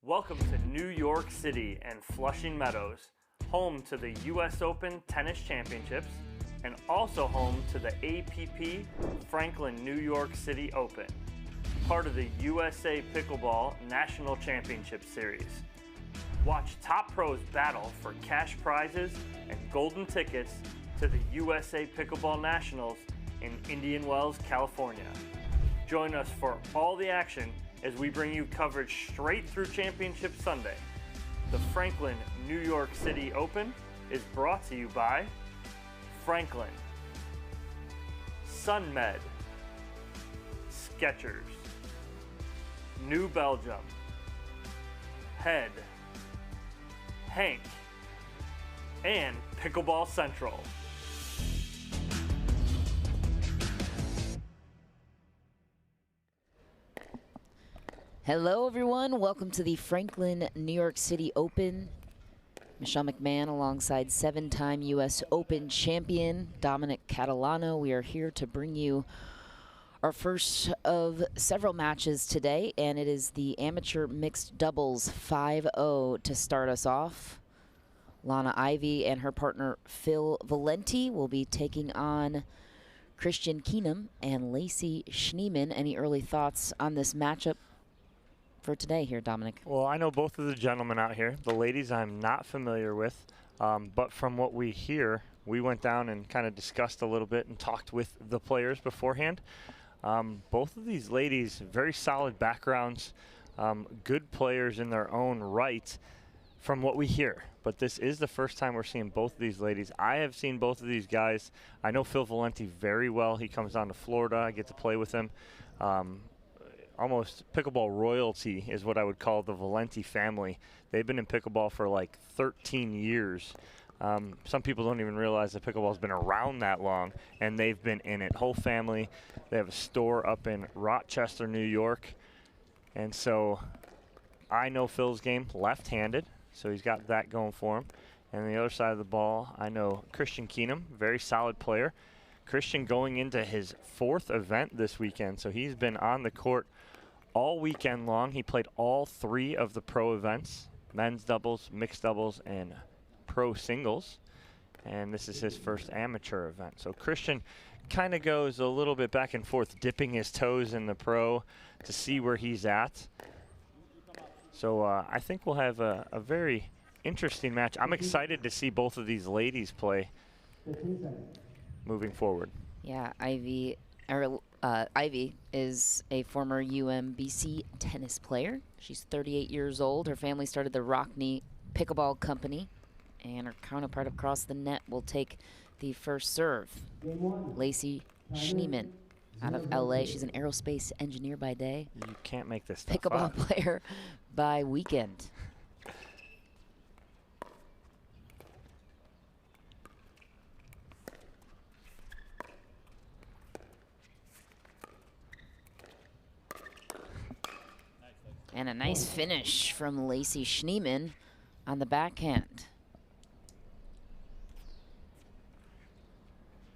Welcome to New York City and Flushing Meadows, home to the US Open Tennis Championships and also home to the APP Franklin New York City Open, part of the USA Pickleball National Championship Series. Watch top pros battle for cash prizes and golden tickets to the USA Pickleball Nationals in Indian Wells, California. Join us for all the action as we bring you coverage straight through Championship Sunday. The Franklin New York City Open is brought to you by Franklin, SunMed, Skechers, New Belgium, Head, Hank, and Pickleball Central. Hello everyone, welcome to the Franklin New York City Open. Michelle McMahon alongside 7-time US Open champion Dominic Catalano. We are here to bring you our first of several matches today, and it is the amateur mixed doubles 5-0 to start us off. Lana Ivy and her partner Phil Valenti will be taking on Christian Keenum and Lacey Schneeman. Any early thoughts on this matchup for today here, Dominic? Well, I know both of the gentlemen out here. The ladies I'm not familiar with, but from what we hear, we went down and kind of discussed a little bit and talked with the players beforehand. Both of these ladies, very solid backgrounds, good players in their own right from what we hear. But this is the first time we're seeing both of these ladies. I have seen both of these guys. I know Phil Valenti very well. He comes down to Florida. I get to play with him. Almost pickleball royalty is what I would call the Valenti family. They've been in pickleball for like 13 years. Some people don't even realize that pickleball's been around that long, and they've been in it. Whole family. They have a store up in Rochester, New York. And so I know Phil's game left-handed, so he's got that going for him. And the other side of the ball, I know Christian Keenum, very solid player. Christian going into his 4th event this weekend, so he's been on the court all weekend long. He played all 3 of the pro events, men's doubles, mixed doubles, and pro singles. And this is his first amateur event. So Christian kind of goes a little bit back and forth, dipping his toes in the pro to see where he's at. So I think we'll have a very interesting match. I'm excited to see both of these ladies play moving forward. Yeah, Ivy is a former UMBC tennis player. She's 38 years old. Her family started the Rockney Pickleball Company, and her counterpart across the net will take the first serve. Lacey Schneeman out of LA. She's an aerospace engineer by day. You can't make this stuff pickleball up. Player by weekend. And a nice finish from Lacey Schneeman on the backhand.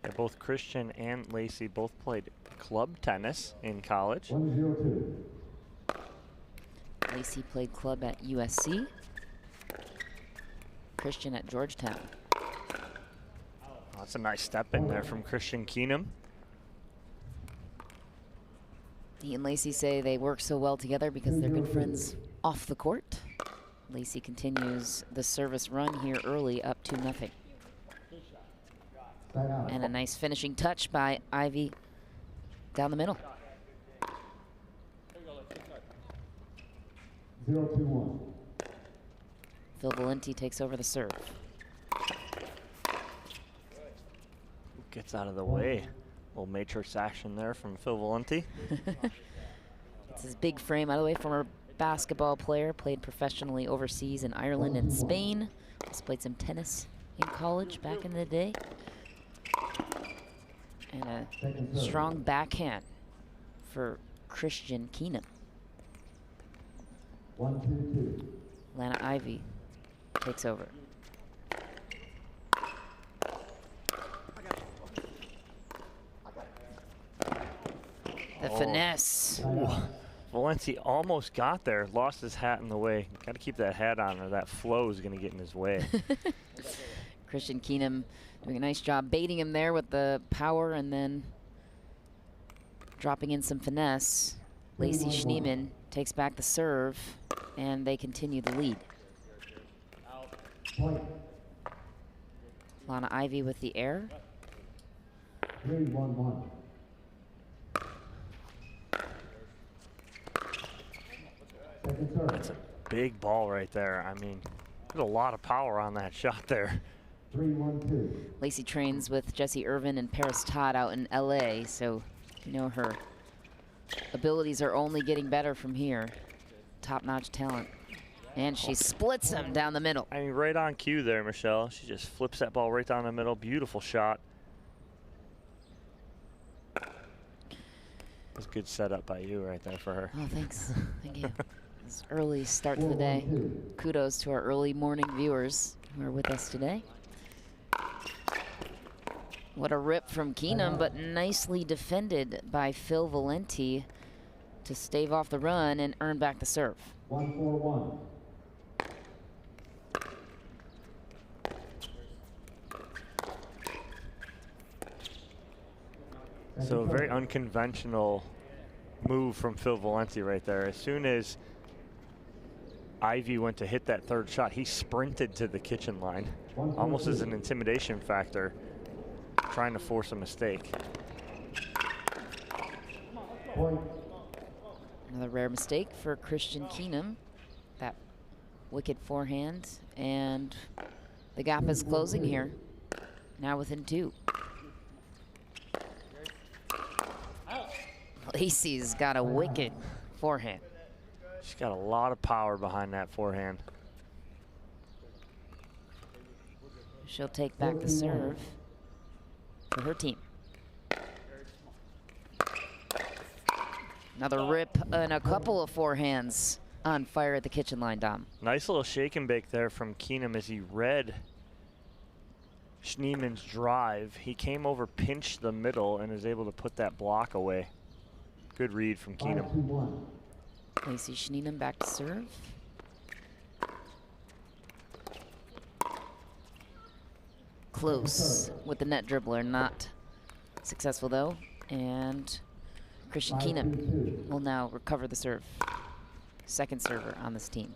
Yeah, both Christian and Lacey both played club tennis in college. Lacey played club at USC. Christian at Georgetown. Oh, that's a nice step in there from Christian Keenum. He and Lacey say they work so well together because they're good friends off the court. Lacey continues the service run here early, up 2-0. And a nice finishing touch by Ivy down the middle. 0-2-1. Phil Valenti takes over the serve. Gets out of the way. Little matrix action there from Phil Valenti. It's his big frame out of the way. Former basketball player, played professionally overseas in Ireland and Spain. Also played some tennis in college back in the day. And a strong backhand for Christian Keenum. 1-2-2. Lana Ivy takes over. The finesse Valenti almost got there, lost his hat in the way. Got to keep that hat on or that flow is going to get in his way. Christian Keenum doing a nice job baiting him there with the power and then dropping in some finesse. Lacey Schneemann takes back the serve, and they continue the lead. Lana Ivy with the air. 3-1-1. Second serve. That's a big ball right there. I mean, there's a lot of power on that shot there. 3-1-2. Lacey trains with Jesse Irvin and Paris Todd out in LA, so you know her abilities are only getting better from here. Top-notch talent. And she splits them down the middle. I mean, right on cue there, Michelle. She just flips that ball right down the middle. Beautiful shot. That's a good setup by you right there for her. Oh, thanks. Thank you. It's early start to the day. Kudos to our early morning viewers who are with us today. What a rip from Keenum, but nicely defended by Phil Valenti to stave off the run and earn back the serve. 1-4-1. So a very unconventional move from Phil Valenti right there. As soon as Ivy went to hit that third shot, he sprinted to the kitchen line, almost as an intimidation factor, trying to force a mistake. Point. Another rare mistake for Christian Keenum. That wicked forehand, and the gap is closing here. Now within 2. Lacey's got a wicked forehand. She's got a lot of power behind that forehand. She'll take back the serve for her team. Another rip and a couple of forehands on fire at the kitchen line, Dom. Nice little shake and bake there from Keenum as he read Schneemann's drive. He came over, pinched the middle, and is able to put that block away. Good read from Keenum. 5-2-1. Lacey Schneemann back to serve. Close with the net dribbler, not successful though. And Christian Keenum 5-2-2. will now recover the serve. Second server on this team.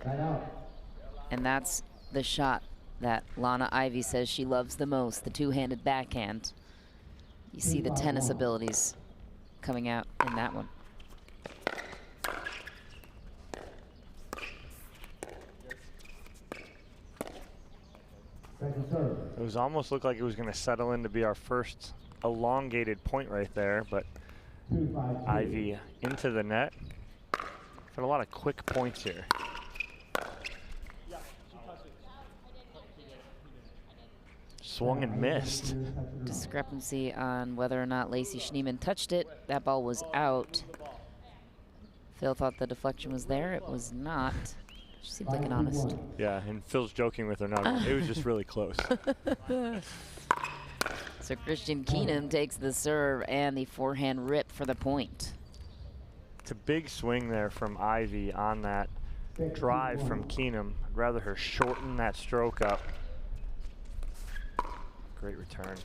Tied out. And that's the shot that Lana Ivy says she loves the most, the two-handed backhand. You see the tennis abilities coming out in that one. Second serve. It was almost looked like it was going to settle in to be our first elongated point right there, but 2-5-2. Ivy into the net. Got a lot of quick points here. Swung and missed. Discrepancy on whether or not Lacey Schneemann touched it. That ball was out. Phil thought the deflection was there. It was not. She seemed like an honest. Yeah, and Phil's joking with her now. It was just really close. So Christian Keenum takes the serve and the forehand rip for the point. It's a big swing there from Ivy on that drive from Keenum. I'd rather her shorten that stroke up. Great return.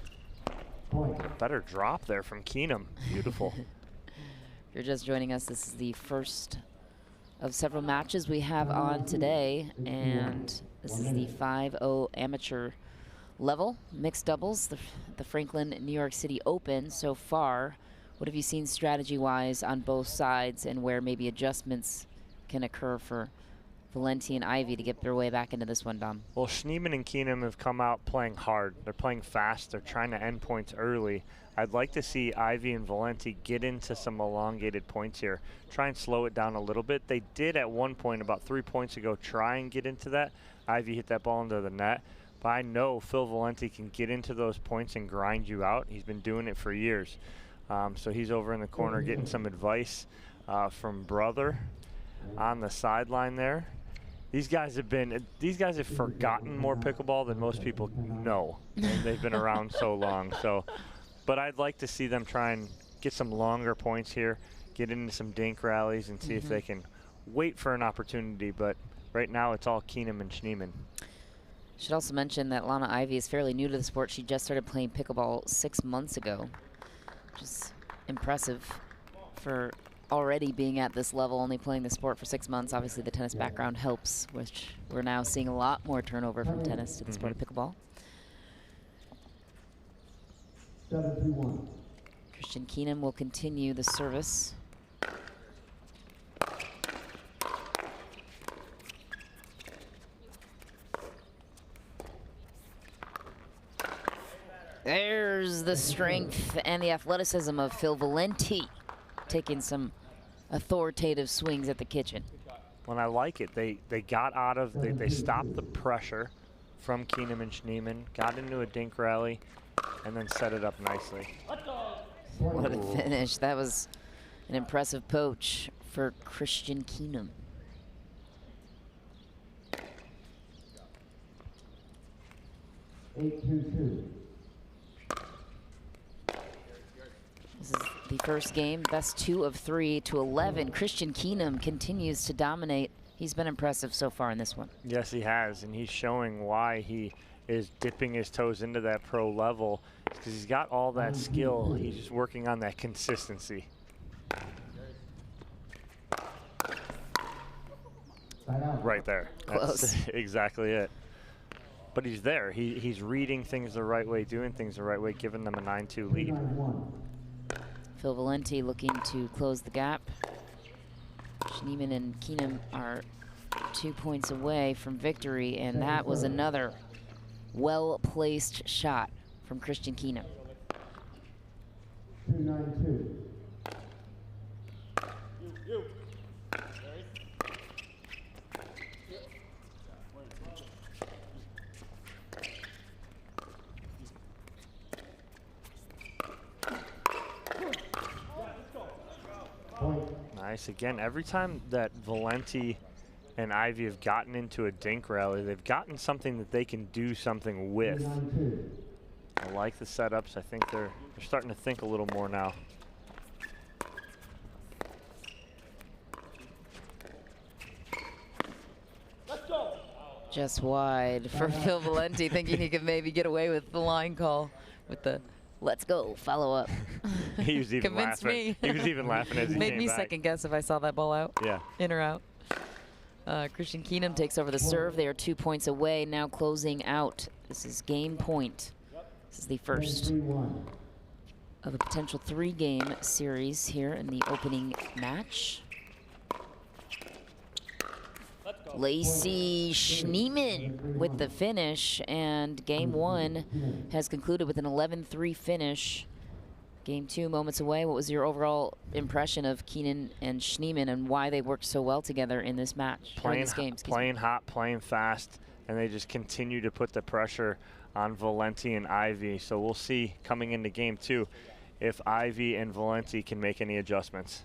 Point. Better drop there from Keenum. Beautiful. If you're just joining us, this is the first of several matches we have on today, and this is the 5-0 amateur level, mixed doubles, the Franklin New York City Open so far. What have you seen strategy-wise on both sides, and where maybe adjustments can occur for Valenti and Ivy to get their way back into this one, Dom? Well, Schneemann and Keenum have come out playing hard. They're playing fast. They're trying to end points early. I'd like to see Ivy and Valenti get into some elongated points here. Try and slow it down a little bit. They did at one point about 3 points ago try and get into that. Ivy hit that ball into the net. But I know Phil Valenti can get into those points and grind you out. He's been doing it for years. So he's over in the corner getting some advice from brother on the sideline there. these guys have forgotten more pickleball than most people know, and they've been around so long. So, but I'd like to see them try and get some longer points here, get into some dink rallies, and see if they can wait for an opportunity. But right now, it's all Keenum and Schneemann. Should also mention that Lana Ivy is fairly new to the sport. She just started playing pickleball 6 months ago, which is impressive for already being at this level, only playing the sport for 6 months. Obviously, the tennis background helps, which we're now seeing a lot more turnover from tennis to the sport of pickleball. 7-2-1. Christian Keenum will continue the service. There's the strength and the athleticism of Phil Valenti, taking some authoritative swings at the kitchen. When I like it, they got out of, they stopped the pressure from Keenum and Schneemann, got into a dink rally, and then set it up nicely. What a finish. That was an impressive poach for Christian Keenum. Eight, 2-2. This is the first game, best 2 of 3 to 11. Christian Keenum continues to dominate. He's been impressive so far in this one. Yes, he has, and he's showing why he is dipping his toes into that pro level, because he's got all that skill. He's just working on that consistency. Right there. Close. That's exactly it. But he's there. He's reading things the right way, doing things the right way, giving them a 9-2 lead. 9-1. Phil Valenti looking to close the gap. Schneemann and Keenum are 2 points away from victory, and that was another well-placed shot from Christian Keenum. 2-9-2. Nice. Again, every time that Valenti and Ivy have gotten into a dink rally, they've gotten something that they can do something with. 9-2. I like the setups. I think they're starting to think a little more now. Just wide for Phil Valenti, thinking he could maybe get away with the line call with the "let's go" follow up. He was even Convinced laughing. me. He was even laughing as he Made came me back. second guess if I saw that ball out. Yeah. In or out. Christian Keenum takes over the serve. They are 2 points away, now closing out. This is game point. This is the first 3-1. of a potential 3-game series here in the opening match. Lacey Schneemann with the finish, and game 1 has concluded with an 11-3 finish. Game 2 moments away. What was your overall impression of Keenan and Schneemann and why they worked so well together in this match? Playing Playing hot, playing fast, and they just continue to put the pressure on Valenti and Ivy. So we'll see coming into game 2 if Ivy and Valenti can make any adjustments.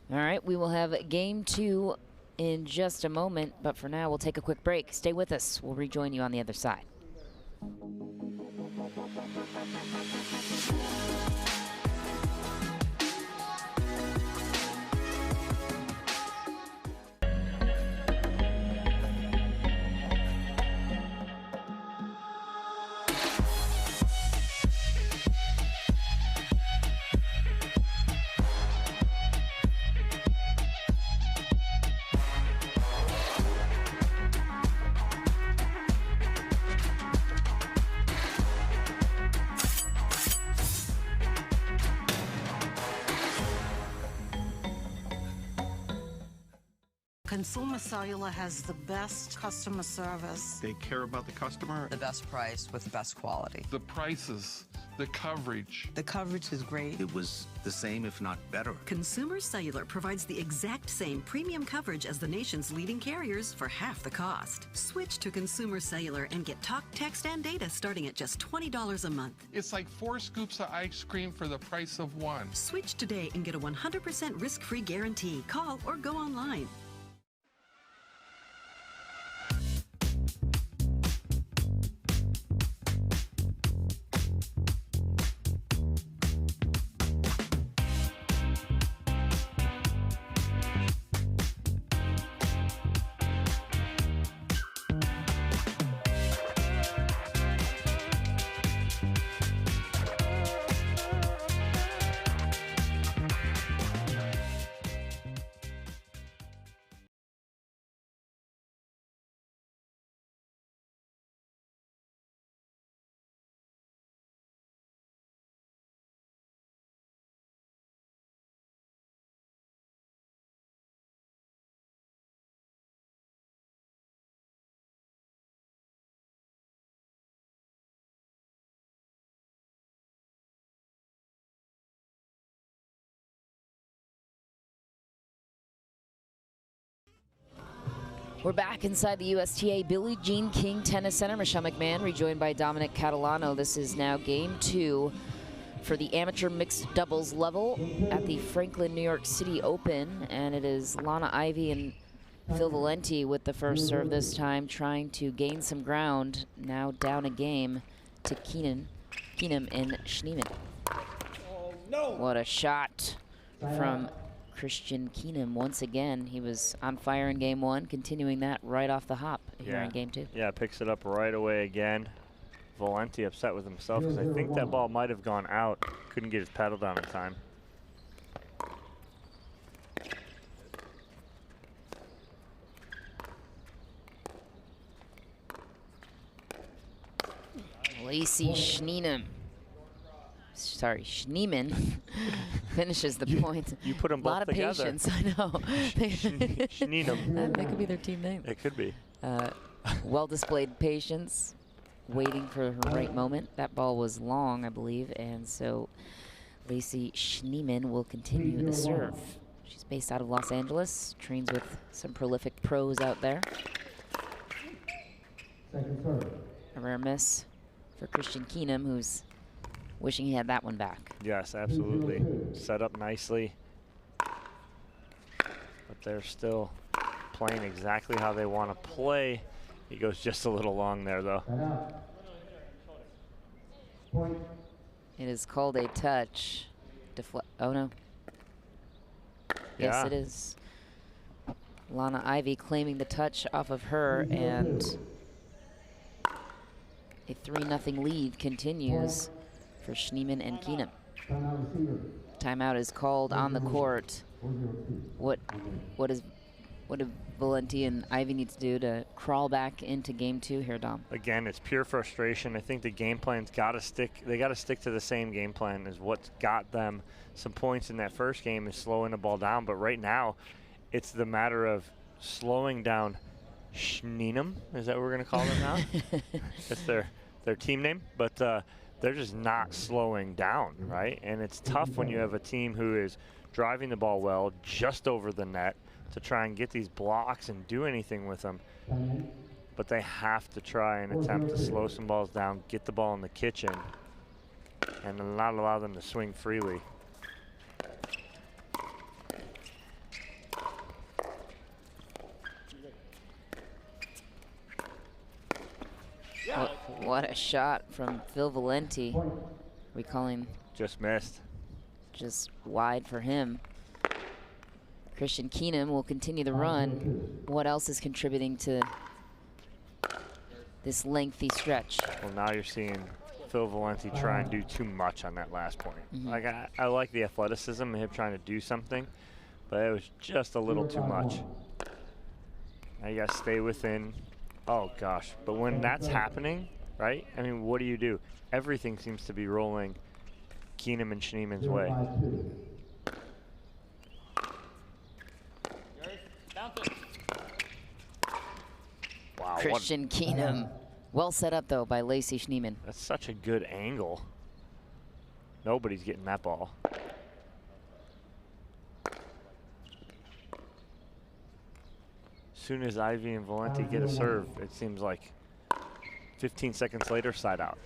All right, we will have game 2 in just a moment, but for now we'll take a quick break. Stay with us. We'll rejoin you on the other side. Consumer Cellular has the best customer service. They care about the customer. The best price with the best quality. The prices, the coverage. The coverage is great. It was the same, if not better. Consumer Cellular provides the exact same premium coverage as the nation's leading carriers for half the cost. Switch to Consumer Cellular and get talk, text, and data starting at just $20 a month. It's like 4 scoops of ice cream for the price of 1. Switch today and get a 100% risk-free guarantee. Call or go online. We're back inside the USTA Billie Jean King Tennis Center. Michelle McMahon rejoined by Dominic Catalano. This is now game 2 for the amateur mixed doubles level at the Franklin, New York City Open. And it is Lana Ivey and Phil Valenti with the first serve this time, trying to gain some ground. Now down a game to Keenum and Schneemann. What a shot from Christian Keenum once again. He was on fire in game 1, continuing that right off the hop here in game 2. Yeah, picks it up right away again. Valenti upset with himself because I think that ball might have gone out. Couldn't get his paddle down in time. Lacey Schneemann finishes the point. You put them both together. A lot of patience, I know. Schneemann. That could be their team name. It could be. Well-displayed patience, waiting for her right moment. That ball was long, I believe, and so Lacey Schneemann will continue the serve. She's based out of Los Angeles, trains with some prolific pros out there. Second serve. A rare miss for Christian Keenum, who's wishing he had that one back. Yes, absolutely. Set up nicely. But they're still playing exactly how they want to play. He goes just a little long there, though. Point. It is called a touch. Oh, no. Yes, it is. Lana Ivey claiming the touch off of her, and a 3-0 lead continues for Schneemann and Keenum. Timeout is called on the court. What do Valenti and Ivey need to do to crawl back into game 2 here, Dom? Again, it's pure frustration. I think the game plan's got to stick. They got to stick to the same game plan as what's got them some points in that first game is slowing the ball down. But right now, it's the matter of slowing down Schneemann. Is that what we're going to call them now? That's their team name. But they're just not slowing down, right? And it's tough when you have a team who is driving the ball well just over the net to try and get these blocks and do anything with them. But they have to try and attempt to slow some balls down, get the ball in the kitchen, and not allow them to swing freely. What a shot from Phil Valenti. We call him just missed. Just wide for him. Christian Keenum will continue the run. What else is contributing to this lengthy stretch? Well, now you're seeing Phil Valenti try and do too much on that last point. Like I like the athleticism and him trying to do something, but it was just a little too much. Now you got to stay within. Oh, gosh. But when that's happening, right, I mean, what do? Everything seems to be rolling Keenum and Schneemann's way. Wow. Christian Keenum. Well set up, though, by Lacey Schneemann. That's such a good angle. Nobody's getting that ball. As soon as Ivey and Valenti get a serve, it seems like 15 seconds later, side out.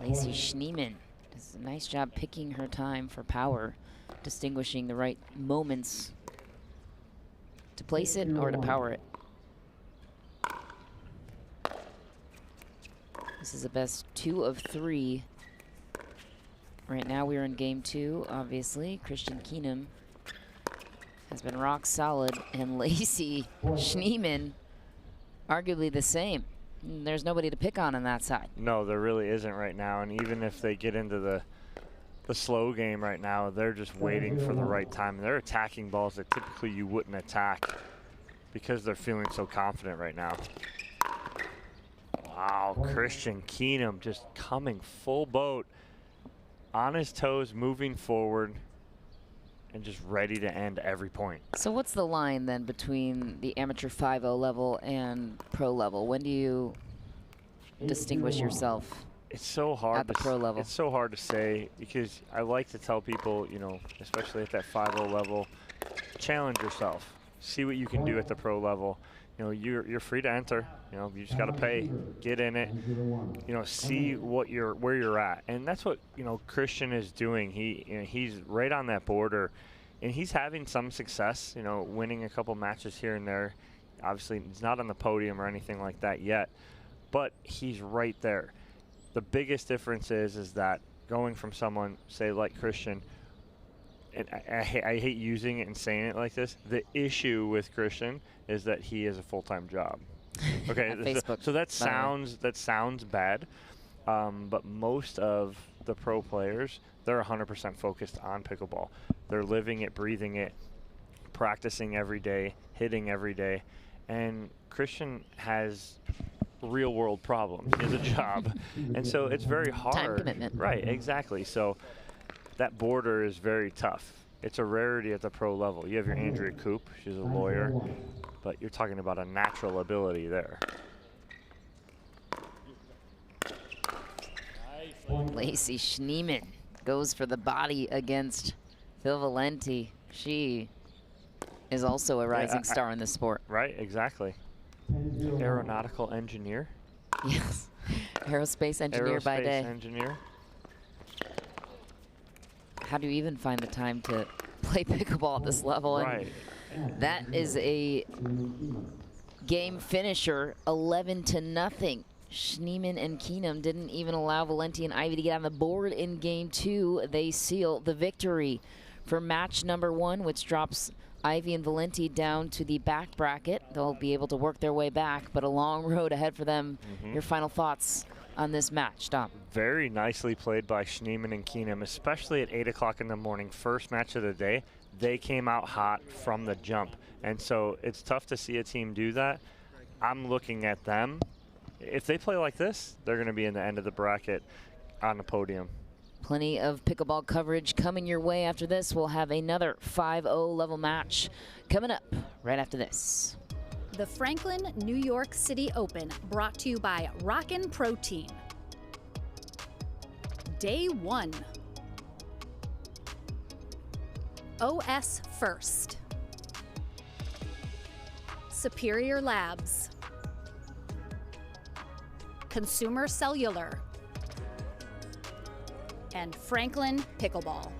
Lacey Schneemann does a nice job picking her time for power, distinguishing the right moments to place it or to power it. This is the best 2 of 3. Right now we're in game 2, obviously. Christian Keenum has been rock solid, and Lacey Schneemann arguably the same. There's nobody to pick on that side. No, there really isn't right now, and even if they get into the slow game right now, they're just waiting for the right time. They're attacking balls that typically you wouldn't attack because they're feeling so confident right now. Wow, Christian Keenum just coming full boat, on his toes, moving forward, and just ready to end every point. So what's the line then between the amateur 5-0 level and pro level? When do you distinguish yourself? It's so hard at the pro level. It's so hard to say, because I like to tell people, you know, especially at that 5-0 level, challenge yourself. see what you can do at the pro level. You know, you're free to enter. You know, you just got to pay, get in it. You know, see where you're at, and that's what, you know, Christian is doing. He's right on that border, and he's having some success. You know, winning a couple matches here and there. Obviously, he's not on the podium or anything like that yet, but he's right there. The biggest difference is that going from someone, say, like Christian, and I hate using it and saying it like this, the issue with Christian is that he has a full-time job. Okay, so that sounds bad, but most of the pro players, they're 100% focused on pickleball. They're living it, breathing it, practicing every day, hitting every day, and Christian has real-world problems. He has a job, and so it's very hard. Time commitment. Right, exactly. So that border is very tough. It's a rarity at the pro level. You have your Andrea Coop, she's a lawyer, but you're talking about a natural ability there. Lacey Schneemann goes for the body against Phil Valenti. She is also a rising star in this sport. Right, exactly. Aeronautical engineer. Yes, aerospace engineer by day. Engineer. How do you even find the time to play pickleball at this level? Right. And that is a game finisher, 11-0. Schneemann and Keenum didn't even allow Valenti and Ivy to get on the board in game 2. They seal the victory for match number 1, which drops Ivy and Valenti down to the back bracket. They'll be able to work their way back, but a long road ahead for them. Your final thoughts on this match, Dom? Very nicely played by Schneemann and Keenum, especially at 8 o'clock in the morning, first match of the day. They came out hot from the jump, and so it's tough to see a team do that. I'm looking at them. If they play like this, they're going to be in the end of the bracket on the podium. Plenty of pickleball coverage coming your way after this. We'll have another 5-0 level match coming up right after this. The Franklin New York City Open, brought to you by Rockin' Protein. Day 1. OS First. Superior Labs. Consumer Cellular. And Franklin Pickleball.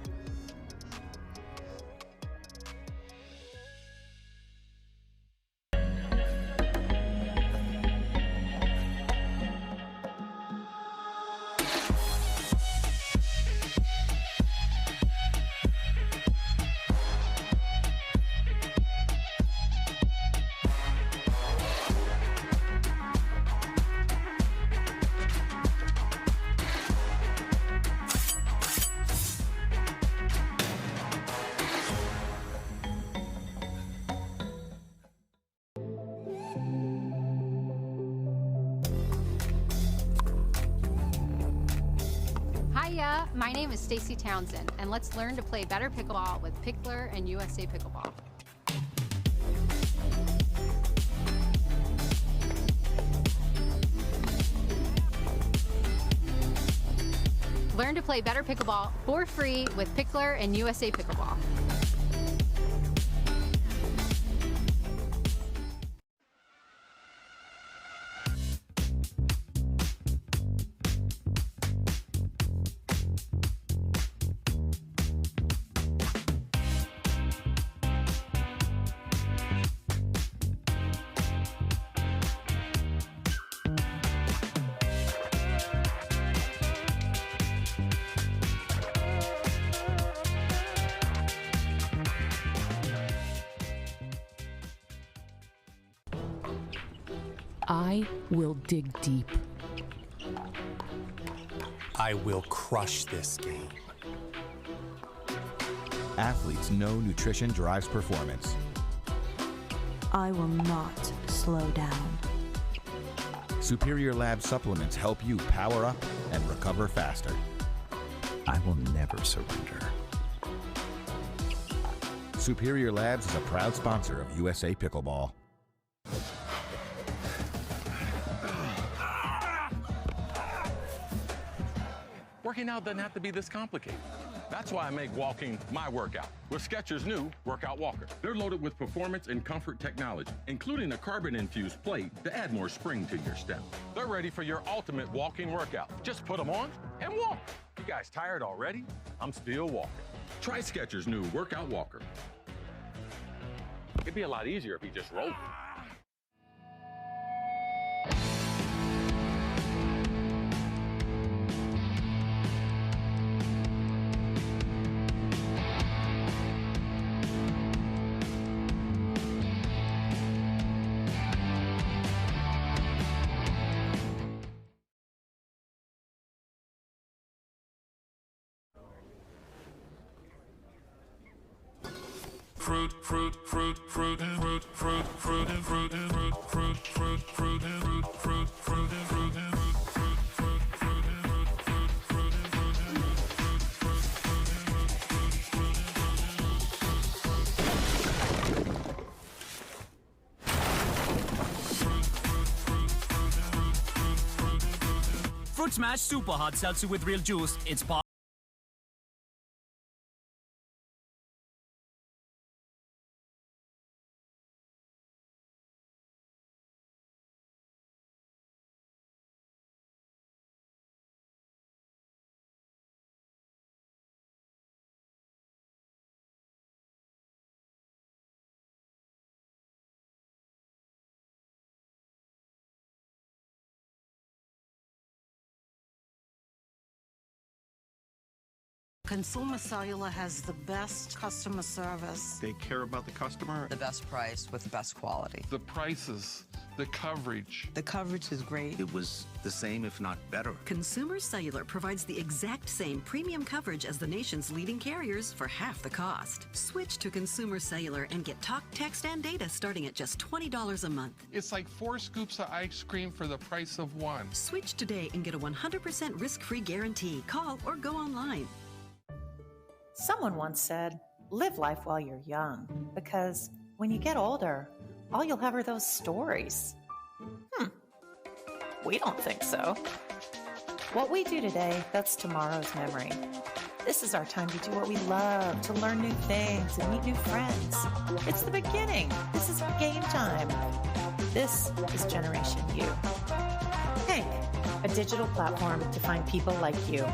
Hiya, my name is Stacy Townsend, and let's learn to play better pickleball with Pickler and USA Pickleball. Learn to play better pickleball for free with Pickler and USA Pickleball. I will dig deep. I will crush this game. Athletes know nutrition drives performance. I will not slow down. Superior Lab supplements help you power up and recover faster. I will never surrender. Superior Labs is a proud sponsor of USA Pickleball. Working out doesn't have to be this complicated. That's why I make walking my workout with Skechers' new Workout Walker. They're loaded with performance and comfort technology, including a carbon-infused plate to add more spring to your step. They're ready for your ultimate walking workout. Just put them on and walk. You guys tired already? I'm still walking. Try Skechers' new Workout Walker. It'd be a lot easier if he just rolled. Fruit, fruit, fruit, fruit, and fruit, fruit, fruit, and fruit, and fruit, fruit, fruit, fruit, and fruit, fruit, fruit, and fruit, and fruit, fruit, fruit, fruit, and fruit, fruit, fruit, and fruit, and Fruit Smash Super Hot Seltzer with real juice. It's pop. Consumer Cellular has the best customer service. They care about the customer. The best price with the best quality. The prices, the coverage. The coverage is great. It was the same, if not better. Consumer Cellular provides the exact same premium coverage as the nation's leading carriers for half the cost. Switch to Consumer Cellular and get talk, text, and data starting at just $20 a month. It's like 4 scoops of ice cream for the price of 1. Switch today and get a 100% risk-free guarantee. Call or go online. Someone once said, live life while you're young, because when you get older, all you'll have are those stories. We don't think so. What we do today, that's tomorrow's memory. This is our time to do what we love, to learn new things and meet new friends. It's the beginning. This is game time. This is Generation U. Hank, a digital platform to find people like you.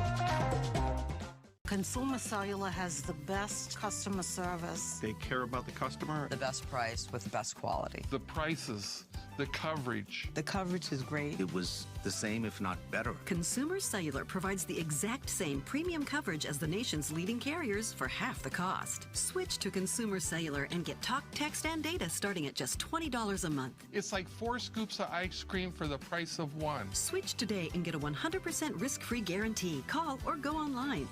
Consumer Cellular has the best customer service. They care about the customer. The best price with the best quality. The prices, the coverage. The coverage is great. It was the same, if not better. Consumer Cellular provides the exact same premium coverage as the nation's leading carriers for half the cost. Switch to Consumer Cellular and get talk, text, and data starting at just $20 a month. It's like 4 scoops of ice cream for the price of 1. Switch today and get a 100% risk-free guarantee. Call or go online.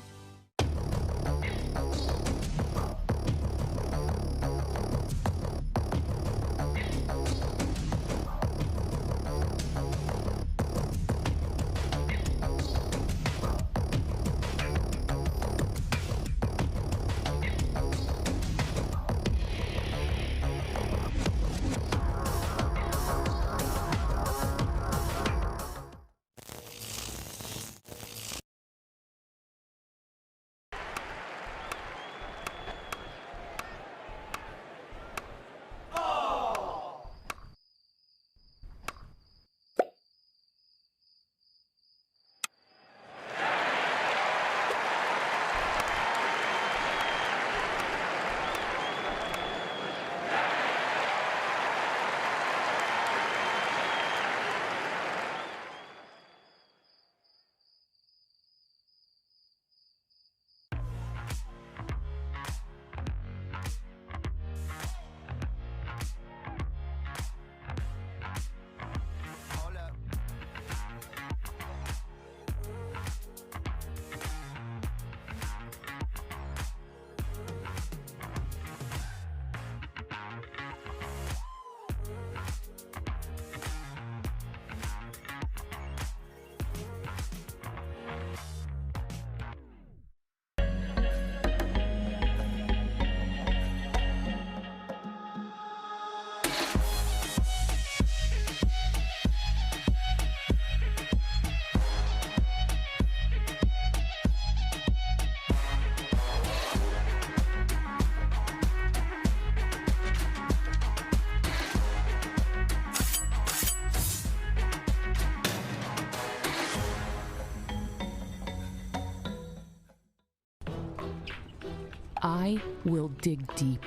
I will dig deep.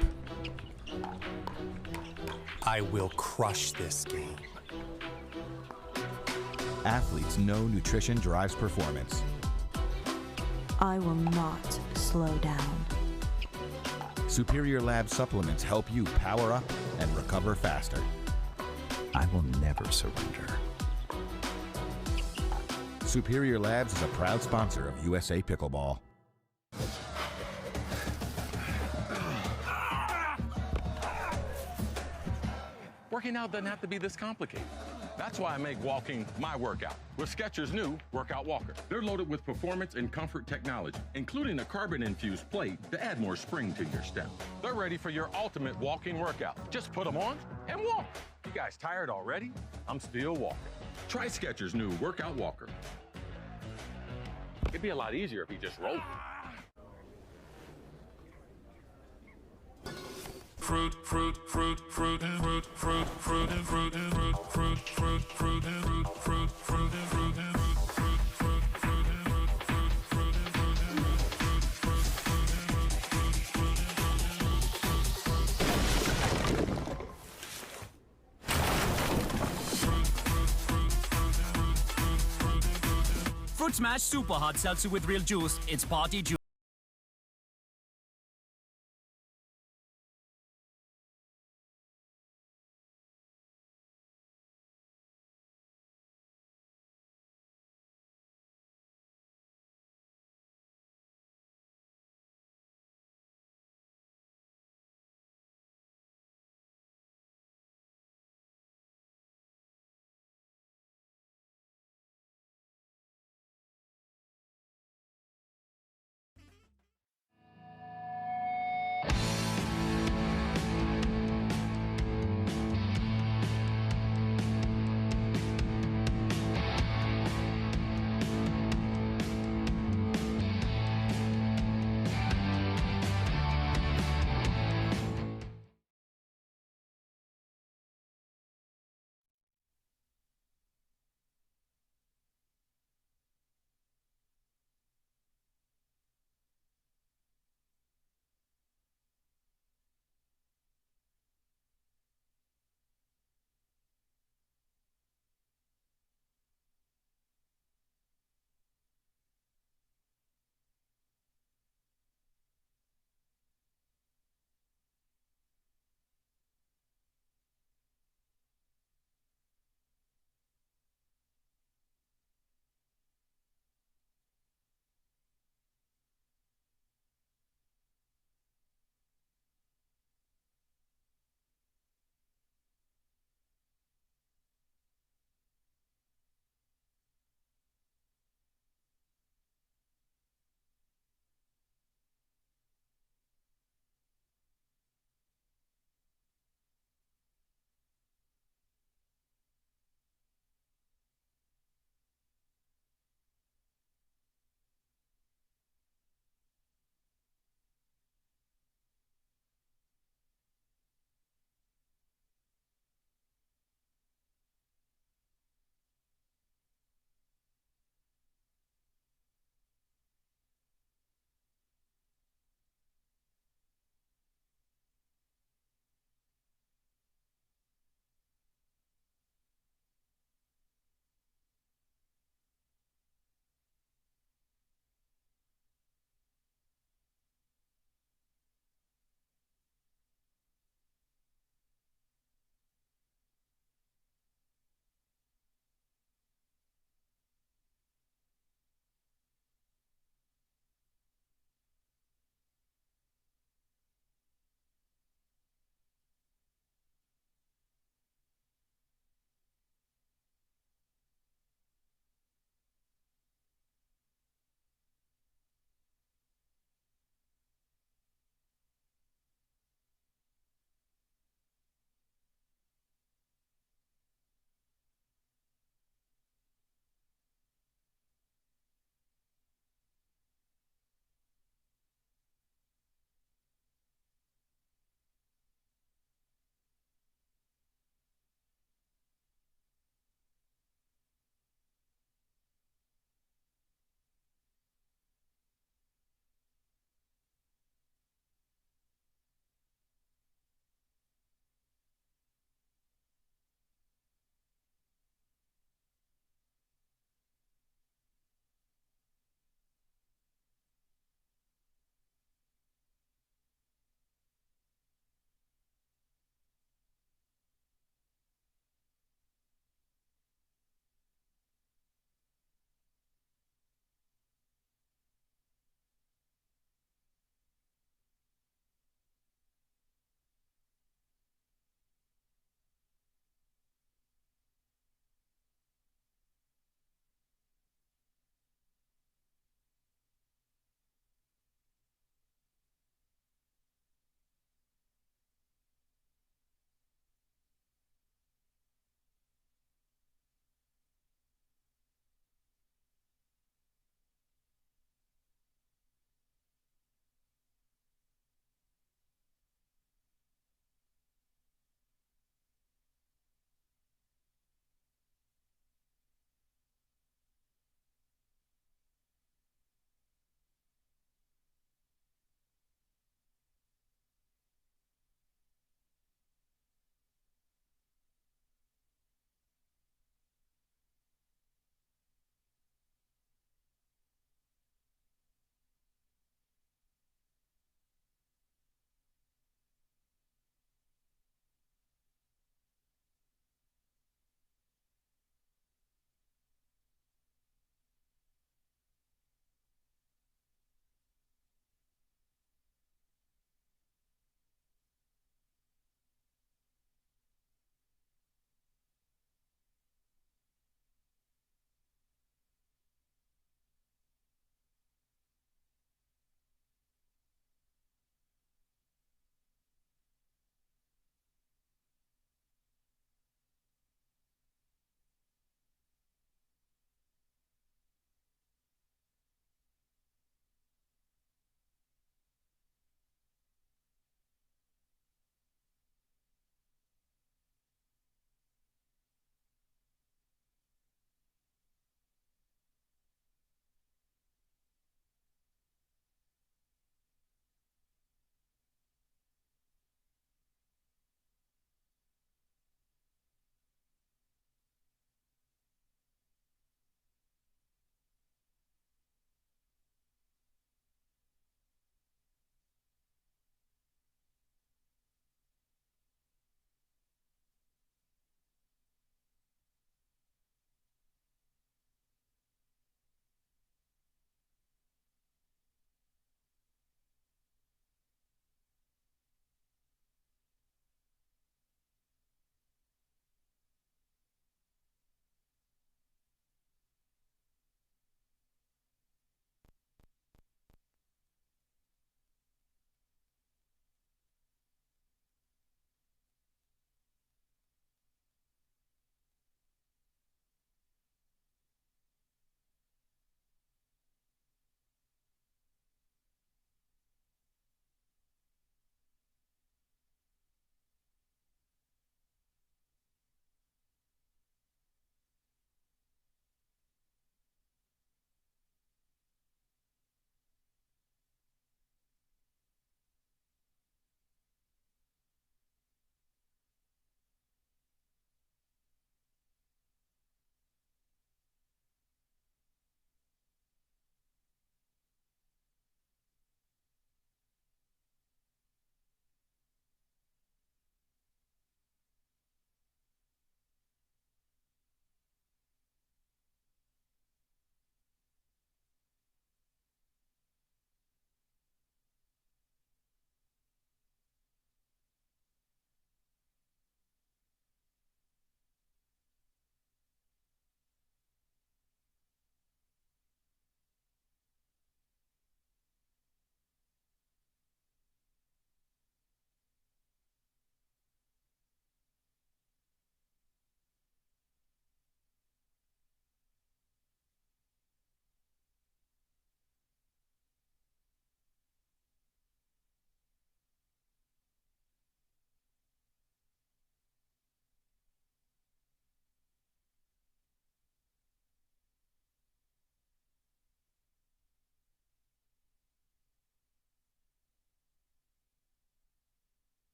I will crush this game. Athletes know nutrition drives performance. I will not slow down. Superior Lab supplements help you power up and recover faster. I will never surrender. Superior Labs is a proud sponsor of USA Pickleball. Working out doesn't have to be this complicated. That's why I make walking my workout with Skechers' new Workout Walker. They're loaded with performance and comfort technology, including a carbon-infused plate to add more spring to your step. They're ready for your ultimate walking workout. Just put them on and walk. You guys tired already? I'm still walking. Try Skechers' new Workout Walker. It'd be a lot easier if he just rolled. Fruit, fruit, fruit, fruit, and fruit, fruit, fruit, and fruit, and fruit, fruit, fruit, fruit, and fruit, fruit, fruit, and fruit, and fruit, fruit, fruit, and fruit, Fruit Smash Super Hot Seltzer with real juice. It's party juice.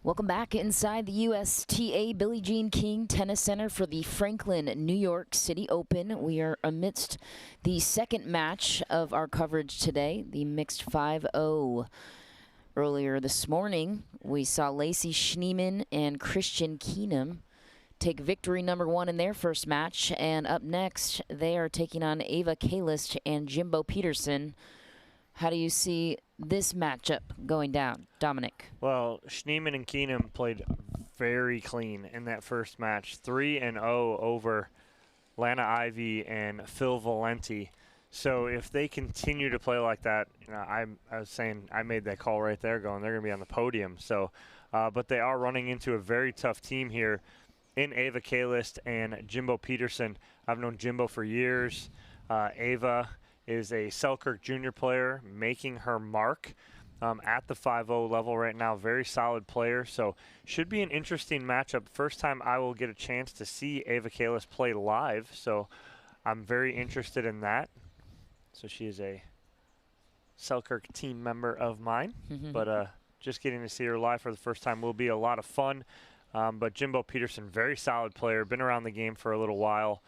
Welcome back inside the USTA Billie Jean King Tennis Center for the Franklin New York City Open. We are amidst the second match of our coverage today, the mixed 5-0. Earlier this morning, we saw Lacey Schneemann and Christian Keenum take victory number 1 in their first match. And up next, they are taking on Ava Kalist and Jimbo Peterson. How do you see this matchup going down, Dominic? Well, Schneemann and Keenum played very clean in that first match. 3-0 over Lana Ivy and Phil Valenti. So if they continue to play like that, you know, I was saying I made that call right there going, they're going to be on the podium. So, but they are running into a very tough team here in Ava Kalist and Jimbo Peterson. I've known Jimbo for years. Ava is a Selkirk junior player making her mark at the 5-0 level right now. Very solid player, so should be an interesting matchup. First time I will get a chance to see Ava Kalist play live, so I'm very interested in that. So she is a Selkirk team member of mine, but just getting to see her live for the first time will be a lot of fun. But Jimbo Peterson, very solid player, been around the game for a little while.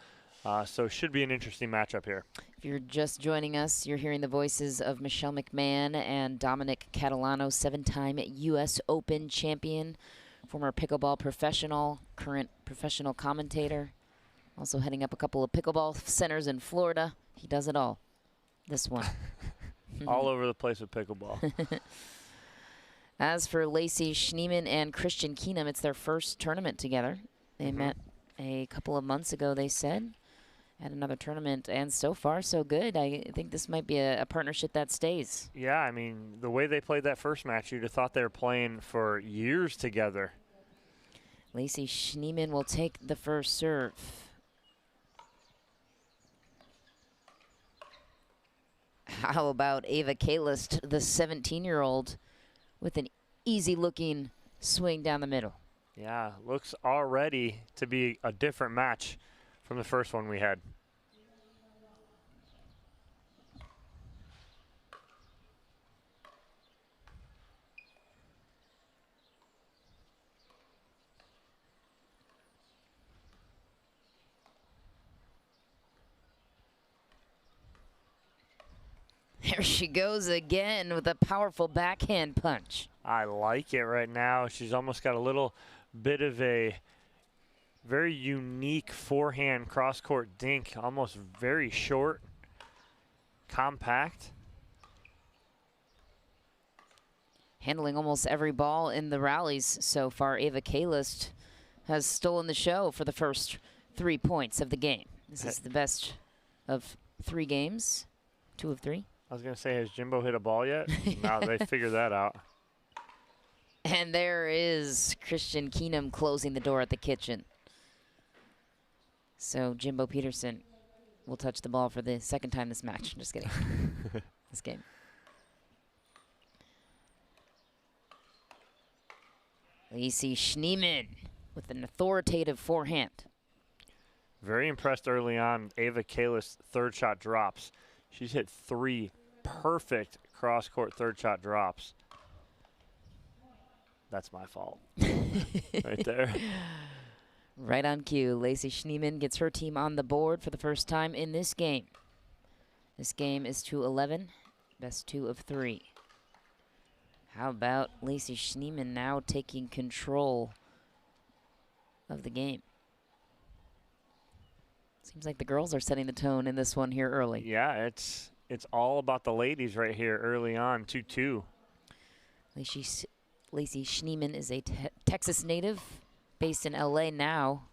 So should be an interesting matchup here. If you're just joining us, you're hearing the voices of Michelle McMahon and Dominic Catalano, 7-time U.S. Open champion, former pickleball professional, current professional commentator, also heading up a couple of pickleball centers in Florida. He does it all. This one. All over the place with pickleball. As for Lacey Schneemann and Christian Keenum, it's their first tournament together. They met a couple of months ago, they said, at another tournament, and so far so good. I think this might be a partnership that stays. Yeah, I mean, the way they played that first match, you'd have thought they were playing for years together. Lacey Schneemann will take the first serve. How about Ava Kalist, the 17-year-old, with an easy-looking swing down the middle? Yeah, looks already to be a different match from the first one we had. There she goes again with a powerful backhand punch. I like it right now. She's almost got a little bit of a very unique forehand cross-court dink, almost very short, compact. Handling almost every ball in the rallies so far. Ava Kalist has stolen the show for the first 3 points of the game. This is the best of 3 games, 2 of 3. I was going to say, has Jimbo hit a ball yet? No, they figured that out. And there is Christian Keenum closing the door at the kitchen. So Jimbo Peterson will touch the ball for the second time this match. Just kidding. This game. Lacey Schneemann with an authoritative forehand. Very impressed early on. Ava Kalist's third shot drops. She's hit 3 perfect cross-court third shot drops. That's my fault. Right there. Right on cue. Lacey Schneemann gets her team on the board for the first time in this game. This game is 2-11, best 2 of 3. How about Lacey Schneemann now taking control of the game? Seems like the girls are setting the tone in this one here early. Yeah, it's all about the ladies right here early on, 2-2. Lacey Schneemann is a Texas native, based in LA now.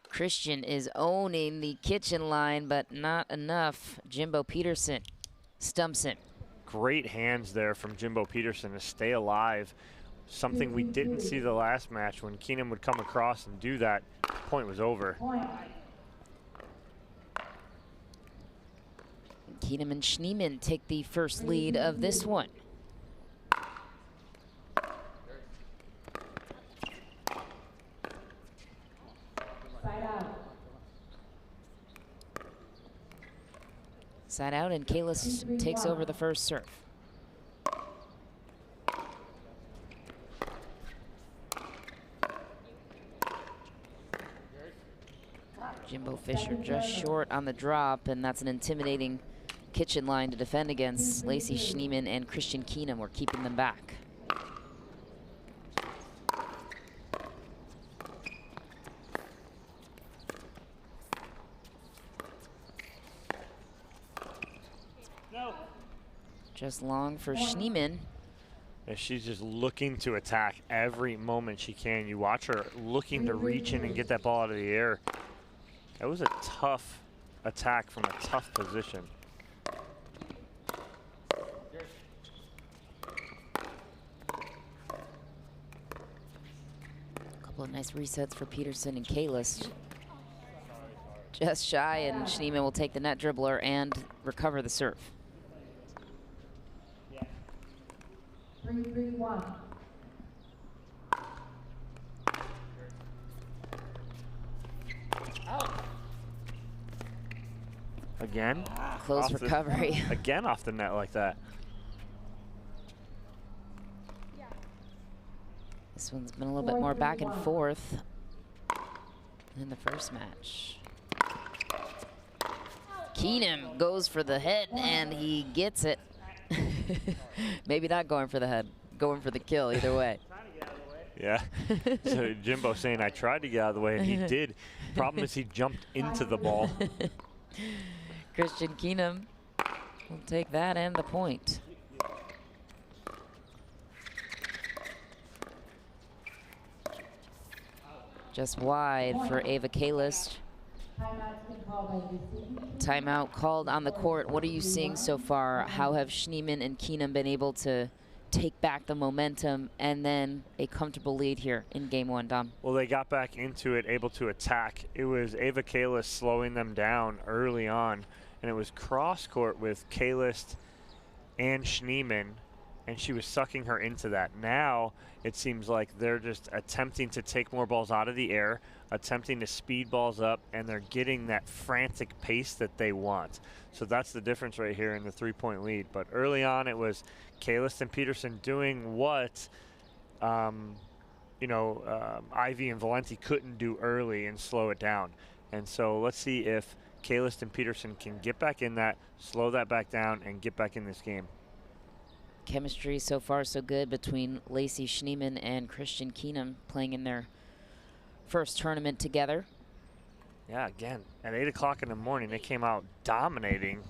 Christian is owning the kitchen line, but not enough. Jimbo Peterson stumps him. Great hands there from Jimbo Peterson to stay alive. Something we didn't see the last match. When Keenum would come across and do that, point was over. Keenum and Schneemann take the first lead of this one. Side out, and Kalist takes over the first serve. Jimbo Fisher just short on the drop, and that's an intimidating kitchen line to defend against. Lacey Schneemann and Christian Keenum were keeping them back. Just long for Schneemann. And she's just looking to attack every moment she can. You watch her looking to reach in and get that ball out of the air. That was a tough attack from a tough position. A couple of nice resets for Peterson and Kalis. Just shy, and Schneemann will take the net dribbler and recover the serve. 3-3-1. Again? Close recovery. Again off the net like that. This one's been a little bit more back and forth than the first match. Keenum goes for the head, and he gets it. Maybe not going for the head, going for the kill, either way. Yeah. So Jimbo saying, I tried to get out of the way, and he did. Problem is he jumped into the ball. Christian Keenum will take that and the point. Just wide for Ava Kalis. Timeout called on the court. What are you seeing so far? How have Schneemann and Keenum been able to take back the momentum and then a comfortable lead here in game one, Dom? Well, they got back into it, able to attack. It was Ava Kalis slowing them down early on, and it was cross court with Kalis and Schneemann, and she was sucking her into that. Now it seems like they're just attempting to take more balls out of the air, attempting to speed balls up, and they're getting that frantic pace that they want. So that's the difference right here in the 3-point lead. But early on, it was Kalis and Peterson doing what Ivy and Valenti couldn't do early and slow it down. And so let's see if Kalis and Peterson can get back in that, slow that back down, and get back in this game. Chemistry so far so good between Lacey Schneemann and Christian Keenum, playing in their first tournament together. Yeah, again, at 8 o'clock in the morning, they came out dominating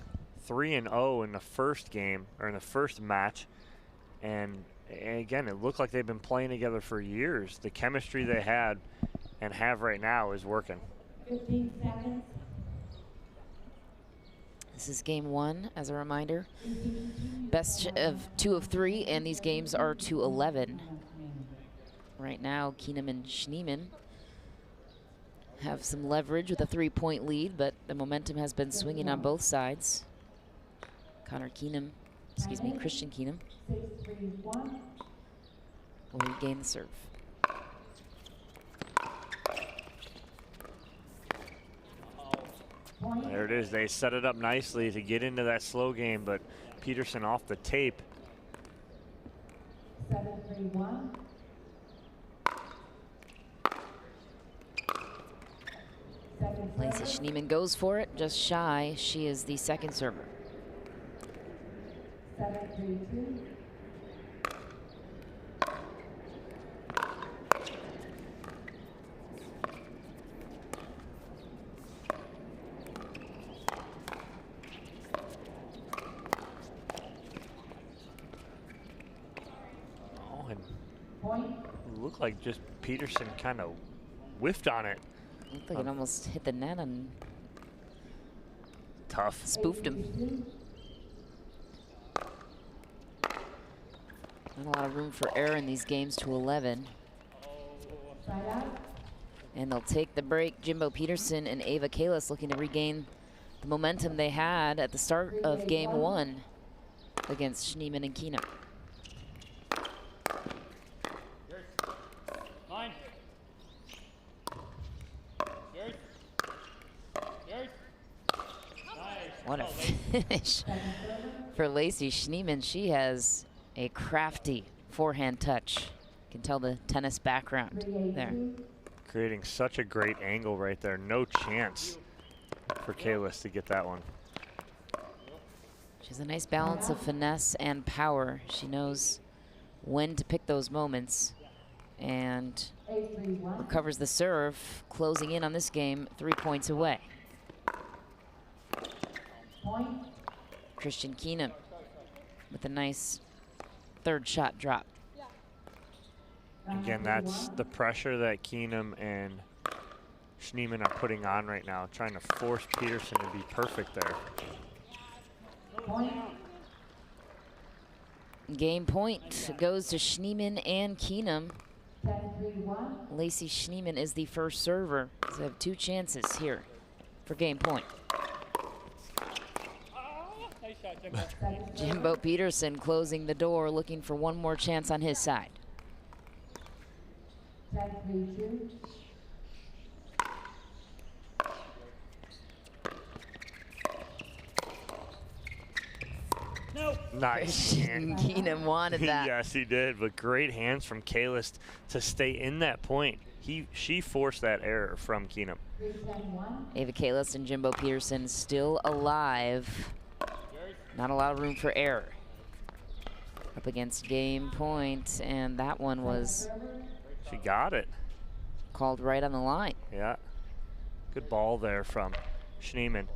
3-0 in the first game, or in the first match. And again, it looked like they've been playing together for years. The chemistry they had and have right now is working. 15 seconds. This is game one, as a reminder. Best of 2 of 3, and these games are to 11. Right now, Keenum and Schneemann have some leverage with a 3-point lead, but the momentum has been swinging on both sides. Christian Keenum will regain the serve. There it is. They set it up nicely to get into that slow game, but Peterson off the tape. 7-3-1. Lacey Schneemann goes for it, just shy. She is the second server. 7-3-2. It looked like just Peterson kind of whiffed on it. Looked like it almost hit the net and tough. Spoofed him. Not a lot of room for error in these games to 11. And they'll take the break. Jimbo Peterson and Ava Kalis looking to regain the momentum they had at the start of game one against Schneemann and Keenum. What a finish for Lacey Schneemann. She has a crafty forehand touch. You can tell the tennis background there. Creating such a great angle right there. No chance for Kalis to get that one. She has a nice balance of finesse and power. She knows when to pick those moments and recovers the serve, closing in on this game 3 points away. Christian Keenum with a nice third shot drop. Again, that's the pressure that Keenum and Schneemann are putting on right now, trying to force Peterson to be perfect there. Game point goes to Schneemann and Keenum. Lacey Schneemann is the first server. So they have 2 chances here for game point. Jimbo Peterson closing the door, looking for one more chance on his side. Nice. Keenum wanted that. Yes, he did, but great hands from Kalis to stay in that point. She forced that error from Keenum. Ava Kalis and Jimbo Peterson still alive. Not a lot of room for error. Up against game point, and that one was... She got it. Called right on the line. Yeah. Good ball there from Schneemann.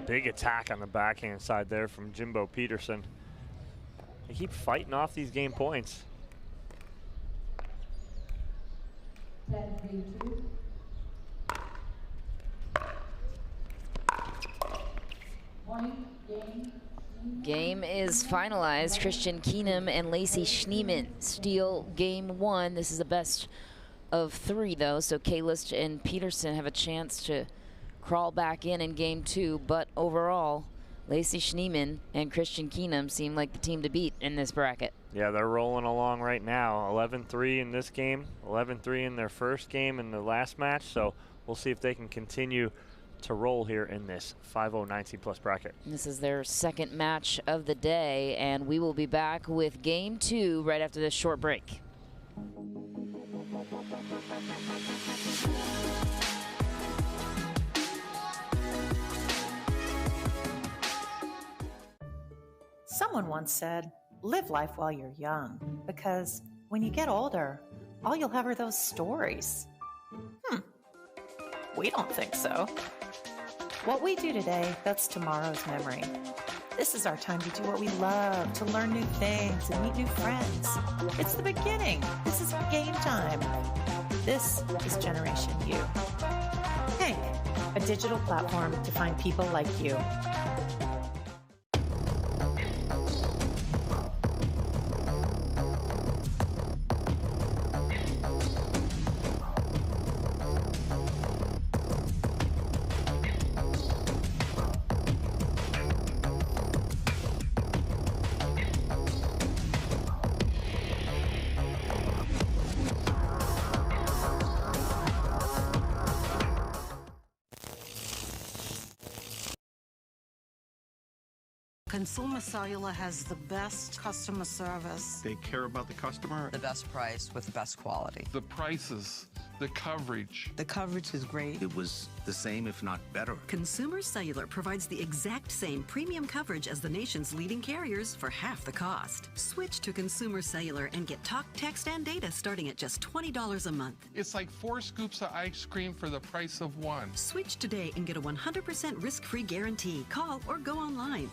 Big attack on the backhand side there from Jimbo Peterson. They keep fighting off these game points. Game is finalized. Christian Keenum and Lacey Schneemann steal game 1. This is the best of 3, though, so Kalis and Peterson have a chance to crawl back in game 2, but overall, Lacey Schneemann and Christian Keenum seem like the team to beat in this bracket. Yeah, they're rolling along right now. 11-3 in this game, 11-3 in their first game in the last match, so we'll see if they can continue to roll here in this 5-0 19+ bracket. This is their second match of the day, and we will be back with game 2 right after this short break. Someone once said, live life while you're young, because when you get older, all you'll have are those stories. We don't think so. What we do today, that's tomorrow's memory. This is our time to do what we love, to learn new things and meet new friends. It's the beginning. This is game time. This is Generation U. Hank, a digital platform to find people like you. Consumer Cellular has the best customer service. They care about the customer. The best price with the best quality. The prices, the coverage. The coverage is great. It was the same, if not better. Consumer Cellular provides the exact same premium coverage as the nation's leading carriers for half the cost. Switch to Consumer Cellular and get talk, text, and data starting at just $20 a month. It's like 4 scoops of ice cream for the price of 1. Switch today and get a 100% risk-free guarantee. Call or go online.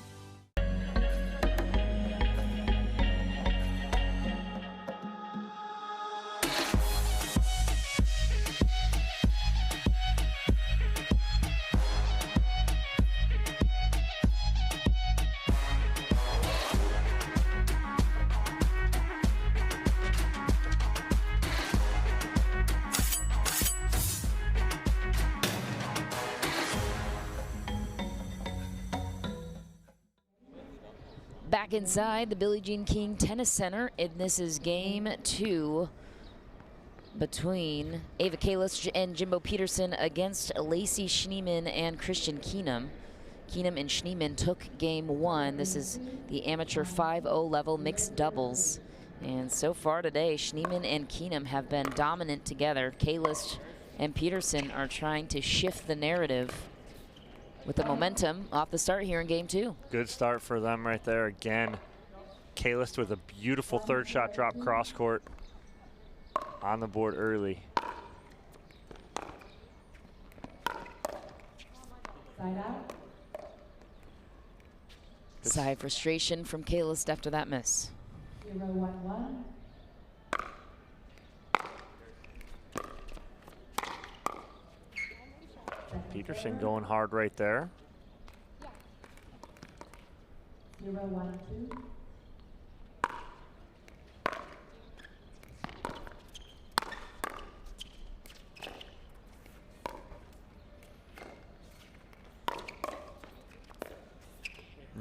back inside the Billie Jean King Tennis Center, and this is game 2 between Ava Kalis and Jimbo Peterson against Lacey Schneeman and Christian Keenum. Keenum and Schneeman took game 1. This is the amateur 5-0 level mixed doubles. And so far today, Schneeman and Keenum have been dominant together. Kalis and Peterson are trying to shift the narrative with the momentum off the start here in game 2. Good start for them right there. Again, Kalis with a beautiful third shot drop cross court on the board early. Side out. Sigh of frustration from Kalis after that miss. 0-1-1. Peterson going hard right there. 0-1-2.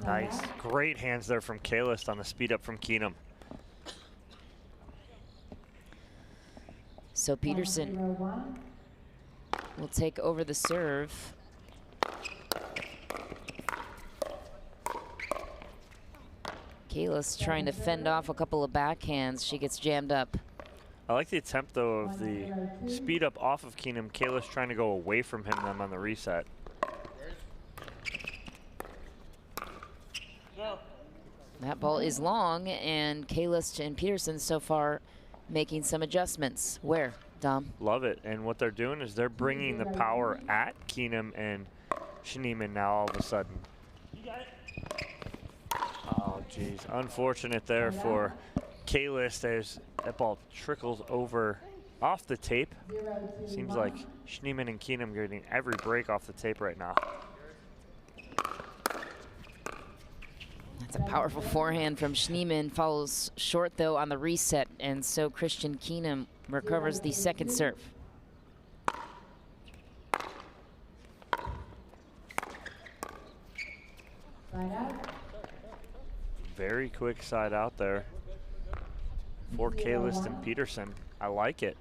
Nice, great hands there from Kalis on the speed up from Keenum. So Peterson will take over the serve. Kalis trying to fend off a couple of backhands. She gets jammed up. I like the attempt, though, of the speed up off of Keenum. Kalis trying to go away from him on the reset. That ball is long, and Kalis and Peterson so far making some adjustments. Where, Dom? Love it. And what they're doing is they're bringing the power at Keenum and Schneeman now all of a sudden. Oh, geez. Unfortunate there for Kalis. There's that ball trickles over off the tape. Seems like Schneeman and Keenum getting every break off the tape right now. That's a powerful forehand from Schneeman. Follows short, though, on the reset, and so Christian Keenum recovers the second serve. Very quick side out there for Kalis and Peterson. I like it.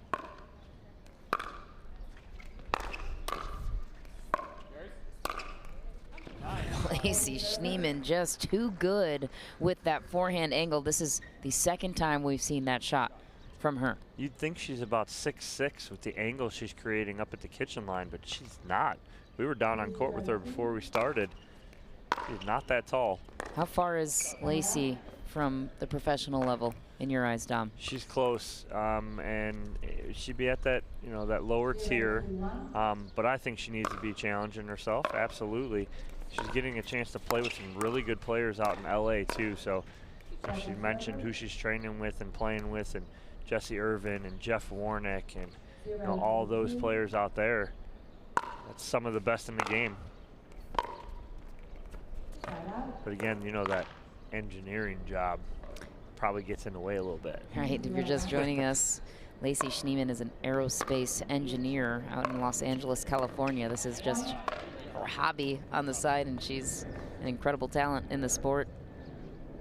Lacey Schneeman just too good with that forehand angle. This is the second time we've seen that shot from her. You'd think she's about 6'6" with the angle she's creating up at the kitchen line, but she's not. We were down on court with her before we started. She's not that tall. How far is Lacey from the professional level in your eyes, Dom? She's close, and she'd be at that, that lower tier. But I think she needs to be challenging herself. Absolutely. She's getting a chance to play with some really good players out in LA too. So she mentioned who she's training with and playing with, and Jesse Irvin and Jeff Warnick, and all those players out there. That's some of the best in the game. But again, that engineering job probably gets in the way a little bit. Right, if you're just joining us, Lacey Schneeman is an aerospace engineer out in Los Angeles, California. This is just her hobby on the side, and she's an incredible talent in the sport.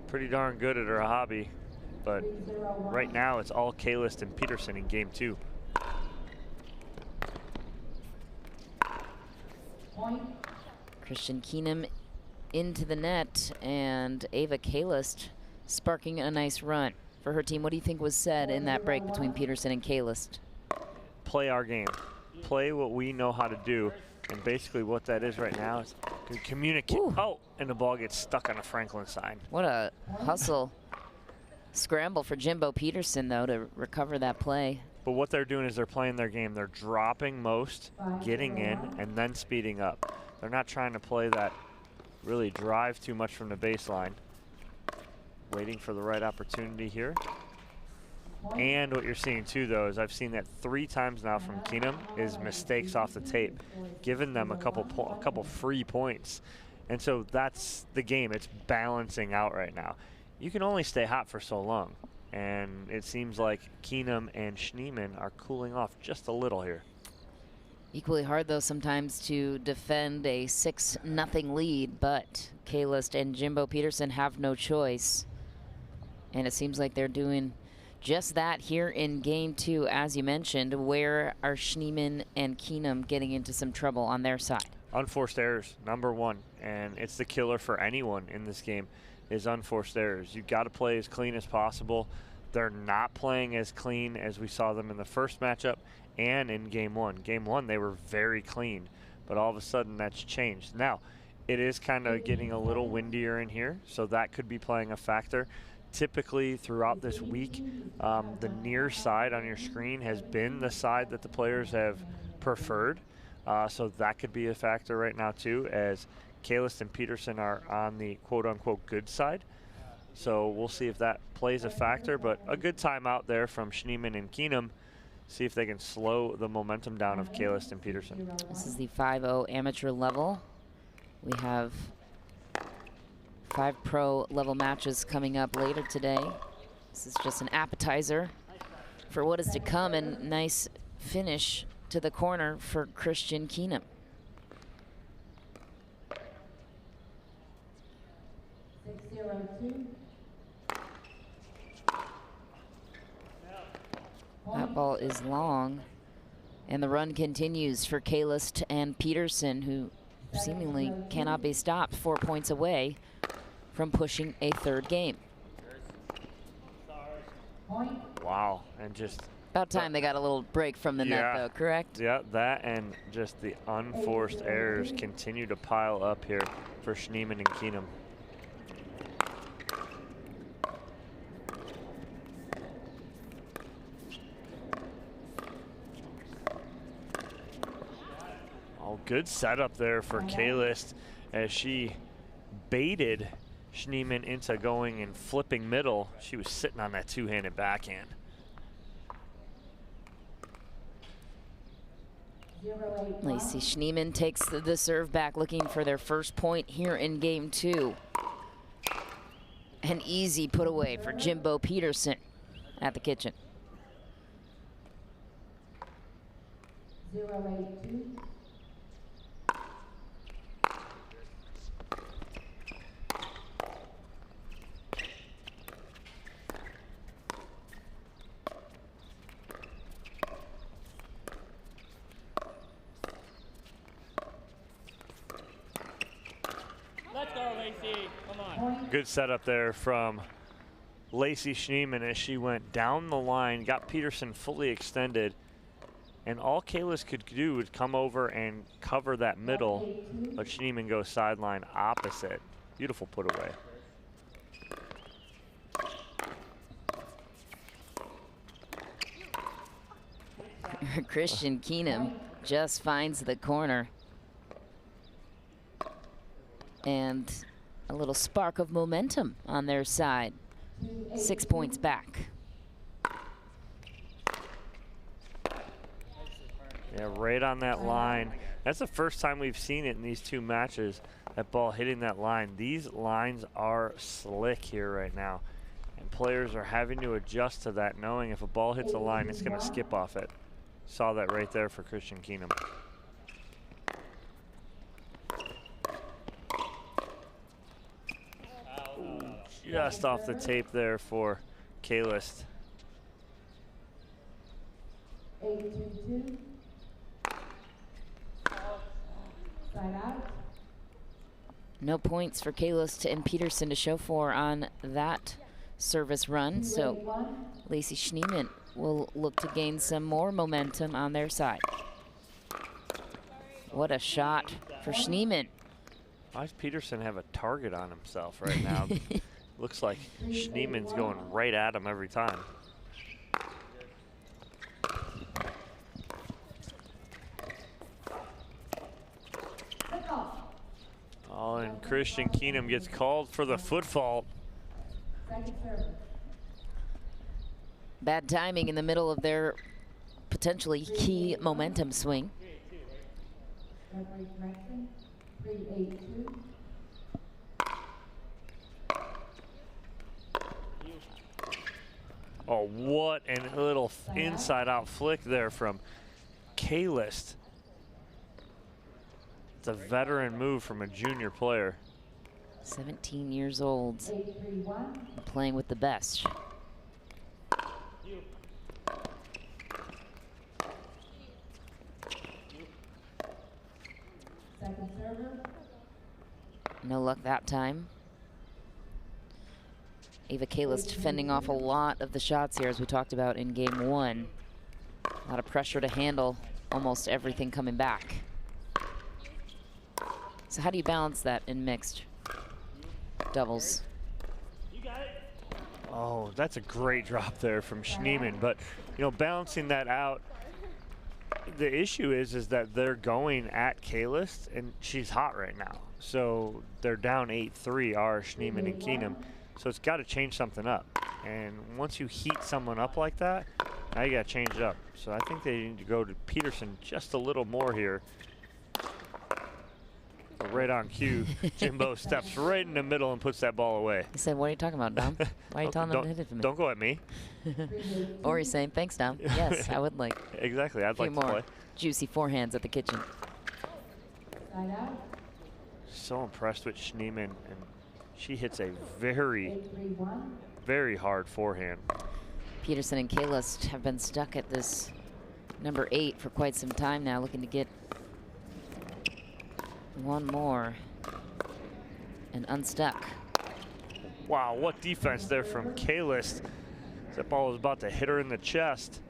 Pretty darn good at her hobby, but right now it's all Kalis and Peterson in game 2. Christian Keenum into the net, and Ava Kalis sparking a nice run for her team. What do you think was said in that break between Peterson and Kalis? Play our game. Play what we know how to do. And basically what that is right now is communicate. Ooh. Oh, and the ball gets stuck on a Franklin sign. What a hustle scramble for Jimbo Peterson, though, to recover that play. But what they're doing is they're playing their game. They're dropping most, getting in, and then speeding up. They're not trying to play that really drive too much from the baseline. Waiting for the right opportunity here. And what you're seeing too, though, is I've seen that 3 times now from Keenum is mistakes off the tape, giving them a couple free points. And so that's the game. It's balancing out right now. You can only stay hot for so long, and it seems like Keenum and Schneeman are cooling off just a little here. Equally hard, though, sometimes to defend a 6-0 lead, but Kaylist and Jimbo Peterson have no choice. And it seems like they're doing just that here in game 2, as you mentioned. Where are Schneemann and Keenum getting into some trouble on their side? Unforced errors, number one, and it's the killer for anyone in this game is unforced errors. You've got to play as clean as possible. They're not playing as clean as we saw them in the first matchup and in game 1. Game 1, they were very clean, but all of a sudden that's changed. Now, it is kind of getting a little windier in here, so that could be playing a factor. Typically throughout this week, the near side on your screen has been the side that the players have preferred. So that could be a factor right now too, as Kaylist and Peterson are on the quote-unquote good side. So we'll see if that plays a factor, but a good timeout there from Schneemann and Keenum. See if they can slow the momentum down of Kaylist and Peterson. This is the 5-0 amateur level. We have 5 pro level matches coming up later today. This is just an appetizer for what is to come, and nice finish to the corner for Christian Keenum. That ball is long, and the run continues for Kaylist and Peterson, who seemingly cannot be stopped, 4 points away from pushing a third game. Wow, and just about time they got a little break from the net, though, correct? Yeah, that and just the unforced errors continue to pile up here for Schneemann and Keenum. Oh, good setup there for Kaylist as she baited Schneemann into going and flipping middle. She was sitting on that two-handed backhand. Lacey Schneemann takes the serve back, looking for their first point here in game 2. An easy put away for Jimbo Peterson at the kitchen. 0-8-2. Let's go, Lacey. Come on. Good setup there from Lacey Schneemann as she went down the line, got Peterson fully extended, and all Kaylist could do was come over and cover that middle, but Schneemann goes sideline opposite. Beautiful put away. Christian Keenum just finds the corner. And a little spark of momentum on their side. 6 points back. Yeah, right on that line. That's the first time we've seen it in these 2 matches, that ball hitting that line. These lines are slick here right now, and players are having to adjust to that, knowing if a ball hits a line, it's going to skip off it. Saw that right there for Christian Keenum. Just off the tape there for Kaylist. 8-2-2. Side out. No points for Kaylist and Peterson to show for on that service run, so Lacey Schneemann will look to gain some more momentum on their side. What a shot for Schneemann. Why does Peterson have a target on himself right now? Looks like Schneemann's going right at him every time. Oh, and Christian Keenum gets called for the foot fault. Bad timing in the middle of their potentially key momentum swing. Referee correction. 3-8-2. Oh, what a little inside-out flick there from Kaylist. It's a veteran move from a junior player. 17 years old, playing with the best. Second server. No luck that time. Ava Kalis fending off a lot of the shots here, as we talked about in game 1. A lot of pressure to handle almost everything coming back. So how do you balance that in mixed doubles? Oh, that's a great drop there from Schneemann. But, you know, balancing that out, the issue is that they're going at Kalis, and she's hot right now. So they're down 8-3, Schneemann and Keenum. So it's got to change something up. And once you heat someone up like that, now you got to change it up. So I think they need to go to Peterson just a little more here. But right on cue, Jimbo steps right in the middle and puts that ball away. He said, what are you talking about, Dom? Why are you telling them to hit it for me? Don't go at me. Or he's saying, thanks, Dom. Yes, I would like. Exactly, I'd like to more play. Juicy forehands at the kitchen. So impressed with Schneemann, and she hits a very, very hard forehand. Peterson and Kalis have been stuck at this number 8 for quite some time now, looking to get one more and unstuck. Wow, what defense there from Kalis. That ball was about to hit her in the chest.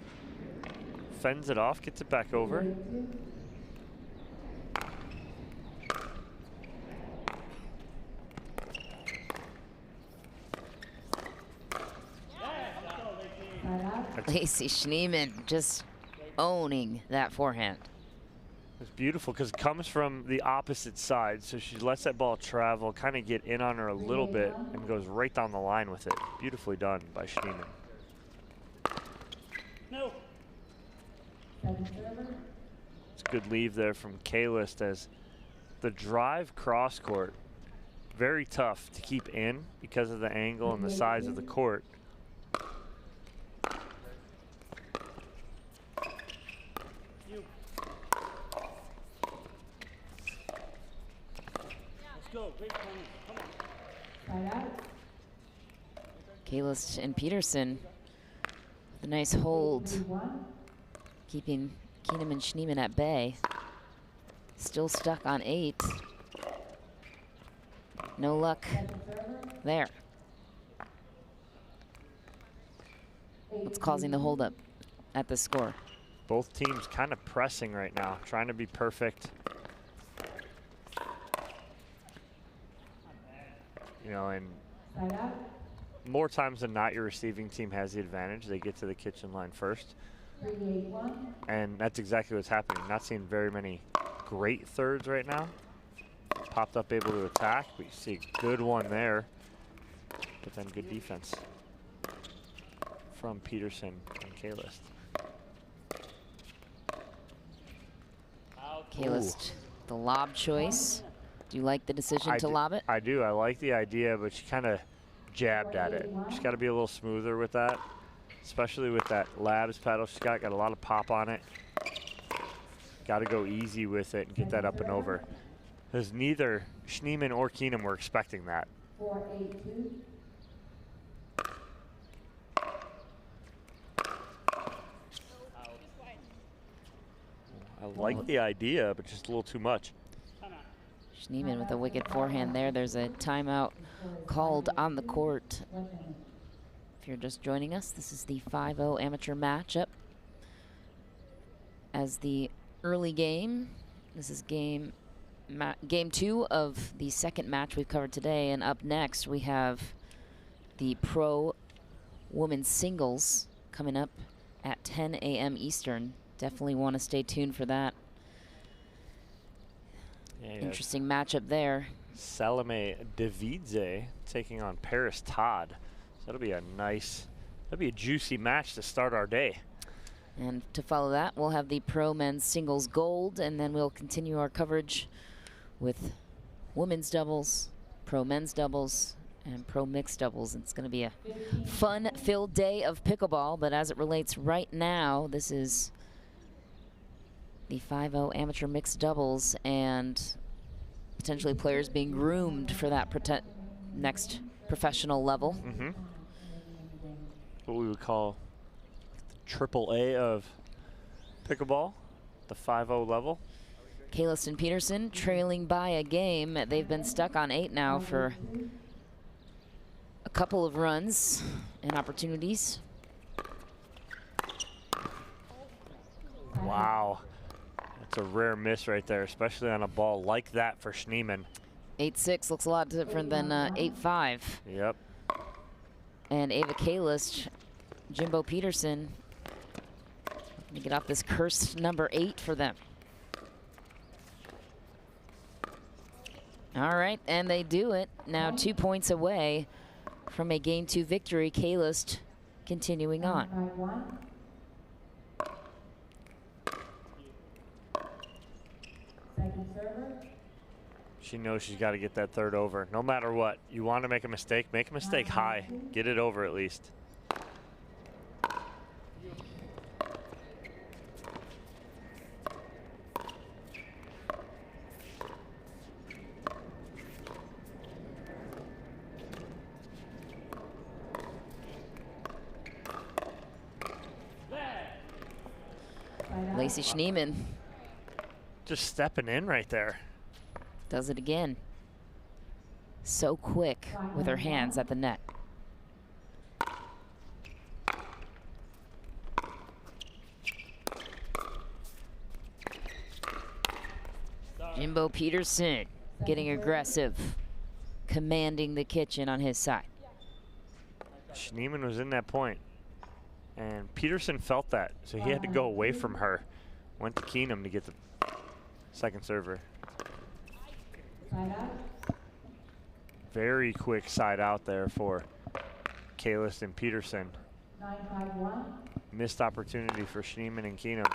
Fends it off, gets it back over. Lacey Schneemann just owning that forehand. It's beautiful because it comes from the opposite side, so she lets that ball travel, kind of get in on her a little bit, and goes right down the line with it. Beautifully done by Schneemann. No. It's a good leave there from Kalis as the drive cross court, very tough to keep in because of the angle and the size of the court. Kalis and Peterson with a nice hold, keeping Keenum and Schneemann at bay. Still stuck on 8. No luck there. What's causing the holdup at the score? Both teams kind of pressing right now, trying to be perfect. You know, and more times than not, your receiving team has the advantage. They get to the kitchen line first. And that's exactly what's happening. Not seeing very many great thirds right now. Popped up able to attack, but you see a good one there. But then good defense from Peterson and Kalis. Kalis, the lob choice. Do you like the decision to lob it? I do. I like the idea, but she kind of jabbed at it. She's got to be a little smoother with that, especially with that Labs paddle she's got a lot of pop on it. Got to go easy with it and get that up and over. Because neither Schneemann or Keenum were expecting that. 4-8-2. I like the idea, but just a little too much. Schneemann with a wicked forehand there. There's a timeout called on the court. If you're just joining us, this is the 5-0 amateur matchup. As the early game, this is game 2 of the second match we've covered today. And up next, we have the pro women's singles coming up at 10 a.m. Eastern. Definitely want to stay tuned for that. Yeah, interesting matchup there. Salome Davidze taking on Paris Todd. So that'll be a juicy match to start our day. And to follow that, we'll have the pro men's singles gold, and then we'll continue our coverage with women's doubles, pro men's doubles, and pro mixed doubles. It's going to be a fun-filled day of pickleball, but as it relates right now, this is the 5-0 amateur mixed doubles, and potentially players being groomed for that next professional level. What we would call the AAA of pickleball, the 5-0 level. Kalis and Peterson trailing by a game. They've been stuck on 8 now for a couple of runs and opportunities. Wow, that's a rare miss right there, especially on a ball like that for Schneemann. 8-6 looks a lot different than 8-5. Yep. And Ava Kalis, Jimbo Peterson, to get off this cursed number 8 for them. All right, and they do it. Now 2 points away from a Game 2 victory. Kalis continuing on. She knows she's got to get that third over. No matter what, you want to make a mistake high. Get it over at least. Lacey Schneemann just stepping in right there. Does it again. So quick with her hands at the net. Jimbo Peterson getting aggressive, commanding the kitchen on his side. Schneemann was in that point, and Peterson felt that, so he had to go away from her. Went to Keenum to get the second server. Very quick side out there for Kalis and Peterson. Missed opportunity for Schneemann and Keenum.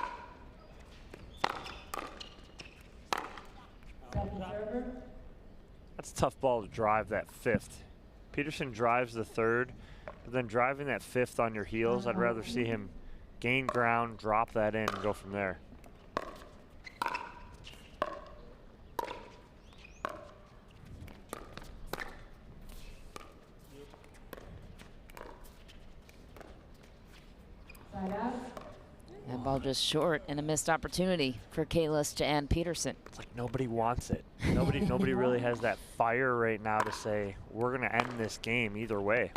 That's a tough ball to drive that fifth. Peterson drives the third, but then driving that fifth on your heels, I'd rather see him gain ground, drop that in, and go from there. That ball just short and a missed opportunity for Kalis and Peterson. It's like nobody wants it. Nobody really has that fire right now to say, we're gonna end this game either way.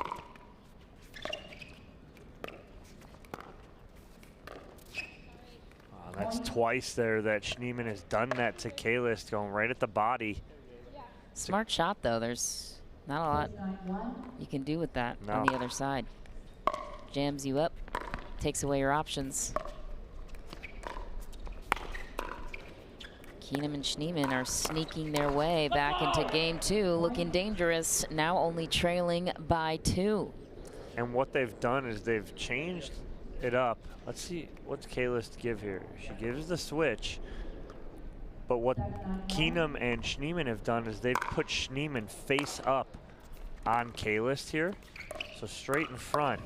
Oh, that's twice there that Schneemann has done that to Kalis, going right at the body. Smart shot though, there's not a lot you can do with that on the other side. Jams you up, takes away your options. Keenum and Schneemann are sneaking their way back into game 2, looking dangerous, now only trailing by 2. And what they've done is they've changed it up. Let's see, what's Kalis give here? She gives the switch, but what Keenum and Schneemann have done is they've put Schneemann face up on Kalis here, so straight in front.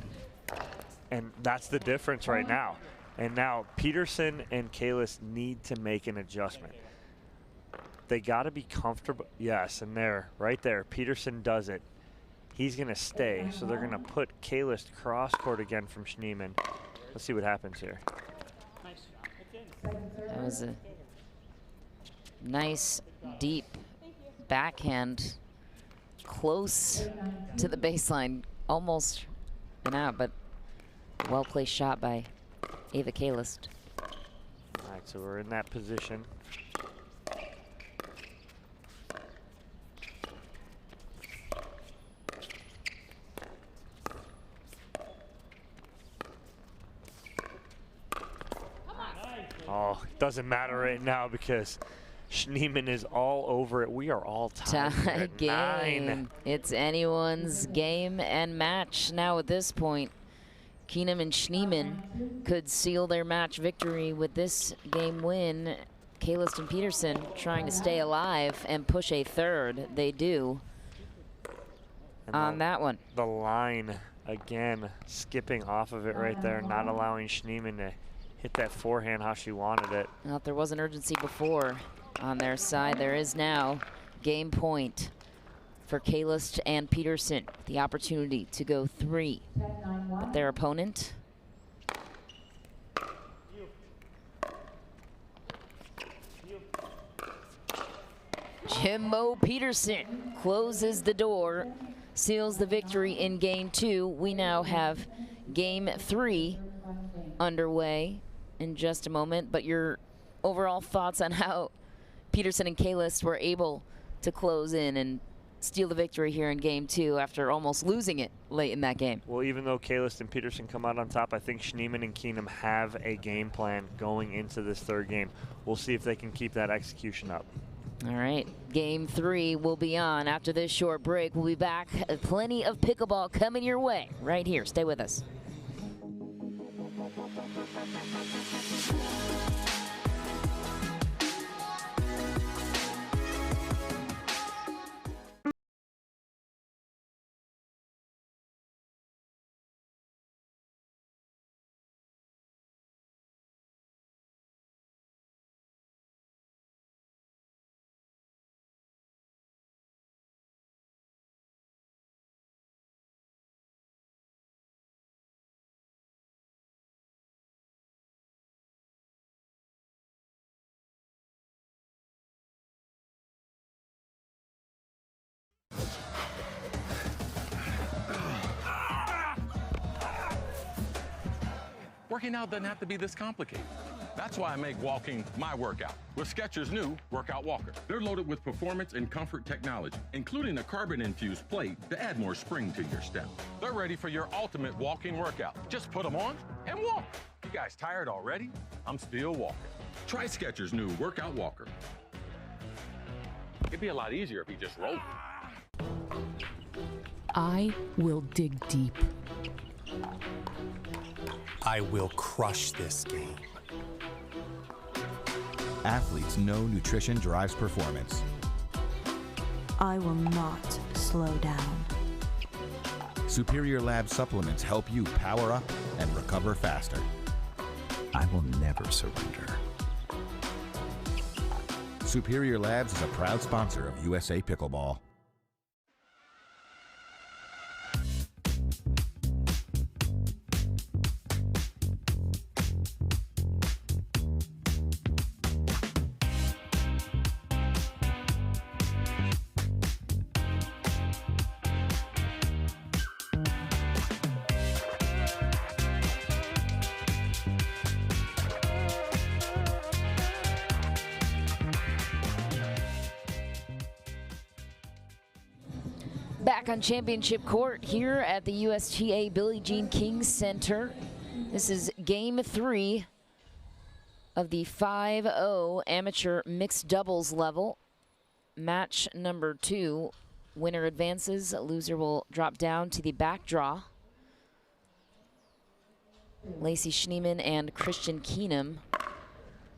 And that's the difference right now. And now Peterson and Kalis need to make an adjustment. They got to be comfortable. Yes, and there, right there, Peterson does it. He's going to stay, so they're going to put Kalis cross court again from Schneemann. Let's see what happens here. That was a nice, deep backhand, close to the baseline, almost an out, but well-placed shot by Ava Kalis. All right, so we're in that position. Oh, it doesn't matter right now because Schneemann is all over it. We are all tied at game. 9. It's anyone's game and match now at this point. Keenum and Schneemann could seal their match victory with this game win. Kalis and Peterson trying to stay alive and push a third. They do on that one. The line, again, skipping off of it right there, not allowing Schneemann to hit that forehand how she wanted it. Well, if there wasn't urgency before on their side, there is now. Game point for Kalis and Peterson. The opportunity to go 3. But their opponent Jimbo Peterson closes the door, seals the victory in game 2. We now have game 3 underway in just a moment, but your overall thoughts on how Peterson and Kalis were able to close in and steal the victory here in game 2 after almost losing it late in that game. Well, even though Kalis and Peterson come out on top, I think Schneemann and Keenum have a game plan going into this 3rd game. We'll see if they can keep that execution up. All right, game 3 will be on after this short break. We'll be back. Plenty of pickleball coming your way right here. Stay with us. Working out doesn't have to be this complicated. That's why I make walking my workout with Skechers' new Workout Walker. They're loaded with performance and comfort technology, including a carbon-infused plate to add more spring to your step. They're ready for your ultimate walking workout. Just put them on and walk. You guys tired already? I'm still walking. Try Skechers' new Workout Walker. It'd be a lot easier if you just rolled. I will dig deep. I will crush this game. Athletes know nutrition drives performance. I will not slow down. Superior Lab supplements help you power up and recover faster. I will never surrender. Superior Labs is a proud sponsor of USA Pickleball. Back on championship court here at the USTA Billie Jean King Center. This is game 3 of the 5-0 amateur mixed doubles level. Match number 2. Winner advances, loser will drop down to the back draw. Lacey Schneemann and Christian Keenum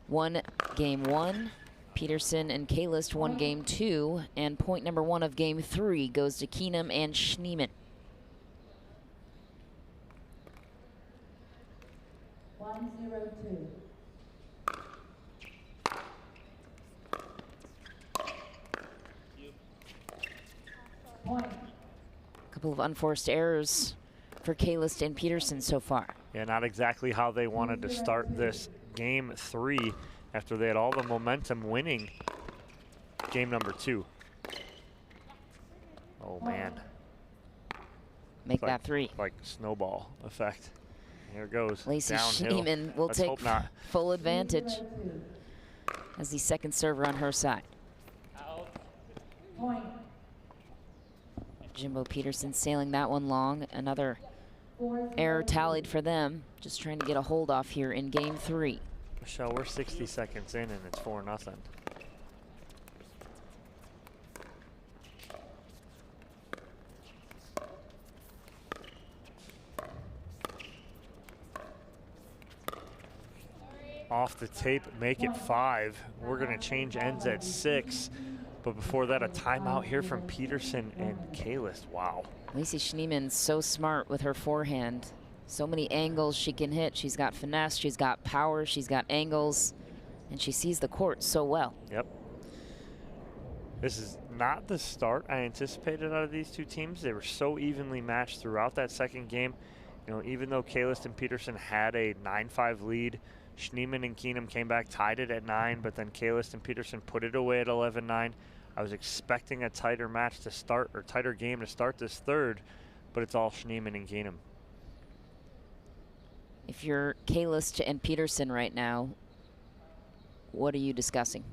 won game 1. Peterson and Kalis won game 2, and point number 1 of game 3 goes to Keenum and Schneemann. 1-0-2. Point. A couple of unforced errors for Kalis and Peterson so far. Yeah, not exactly how they wanted to start this game 3 after they had all the momentum winning game number 2. Oh man. Make that 3. Like snowball effect. Here it goes. Lacey downhill. Schneemann will Let's take hope not. full advantage as the second server on her side. Point. Jimbo Peterson sailing that one long. Another error tallied for them. Just trying to get a hold off here in game 3. Michelle, we're 60 seconds in and it's 4-0. Off the tape, make it 5. We're gonna change ends at 6. But before that, a timeout here from Peterson and Kalis. Wow. Lacey Schneemann so smart with her forehand. So many angles she can hit. She's got finesse, she's got power, she's got angles, and she sees the court so well. Yep. This is not the start I anticipated out of these two teams. They were so evenly matched throughout that second game. You know, even though Kalis and Peterson had a 9-5 lead, Schneemann and Keenum came back, tied it at 9, but then Kalis and Peterson put it away at 11-9. I was expecting a tighter match to start, or tighter game to start this third, but it's all Schneemann and Keenum. If you're Kalis and Peterson right now, what are you discussing?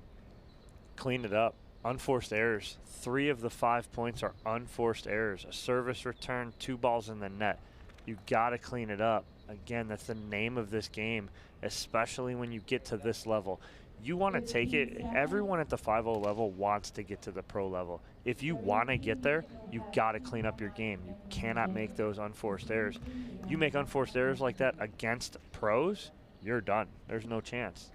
Clean it up. Unforced errors. 3 of the 5 points are unforced errors. A service return, 2 balls in the net. You got to clean it up. Again, that's the name of this game, especially when you get to this level. You want to take it. Everyone at the 5-0 level wants to get to the pro level. If you want to get there, you got to clean up your game. You cannot make those unforced errors. You make unforced errors like that against pros, you're done. There's no chance.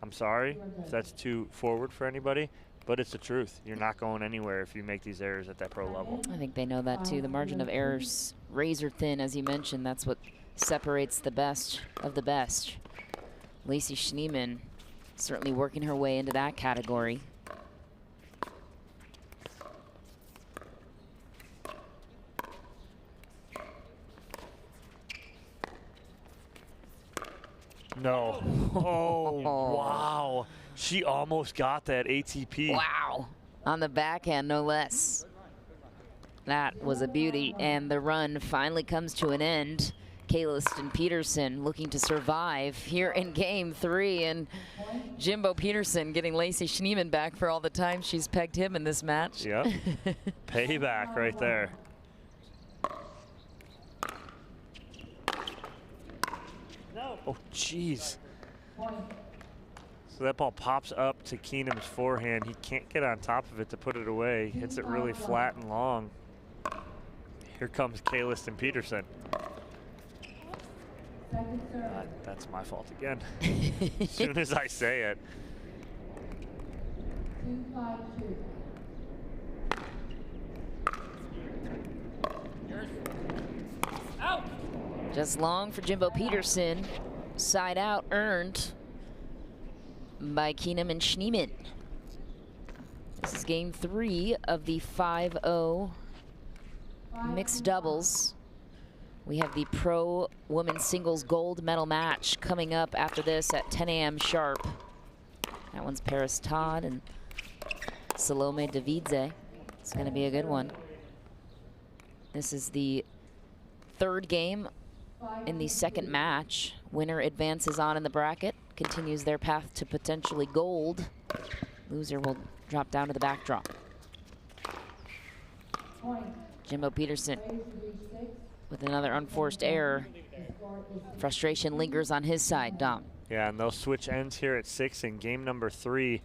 I'm sorry if that's too forward for anybody, but it's the truth. You're not going anywhere if you make these errors at that pro level. I think they know that too. The margin of errors razor thin, as you mentioned. That's what separates the best of the best. Lacey Schneemann certainly working her way into that category. No. Oh, wow. She almost got that ATP. Wow. On the backhand, no less. That was a beauty, and the run finally comes to an end. Kalis and Peterson looking to survive here in game 3, and Jimbo Peterson getting Lacey Schneemann back for all the time she's pegged him in this match. Yep. Payback right there. Oh, jeez. So that ball pops up to Keenum's forehand. He can't get on top of it to put it away. Hits it really flat and long. Here comes Kalis and Peterson. That's my fault again. As soon as I say it. Just long for Jimbo Peterson. Side out earned by Keenum and Schneemann. This is game 3 of the 5-0 mixed doubles. We have the pro women's singles gold medal match coming up after this at 10 a.m. sharp. That one's Paris Todd and Salome Davidze. It's going to be a good one. This is the third game in the second match. Winner advances on in the bracket, continues their path to potentially gold. Loser will drop down to the backdrop. Jimbo Peterson with another unforced error. Frustration lingers on his side, Dom. Yeah, and they'll switch ends here at 6 in game number 3.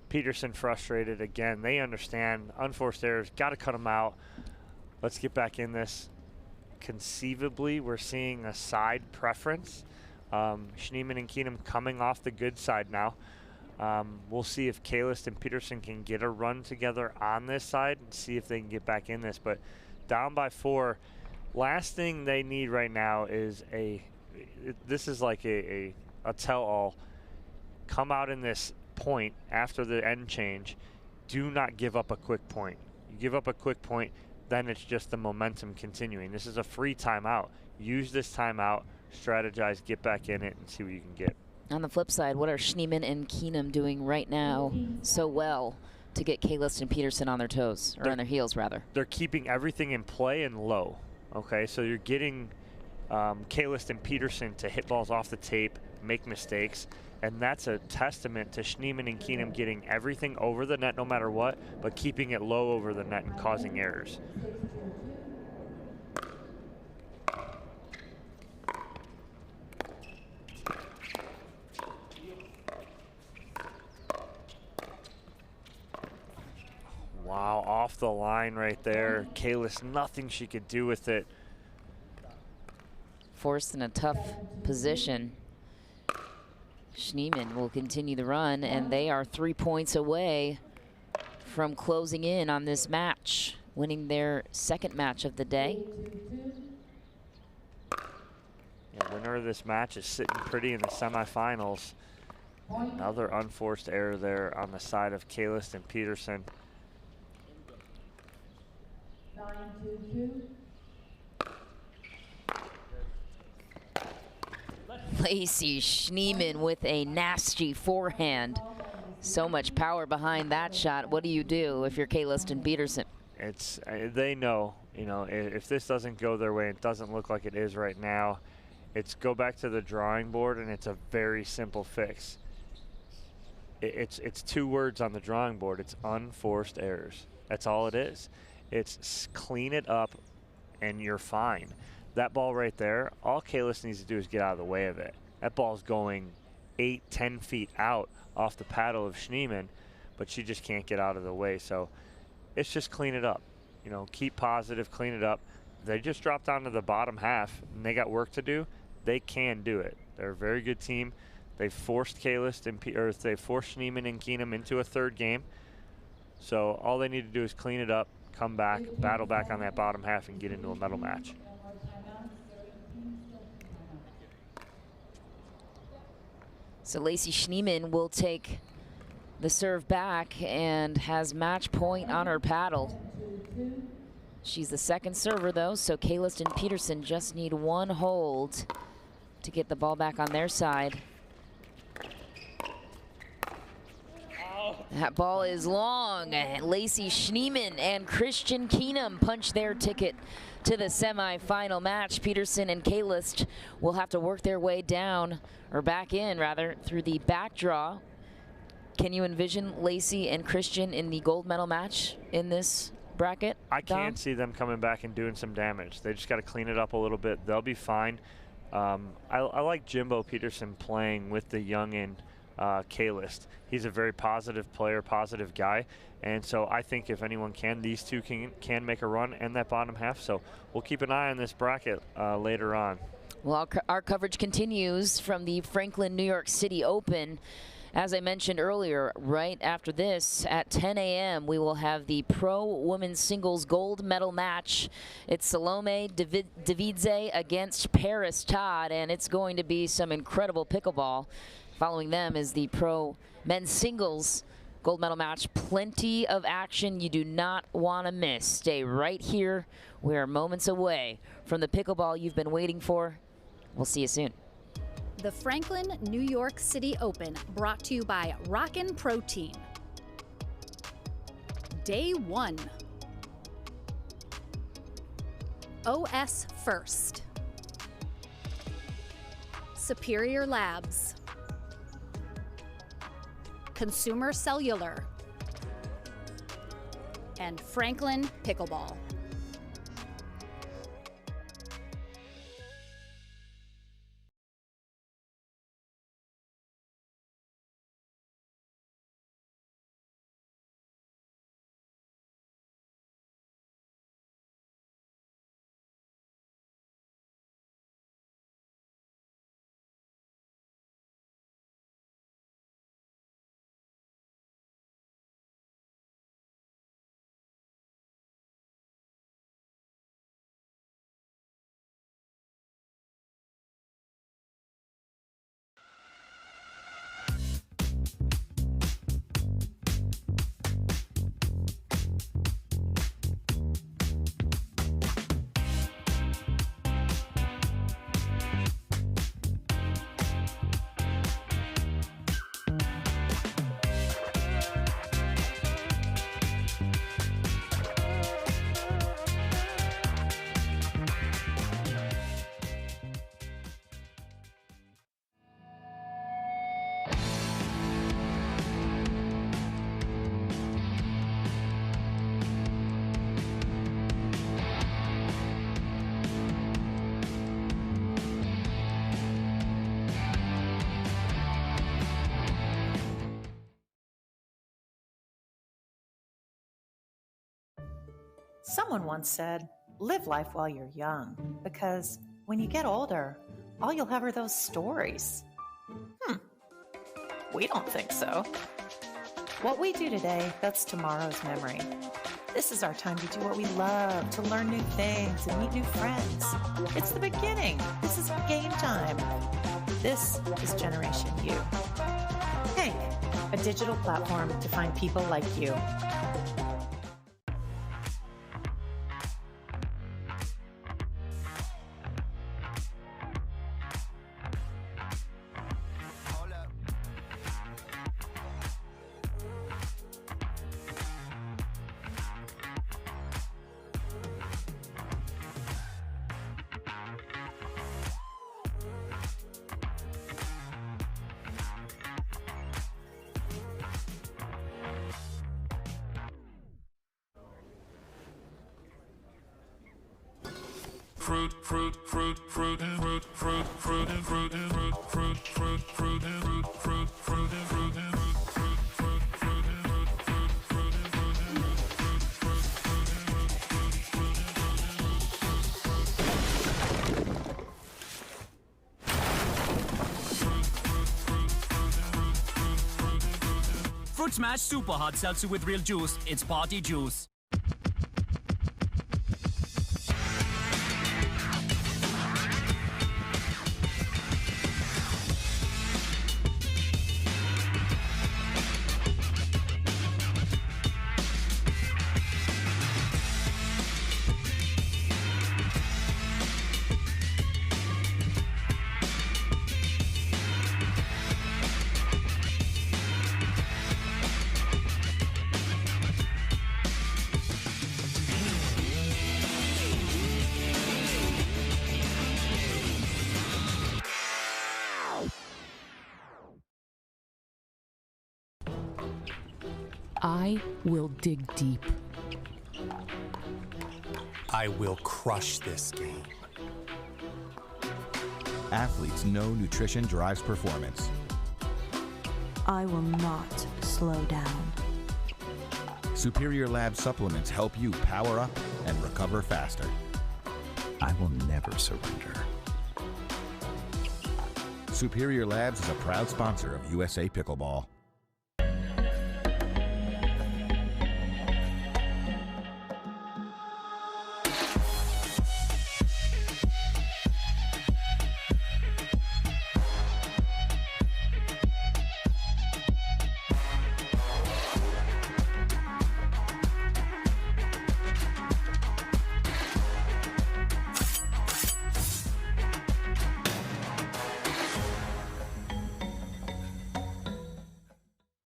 Peterson frustrated again. They understand unforced errors, got to cut them out. Let's get back in this. Conceivably, we're seeing a side preference. Schneemann and Keenum coming off the good side now. We'll see if Kalis and Peterson can get a run together on this side and see if they can get back in this. But down by 4, last thing they need right now is this is like a tell-all. Come out in this point after the end change. Do not give up a quick point. You give up a quick point, then it's just the momentum continuing. This is a free timeout. Use this timeout, strategize, get back in it, and see what you can get. On the flip side, what are Schneemann and Keenum doing right now so well to get Kalis and Peterson on their toes, or on their heels, rather? They're keeping everything in play and low. Okay, so you're getting Kalis and Peterson to hit balls off the tape, make mistakes, and that's a testament to Schneemann and Keenum getting everything over the net no matter what, but keeping it low over the net and causing errors. Wow, off the line right there. Kalis, nothing she could do with it. Forced in a tough position. Schneemann will continue the run, and they are 3 points away from closing in on this match, winning their second match of the day. The winner of this match is sitting pretty in the semifinals. Another unforced error there on the side of Kalis and Peterson. 922. Lacey Schneeman with a nasty forehand. So much power behind that shot. What do you do if you're Kayliston Peterson? It's they know, if this doesn't go their way, it doesn't look like it is right now. It's go back to the drawing board, and it's a very simple fix. It's 2 words on the drawing board. It's unforced errors. That's all it is. It's clean it up, and you're fine. That ball right there, all Kalis needs to do is get out of the way of it. That ball's going 8-10 feet out off the paddle of Schneeman, but she just can't get out of the way. So it's just clean it up. Keep positive, clean it up. They just dropped down to the bottom half, and they got work to do. They can do it. They're a very good team. They forced they forced Schneeman and Keenum into a 3rd game. So all they need to do is clean it up, come back, battle back on that bottom half, and get into a medal match. So Lacey Schneeman will take the serve back and has match point on her paddle. She's the 2nd server though, so Kayliston Peterson just need 1 hold to get the ball back on their side. That ball is long. Lacey Schneeman and Christian Keenum punch their ticket to the semifinal match. Peterson and Kaylist will have to work their way down, or back in rather, through the back draw. Can you envision Lacey and Christian in the gold medal match in this bracket? I can't see them coming back and doing some damage. They just got to clean it up a little bit. They'll be fine. I like Jimbo Peterson playing with the youngin Kaylist. He's a very positive player, positive guy, and so I think if anyone can, these two can make a run in that bottom half. So we'll keep an eye on this bracket later on. Well, our coverage continues from the Franklin, New York City Open. As I mentioned earlier, right after this at 10 a.m. we will have the pro women's singles gold medal match. It's Salome Davidze against Paris Todd, and it's going to be some incredible pickleball. Following them is the pro men's singles gold medal match. Plenty of action you do not want to miss. Stay right here. We are moments away from the pickleball you've been waiting for. We'll see you soon. The Franklin, New York City Open, brought to you by Rockin' Protein. Day 1. OS First. Superior Labs. Consumer Cellular. And Franklin Pickleball. Someone once said, live life while you're young, because when you get older, all you'll have are those stories. We don't think so. What we do today, that's tomorrow's memory. This is our time to do what we love, to learn new things and meet new friends. It's the beginning. This is game time. This is Generation U. Hank, a digital platform to find people like you. fruit, fruit, fruit, fruit, and fruit, fruit, fruit, and fruit, and fruit, fruit, fruit, fruit, and fruit, fruit, fruit, and fruit, and fruit, fruit, fruit, fruit, and fruit, fruit, fruit, and fruit, and Fruit Smash Super Hot Seltzer with real juice. It's party juice. I will dig deep. I will crush this game. Athletes know nutrition drives performance. I will not slow down. Superior Lab supplements help you power up and recover faster. I will never surrender. Superior Labs is a proud sponsor of USA Pickleball.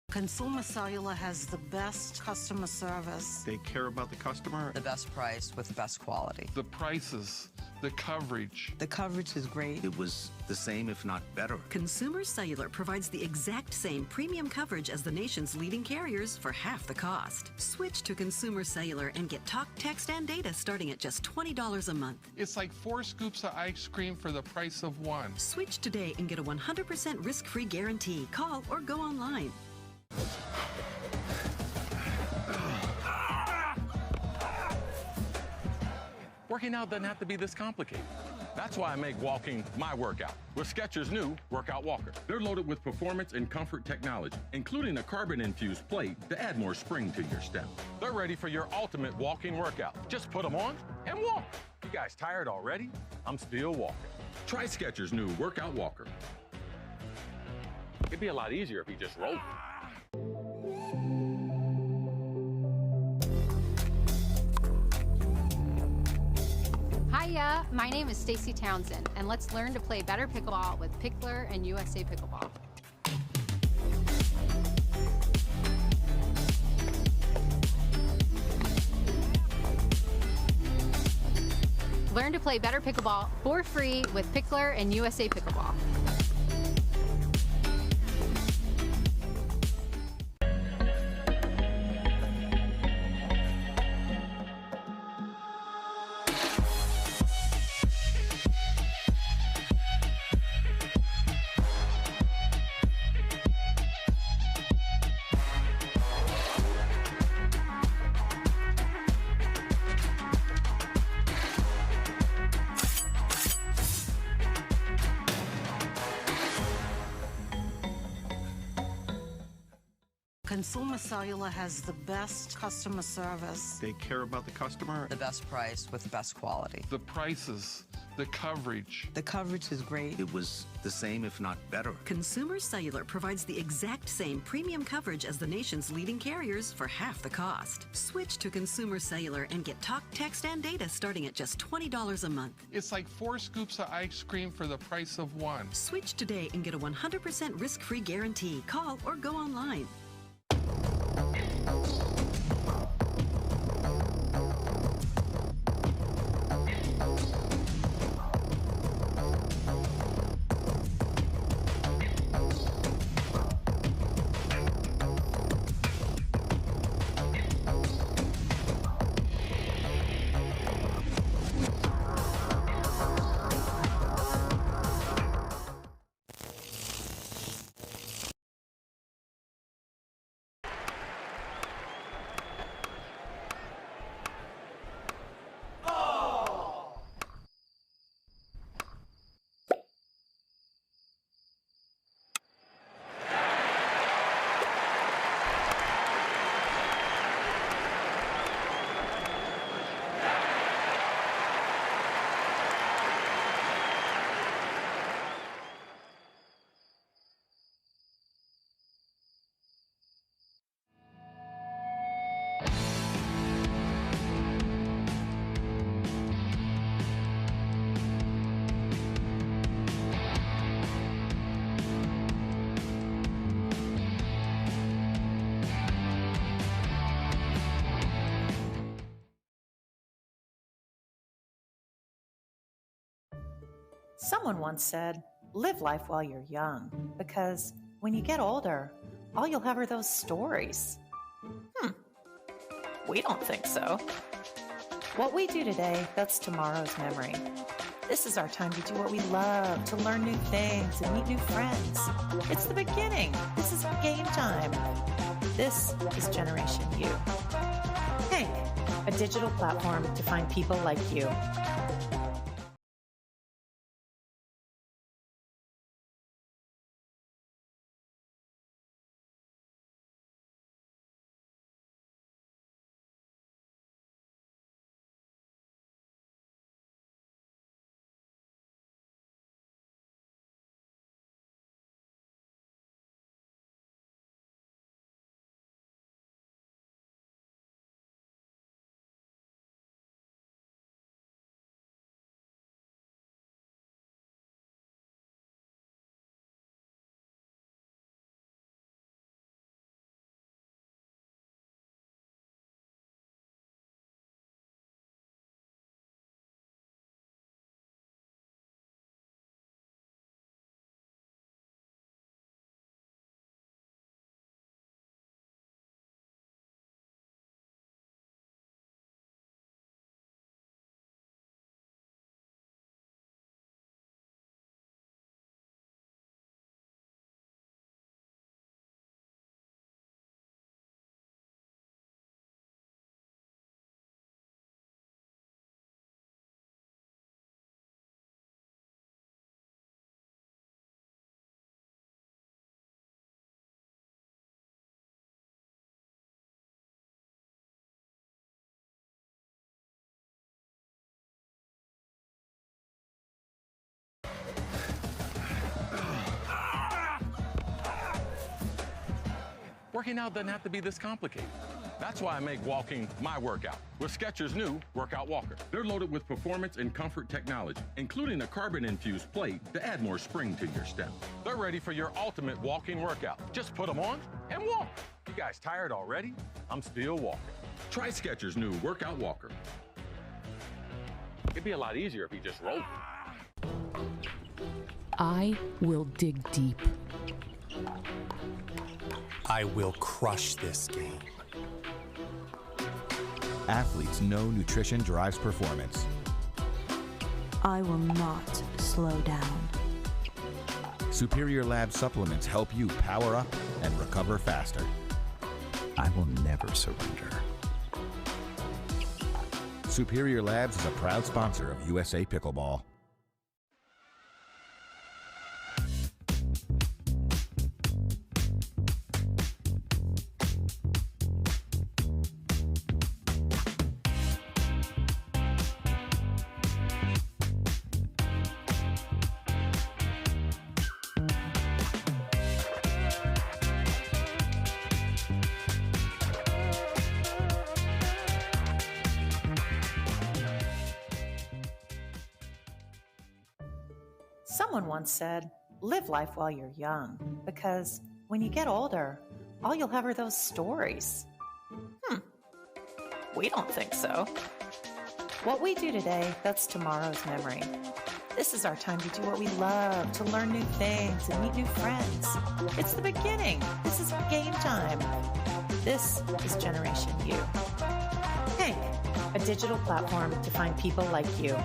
Consumer Cellular has the best customer service. They care about the customer. The best price with the best quality. The prices, the coverage. The coverage is great. It was the same, if not better. Consumer Cellular provides the exact same premium coverage as the nation's leading carriers for half the cost. Switch to Consumer Cellular and get talk, text, and data starting at just $20 a month. It's like 4 scoops of ice cream for the price of 1. Switch today and get a 100% risk-free guarantee. Call or go online. Working out doesn't have to be this complicated. That's why I make walking my workout with Skechers' new Workout Walker. They're loaded with performance and comfort technology, including a carbon-infused plate to add more spring to your step. They're ready for your ultimate walking workout. Just put them on and walk. You guys tired already? I'm still walking. Try Skechers' new Workout Walker. It'd be a lot easier if he just rolled. Hiya, my name is Stacy Townsend, and let's learn to play better pickleball with Pickler and USA Pickleball. Learn to play better pickleball for free with Pickler and USA Pickleball. Consumer Cellular has the best customer service. They care about the customer. The best price with the best quality. The prices, the coverage. The coverage is great. It was the same, if not better. Consumer Cellular provides the exact same premium coverage as the nation's leading carriers for half the cost. Switch to Consumer Cellular and get talk, text, and data starting at just $20 a month. It's like 4 scoops of ice cream for the price of 1. Switch today and get a 100% risk-free guarantee. Call or go online. Someone once said, live life while you're young, because when you get older, all you'll have are those stories. We don't think so. What we do today, that's tomorrow's memory. This is our time to do what we love, to learn new things and meet new friends. It's the beginning. This is game time. This is Generation U. Hank, a digital platform to find people like you. Working out doesn't have to be this complicated. That's why I make walking my workout with Skechers' new Workout Walker. They're loaded with performance and comfort technology, including a carbon-infused plate to add more spring to your step. They're ready for your ultimate walking workout. Just put them on and walk. You guys tired already? I'm still walking. Try Skechers' new Workout Walker. It'd be a lot easier if you just rolled. I will dig deep. I will crush this game. Athletes know nutrition drives performance. I will not slow down. Superior Lab supplements help you power up and recover faster. I will never surrender. Superior Labs is a proud sponsor of USA Pickleball. Someone once said, live life while you're young, because when you get older, all you'll have are those stories. We don't think so. What we do today, that's tomorrow's memory. This is our time to do what we love, to learn new things and meet new friends. It's the beginning. This is game time. This is Generation U. Hank, a digital platform to find people like you.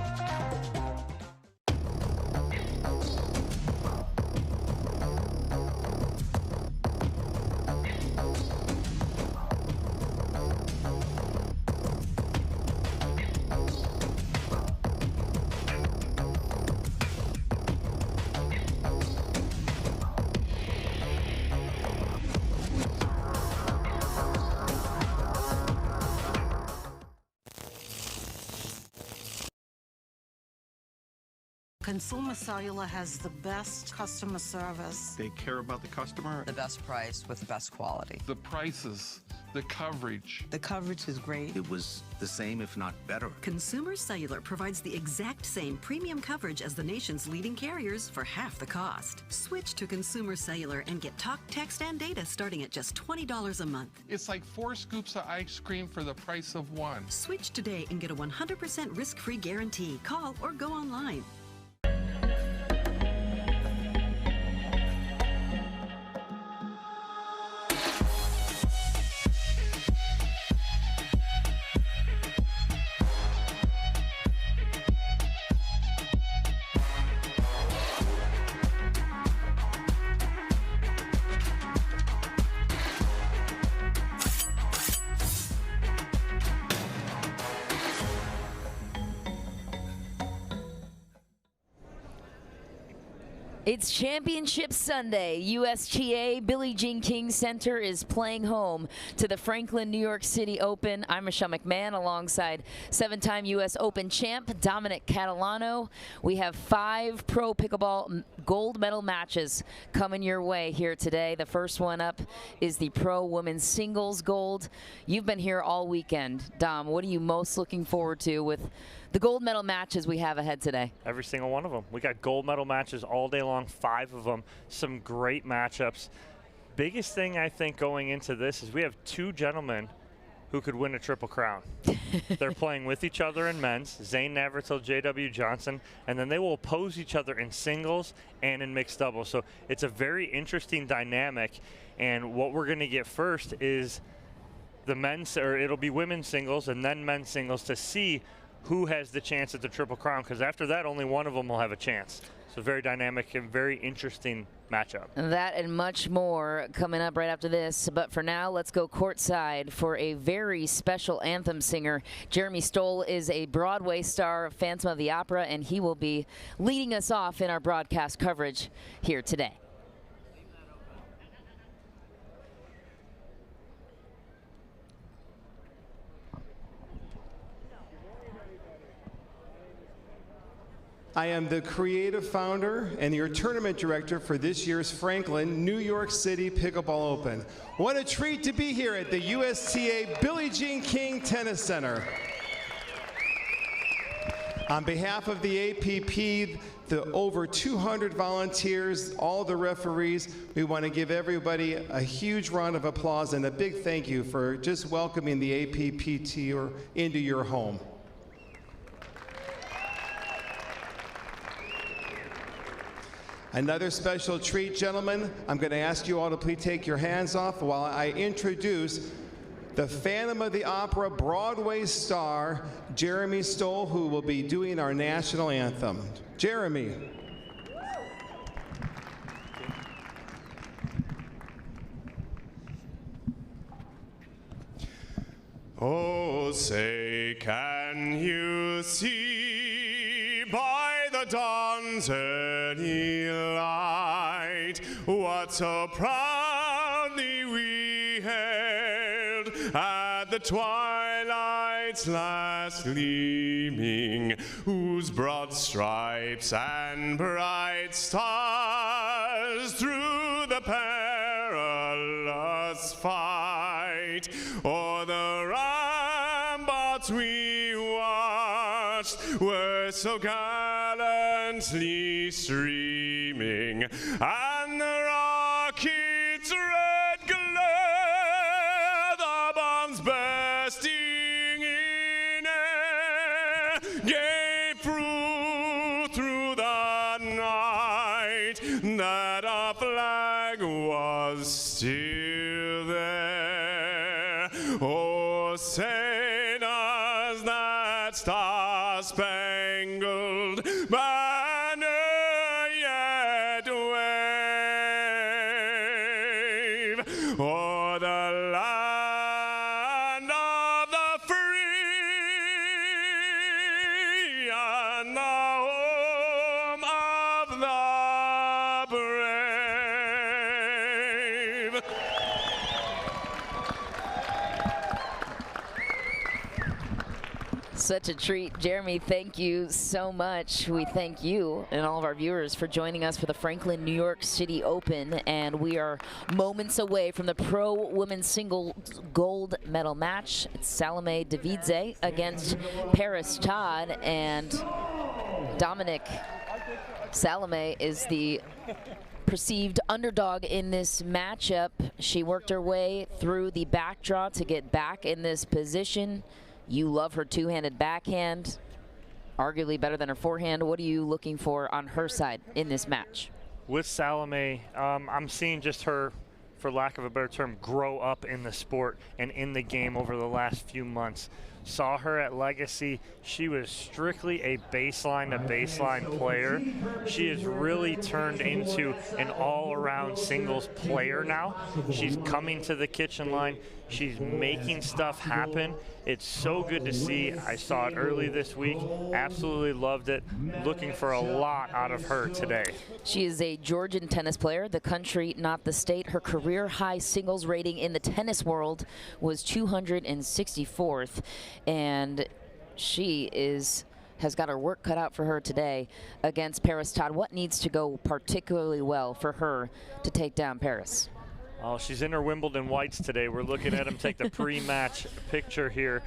Consumer Cellular has the best customer service. They care about the customer. The best price with the best quality. The prices, the coverage. The coverage is great. It was the same, if not better. Consumer Cellular provides the exact same premium coverage as the nation's leading carriers for half the cost. Switch to Consumer Cellular and get talk, text, and data starting at just $20 a month. It's like 4 scoops of ice cream for the price of 1. Switch today and get a 100% risk-free guarantee. Call or go online. It's Championship Sunday. USTA Billie Jean King Center is playing home to the Franklin New York City Open. I'm Michelle McMahon alongside 7-time U.S. Open champ Dominic Catalano. We have 5 pro pickleball gold medal matches coming your way here today. The first one up is the pro women's singles gold. You've been here all weekend. Dom, what are you most looking forward to with the gold medal matches we have ahead today? Every single one of them. We got gold medal matches all day long, 5 of them. Some great matchups. Biggest thing I think going into this is we have 2 gentlemen who could win a triple crown. They're playing with each other in men's, Zane Navratil, J.W. Johnson, and then they will oppose each other in singles and in mixed doubles. So it's a very interesting dynamic, and what we're gonna get first is the men's, or it'll be women's singles and then men's singles to see who has the chance at the Triple Crown, because after that, only one of them will have a chance. So very dynamic and very interesting matchup. That and much more coming up right after this. But for now, let's go courtside for a very special anthem singer. Jeremy Stoll is a Broadway star of Phantom of the Opera, and he will be leading us off in our broadcast coverage here today. I am the creative founder and your tournament director for this year's Franklin New York City Pickleball Open. What a treat to be here at the USTA Billie Jean King Tennis Center. On behalf of the APP, the over 200 volunteers, all the referees, we want to give everybody a huge round of applause and a big thank you for just welcoming the APP tour into your home. Another special treat, gentlemen. I'm going to ask you all to please take your hands off while I introduce the Phantom of the Opera Broadway star, Jeremy Stoll, who will be doing our national anthem. Jeremy. Oh, say, can you see by the dawn's early light what so proudly we hailed at the twilight's last gleaming, whose broad stripes and bright stars through the perilous fight o'er the ramparts we watched were so gallantly streaming, and the rocket's red glare, the bombs bursting in air, gave proof through the night that our flag was still there. Oh, say does that star-spangled banner yet wave o'er the land of the free and the home of the brave? Such a treat. Jeremy, thank you so much. We thank you and all of our viewers for joining us for the Franklin New York City Open, and we are moments away from the pro women's single gold medal match. It's Salome Davidze against Paris Todd, and Dominic, Salome is the perceived underdog in this matchup. She worked her way through the back draw to get back in this position. You love her two-handed backhand, arguably better than her forehand. What are you looking for on her side in this match? With Salome, I'm seeing just her, for lack of a better term, grow up in the sport and in the game over the last few months. Saw her at Legacy. She was strictly a baseline-to-baseline player. She has really turned into an all-around singles player now. She's coming to the kitchen line. She's making stuff happen. It's so good to see. I saw it early this week. Absolutely loved it. Looking for a lot out of her today. She is a Georgian tennis player, the country, not the state. Her career high singles rating in the tennis world was 264th, and she has got her work cut out for her today against Paris Todd. What needs to go particularly well for her to take down Paris? Oh, she's in her Wimbledon whites today. We're looking at them take the pre-match picture here.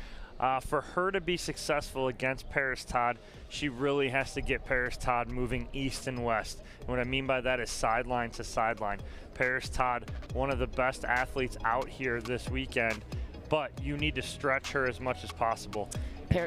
For her to be successful against Paris Todd, she really has to get Paris Todd moving east and west. And what I mean by that is sideline to sideline. Paris Todd, one of the best athletes out here this weekend, but you need to stretch her as much as possible.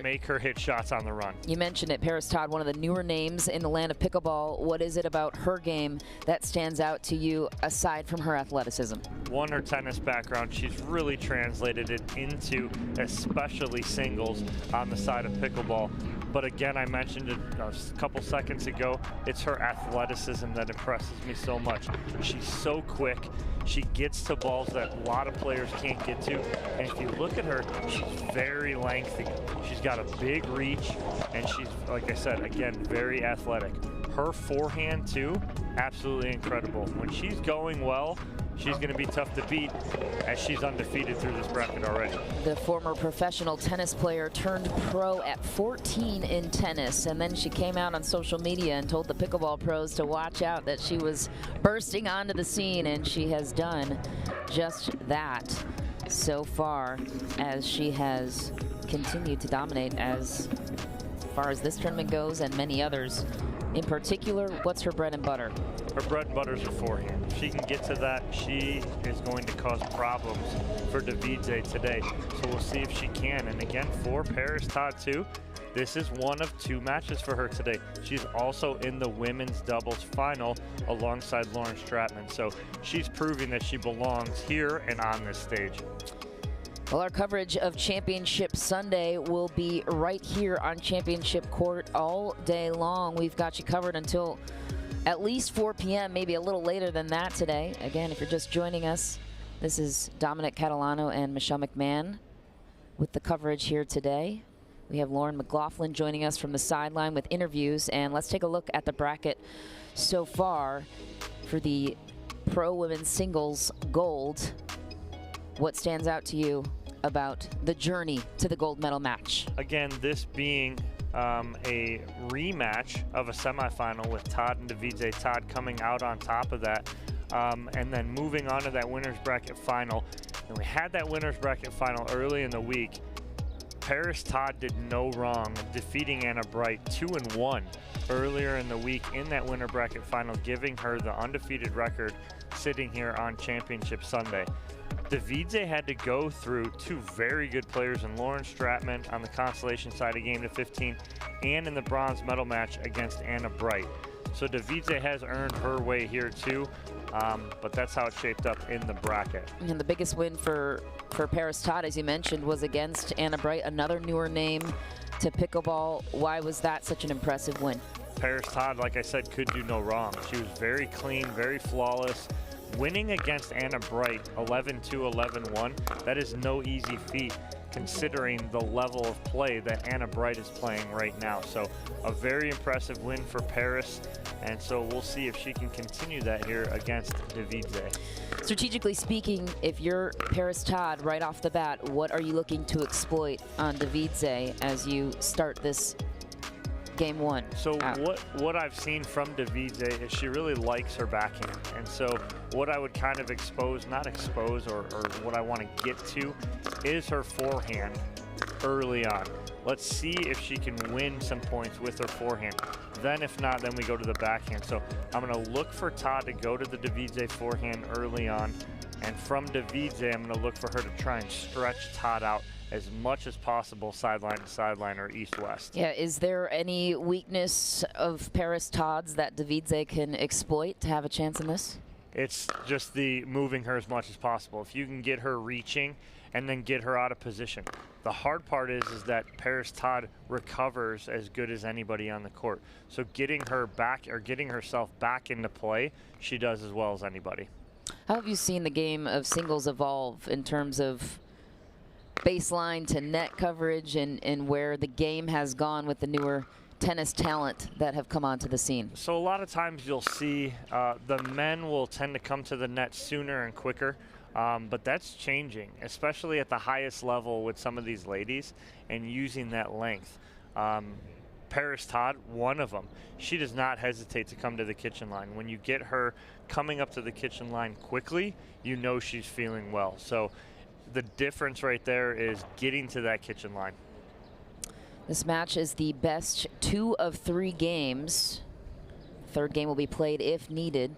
Make her hit shots on the run. You mentioned it, Paris Todd, one of the newer names in the land of pickleball. What is it about her game that stands out to you aside from her athleticism? One, her tennis background. She's really translated it into especially singles on the side of pickleball. But again, I mentioned it a couple seconds ago, it's her athleticism that impresses me so much. She's so quick. She gets to balls that a lot of players can't get to. And if you look at her, she's very lengthy. She's got a big reach, and she's, like I said, again, very athletic. Her forehand, too, absolutely incredible. When she's going well, she's going to be tough to beat, as she's undefeated through this bracket already. The former professional tennis player turned pro at 14 in tennis, and then she came out on social media and told the pickleball pros to watch out, that she was bursting onto the scene, and she has done just that so far, as she has continued to dominate as far as this tournament goes, and many others. In particular, what's her bread and butter? Her bread and butter is her forehand. If she can get to that, she is going to cause problems for Davidze today. So we'll see if she can. And again, for Paris Todd too, this is one of two matches for her today. She's also in the women's doubles final alongside Lauren Stratman. So she's proving that she belongs here and on this stage. Well, our coverage of Championship Sunday will be right here on Championship Court all day long. We've got you covered until at least 4 p.m., maybe a little later than that today. Again, if you're just joining us, this is Dominic Catalano and Michelle McMahon with the coverage here today. We have Lauren McLaughlin joining us from the sideline with interviews, and let's take a look at the bracket so far for the Pro Women's Singles Gold. What stands out to you about the journey to the gold medal match? Again, this being a rematch of a semifinal with Todd and Davidze. Todd coming out on top of that, and then moving on to that winner's bracket final. And we had that winner's bracket final early in the week. Paris Todd did no wrong, defeating Anna Bright 2-1 earlier in the week in that winner bracket final, giving her the undefeated record sitting here on Championship Sunday. Davidze had to go through two very good players in Lauren Stratman on the consolation side of game to 15 and in the bronze medal match against Anna Bright. So Davidze has earned her way here too, but that's how it shaped up in the bracket. And the biggest win for Paris Todd, as you mentioned, was against Anna Bright, another newer name to pickleball. Why was that such an impressive win? Paris Todd, like I said, could do no wrong. She was very clean, very flawless. Winning against Anna Bright 11-2, 11-1, that is no easy feat considering the level of play that Anna Bright is playing right now. So a very impressive win for Paris, and so we'll see if she can continue that here against Davidze. Strategically speaking, if you're Paris Todd right off the bat, what are you looking to exploit on Davidze as you start this game one? So what I've seen from Davidze is she really likes her backhand, and so what I would kind of not expose, or what I want to get to is her forehand early on. Let's see if she can win some points with her forehand. Then if not, then we go to the backhand. So I'm going to look for Todd to go to the Davidze forehand early on, and from Davidze I'm going to look for her to try and stretch Todd out as much as possible, sideline to sideline or east-west. Yeah, is there any weakness of Paris Todd's that Davidze can exploit to have a chance in this? It's just the moving her as much as possible. If you can get her reaching and then get her out of position. The hard part is that Paris Todd recovers as good as anybody on the court. So getting her back, or getting herself back into play, she does as well as anybody. How have you seen the game of singles evolve in terms of baseline to net coverage and where the game has gone with the newer tennis talent that have come onto the scene. So a lot of times you'll see the men will tend to come to the net sooner and quicker, but that's changing, especially at the highest level with some of these ladies and using that length. Paris Todd, one of them, she does not hesitate to come to the kitchen line. When you get her coming up to the kitchen line quickly, you know she's feeling well. So the difference right there is getting to that kitchen line. This match is the best 2 of 3 games. Third game will be played if needed.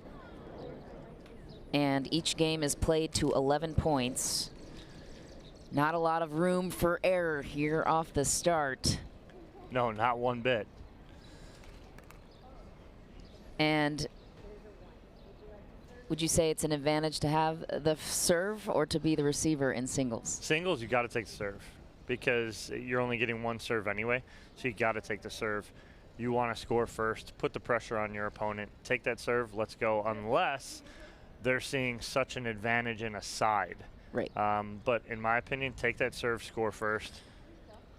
And each game is played to 11 points. Not a lot of room for error here off the start. No, not one bit. And would you say it's an advantage to have the serve or to be the receiver in singles? Singles, you got to take the serve because you're only getting one serve anyway, so you got to take the serve. You want to score first, put the pressure on your opponent, take that serve, let's go, unless they're seeing such an advantage in a side. Right. But in my opinion, take that serve, score first.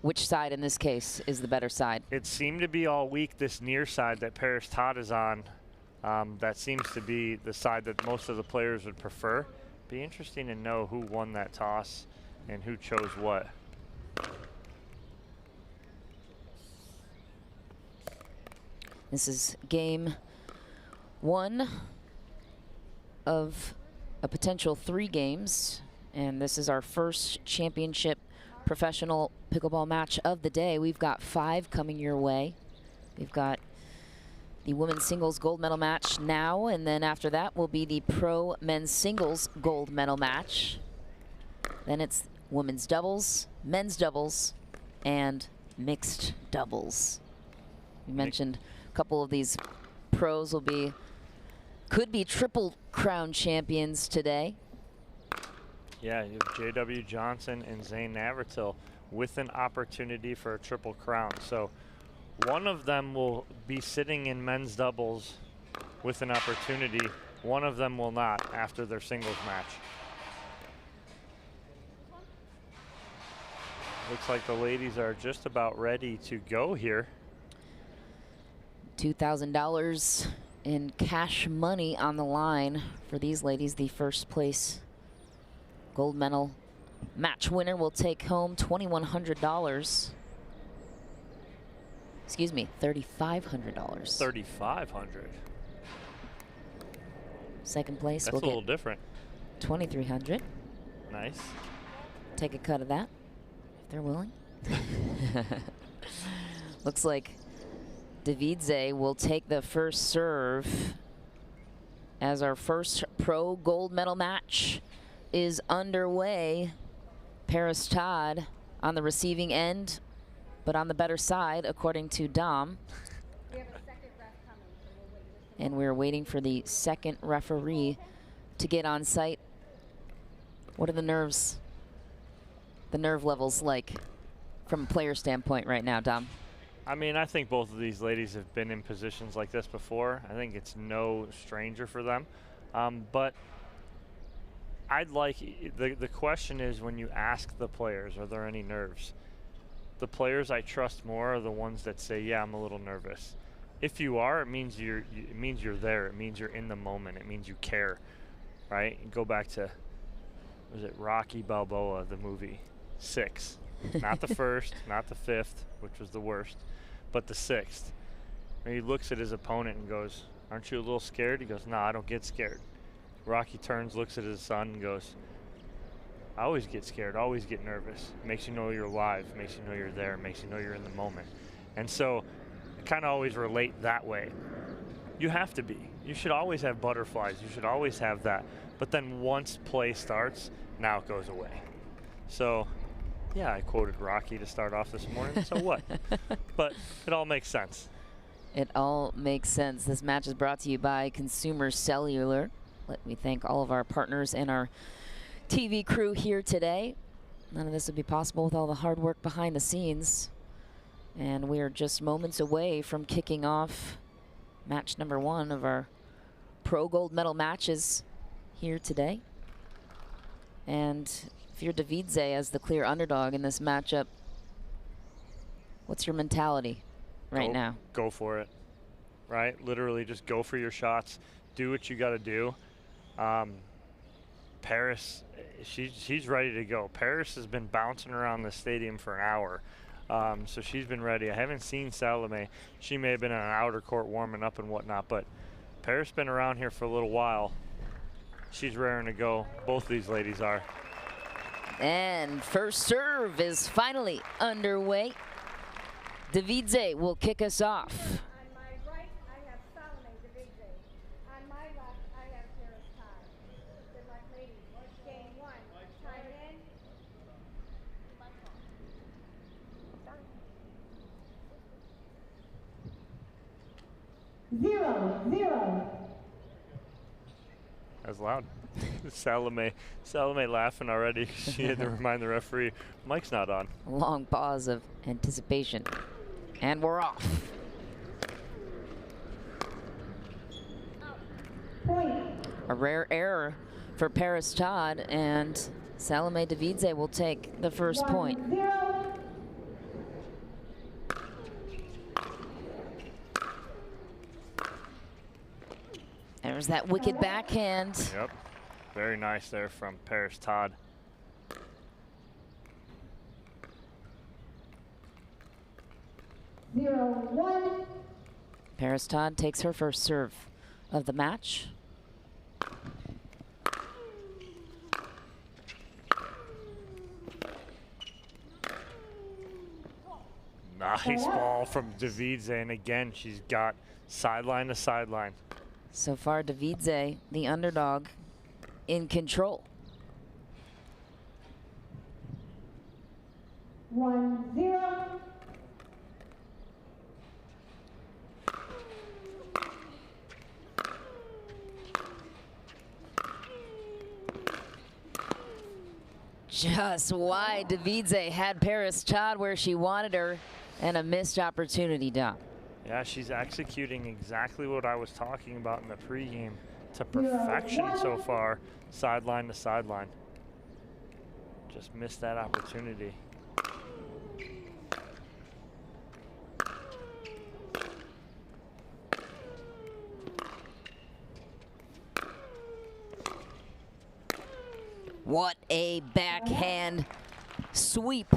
Which side in this case is the better side? It seemed to be all week this near side that Paris Todd is on. That seems to be the side that most of the players would prefer. Be interesting to know who won that toss and who chose what. This is game 1 of a potential 3 games, and this is our first championship professional pickleball match of the day. We've got 5 coming your way. We've got the women's singles gold medal match now, and then after that will be the pro men's singles gold medal match. Then it's women's doubles, men's doubles, and mixed doubles. You mentioned a couple of these pros could be triple crown champions today. Yeah, you have J.W. Johnson and Zane Navratil with an opportunity for a triple crown. So one of them will be sitting in men's doubles with an opportunity. One of them will not after their singles match. Looks like the ladies are just about ready to go here. $2,000 in cash money on the line for these ladies. The first place gold medal match winner will take home $2,100. Excuse me, $3,500. $3,500. Second place That's will a little get different. $2,300. Nice. Take a cut of that if they're willing. Looks like Davidze will take the first serve as our first pro gold medal match is underway. Paris Todd on the receiving end, but on the better side, according to Dom. And we're waiting for the second referee to get on site. What are the nerve levels like from a player standpoint right now, Dom? I mean, I think both of these ladies have been in positions like this before. I think it's no stranger for them. But I'd like, the question is when you ask the players, are there any nerves? The players I trust more are the ones that say, yeah, I'm a little nervous. If you are, it means you're there. It means you're in the moment. It means you care, right? And go back to, was it Rocky Balboa, the movie? 6. Not the first, not the 5th, which was the worst, but the 6th. And he looks at his opponent and goes, aren't you a little scared? He goes, no, I don't get scared. Rocky turns, looks at his son and goes, I always get scared, always get nervous. Makes you know you're alive, makes you know you're there, makes you know you're in the moment. And so I kind of always relate that way. You have to be. You should always have butterflies. You should always have that. But then once play starts, now it goes away. So yeah, I quoted Rocky to start off this morning, so what? But it all makes sense. It all makes sense. This match is brought to you by Consumer Cellular. Let me thank all of our partners and our TV crew here today. None of this would be possible with all the hard work behind the scenes. And we are just moments away from kicking off match number 1 of our pro gold medal matches here today. And If you're Davidze as the clear underdog in this matchup, what's your mentality right now? Go for it, right? Literally just go for your shots. Do what you got to do. Paris, she's ready to go. Paris has been bouncing around the stadium for an hour, so she's been ready. I haven't seen Salome. She may have been on an outer court warming up and whatnot, but Paris been around here for a little while. She's raring to go. Both of these ladies are. And first serve is finally underway. Davidze will kick us off. That's loud. Salome laughing already. She had to remind the referee, mic's not on. A long pause of anticipation. And we're off. A rare error for Paris Todd, and Salome Davidze will take the first point. There's that wicked backhand. Yep, very nice there from Paris Todd. Paris Todd takes her first serve of the match. Nice ball from Davidze, and again, she's got sideline to sideline. So far, Davidze, the underdog, in control. 1-0. Just why Davidze had Paris Todd where she wanted her, and a missed opportunity, Dom. Yeah, she's executing exactly what I was talking about in the pregame to perfection so far, sideline to sideline. Just missed that opportunity. What a backhand sweep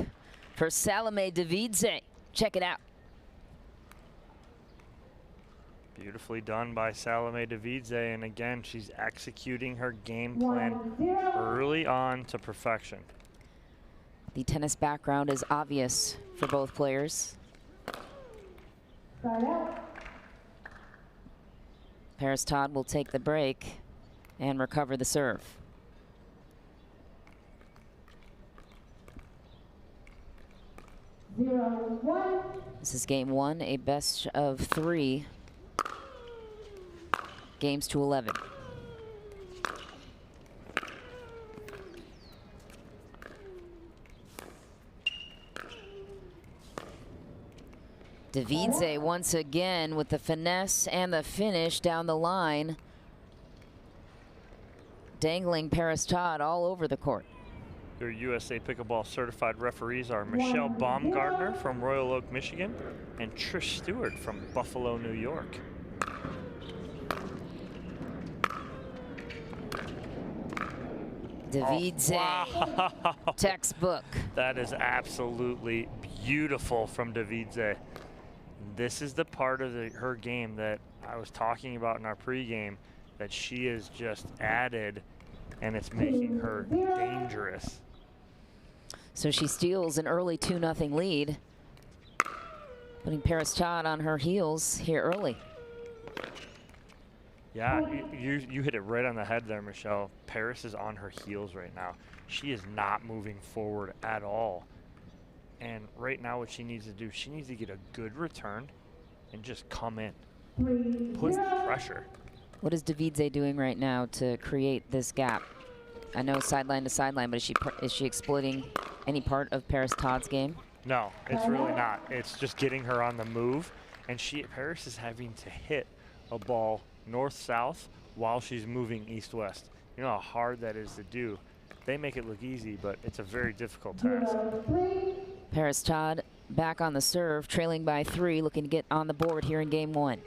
for Salome Davidze. Check it out. Beautifully done by Salome Davidze, and again, she's executing her game plan early on to perfection. The tennis background is obvious for both players. Paris Todd will take the break and recover the serve. This is game one, a best of 3. Games to 11. Davidze once again with the finesse and the finish down the line, dangling Paris Todd all over the court. Your USA Pickleball certified referees are Michelle Baumgartner from Royal Oak, Michigan, and Trish Stewart from Buffalo, New York. Davidze, wow. Textbook. That is absolutely beautiful from Davidze. This is the part of her game that I was talking about in our pregame that she has just added, and it's making her dangerous. So she steals an early 2-0 lead, putting Paris Todd on her heels here early. Yeah, you hit it right on the head there, Michelle. Paris is on her heels right now. She is not moving forward at all. And right now what she needs to do, she needs to get a good return and just come in. Put pressure. What is Davidze doing right now to create this gap? I know sideline to sideline, but is she exploiting any part of Paris Todd's game? No, it's really not. It's just getting her on the move. And Paris is having to hit a ball north-south while she's moving east-west. You know how hard that is to do. they make it look easy, but it's a very difficult task. Paris Todd back on the serve, trailing by 3, looking to get on the board here in game 1.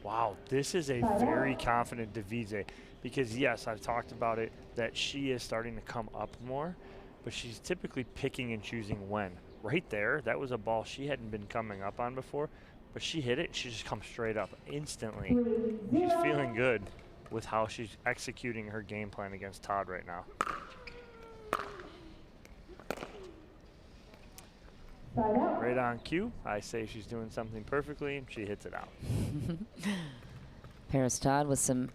Wow, this is a very confident Davidze, because yes, I've talked about it, that she is starting to come up more, but she's typically picking and choosing when. Right there, that was a ball she hadn't been coming up on before, but she hit it, she just comes straight up instantly. She's feeling good with how she's executing her game plan against Todd right now. Right on cue, I say she's doing something perfectly, and she hits it out. Paris Todd with some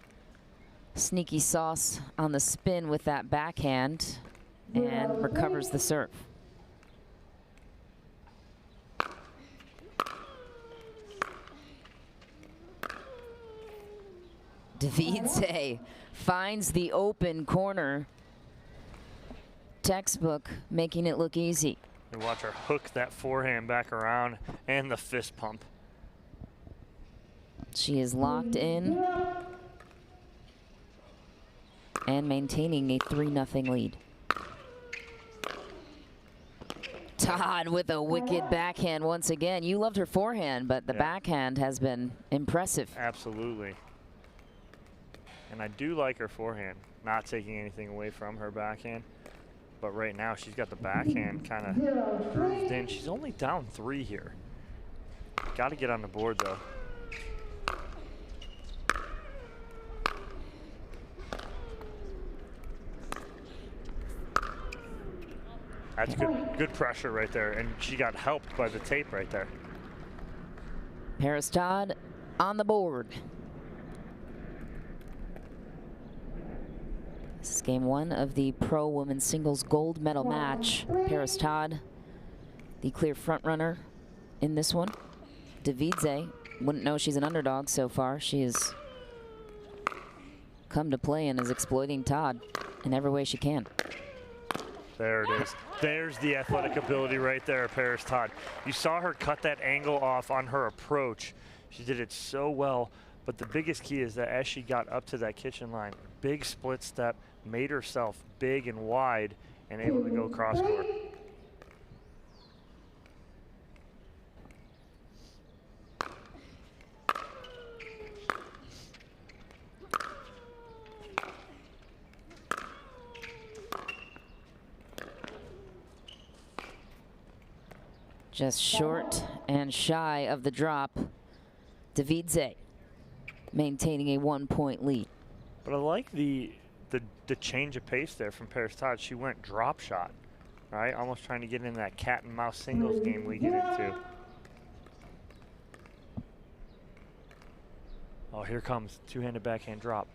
sneaky sauce on the spin with that backhand and recovers the serve. Davidze finds the open corner. Textbook, making it look easy. And watch her hook that forehand back around and the fist pump. She is locked in and maintaining a 3-0 lead. Todd with a wicked backhand once again. You loved her forehand, but the backhand has been impressive. Absolutely. And I do like her forehand, not taking anything away from her backhand. But right now, she's got the backhand kind of grooved in. She's only down 3 here. Got to get on the board, though. That's good pressure right there, and she got helped by the tape right there. Paris Todd on the board. This is game 1 of the Pro Women's Singles Gold Medal match. Paris Todd, the clear front runner in this one. Davidze, wouldn't know she's an underdog so far. She has come to play and is exploiting Todd in every way she can. There it is. There's the athletic ability right there, Paris Todd. You saw her cut that angle off on her approach. She did it so well, but the biggest key is that as she got up to that kitchen line, big split step, made herself big and wide and able to go cross court. Just short and shy of the drop. Davidze maintaining a 1-point lead. But I like the change of pace there from Paris Todd. She went drop shot, right? Almost trying to get in that cat and mouse singles game we get into. Oh, here comes two-handed backhand drop.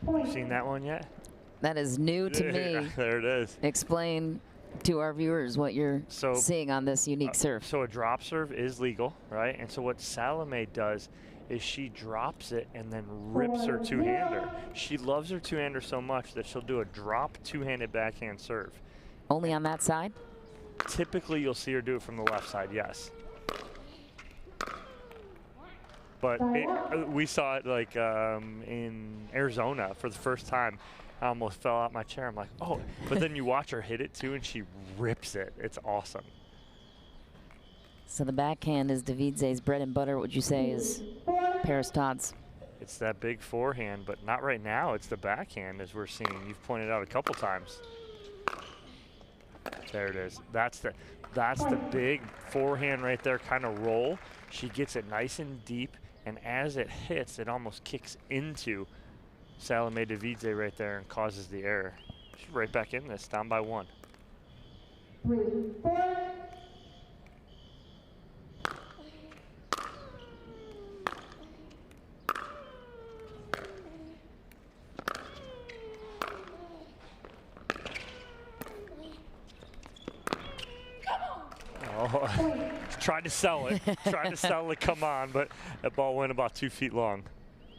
You seen that one yet? That is new to me. There it is. Explain to our viewers what you're seeing on this unique serve. So a drop serve is legal, right? And so what Salome does is she drops it and then rips her two-hander. She loves her two-hander so much that she'll do a drop two-handed backhand serve. Only on that side? Typically, you'll see her do it from the left side, yes. But we saw it like in Arizona for the first time. I almost fell out my chair. I'm like, oh, but then you watch her hit it too, and she rips it. It's awesome. So the backhand is Davidze's bread and butter. What would you say is Paris Todd's? It's that big forehand, but not right now. It's the backhand, as we're seeing. You've pointed out a couple times. There it is. That's the big forehand right there, kind of roll. She gets it nice and deep, and as it hits, it almost kicks into Salome Davidze right there and causes the error. She's right back in this, down by 1. 3, 4. Oh, tried to sell it. Tried to sell it, come on, but that ball went about 2 feet long.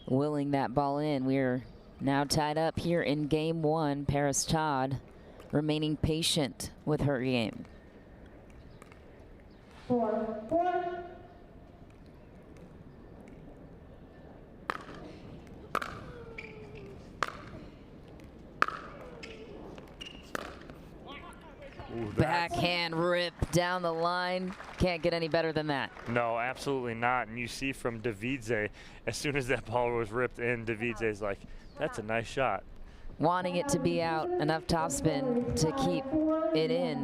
Willing that ball in. We're now tied up here in game 1. Paris Todd remaining patient with her game. 4, 4. Ooh, Backhand rip down the line. Can't get any better than that. No, absolutely not. And you see from Davidze, as soon as that ball was ripped in, Davidze's like, that's a nice shot. Wanting it to be out, enough topspin to keep it in.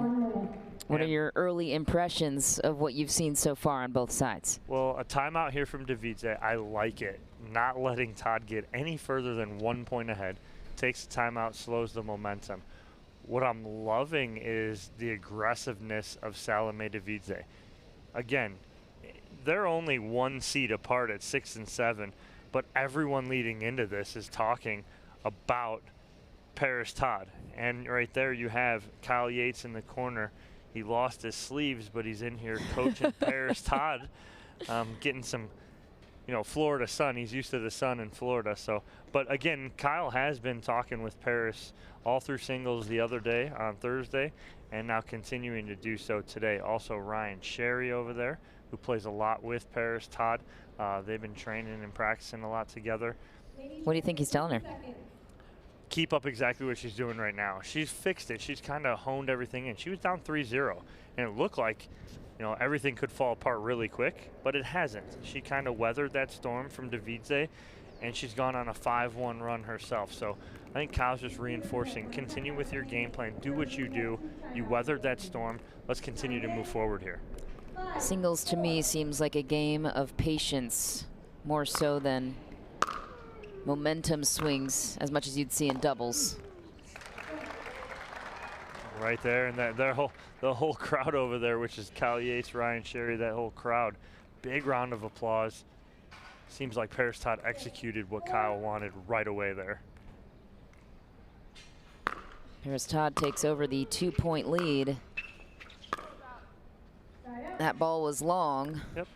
What are your early impressions of what you've seen so far on both sides? Well, a timeout here from Davidze. I like it. Not letting Todd get any further than 1 point ahead. Takes the timeout, slows the momentum. What I'm loving is the aggressiveness of Salome Davidze. Again, they're only 1 seed apart at 6 and 7, but everyone leading into this is talking about Paris Todd. And right there you have Kyle Yates in the corner. He lost his sleeves, but he's in here coaching Paris Todd, getting some, Florida sun. He's used to the sun in Florida. So, but again, Kyle has been talking with Paris all through singles the other day on Thursday, and now continuing to do so today. Also Ryan Sherry over there, who plays a lot with Paris Todd. They've been training and practicing a lot together. What do you think he's telling her? Keep up exactly what she's doing right now. She's fixed it. She's kind of honed everything in. She was down 3-0, and it looked like everything could fall apart really quick, but it hasn't. She kind of weathered that storm from Davidze, and she's gone on a 5-1 run herself. So I think Kyle's just reinforcing, continue with your game plan, do what you do. You weathered that storm. Let's continue to move forward here. Singles to me seems like a game of patience, more so than momentum swings as much as you'd see in doubles. Right there, and the whole crowd over there, which is Kyle Yates, Ryan Sherry, that whole crowd. Big round of applause. Seems like Paris Todd executed what Kyle wanted right away there. Paris Todd takes over the 2-point lead. That ball was long. Yep.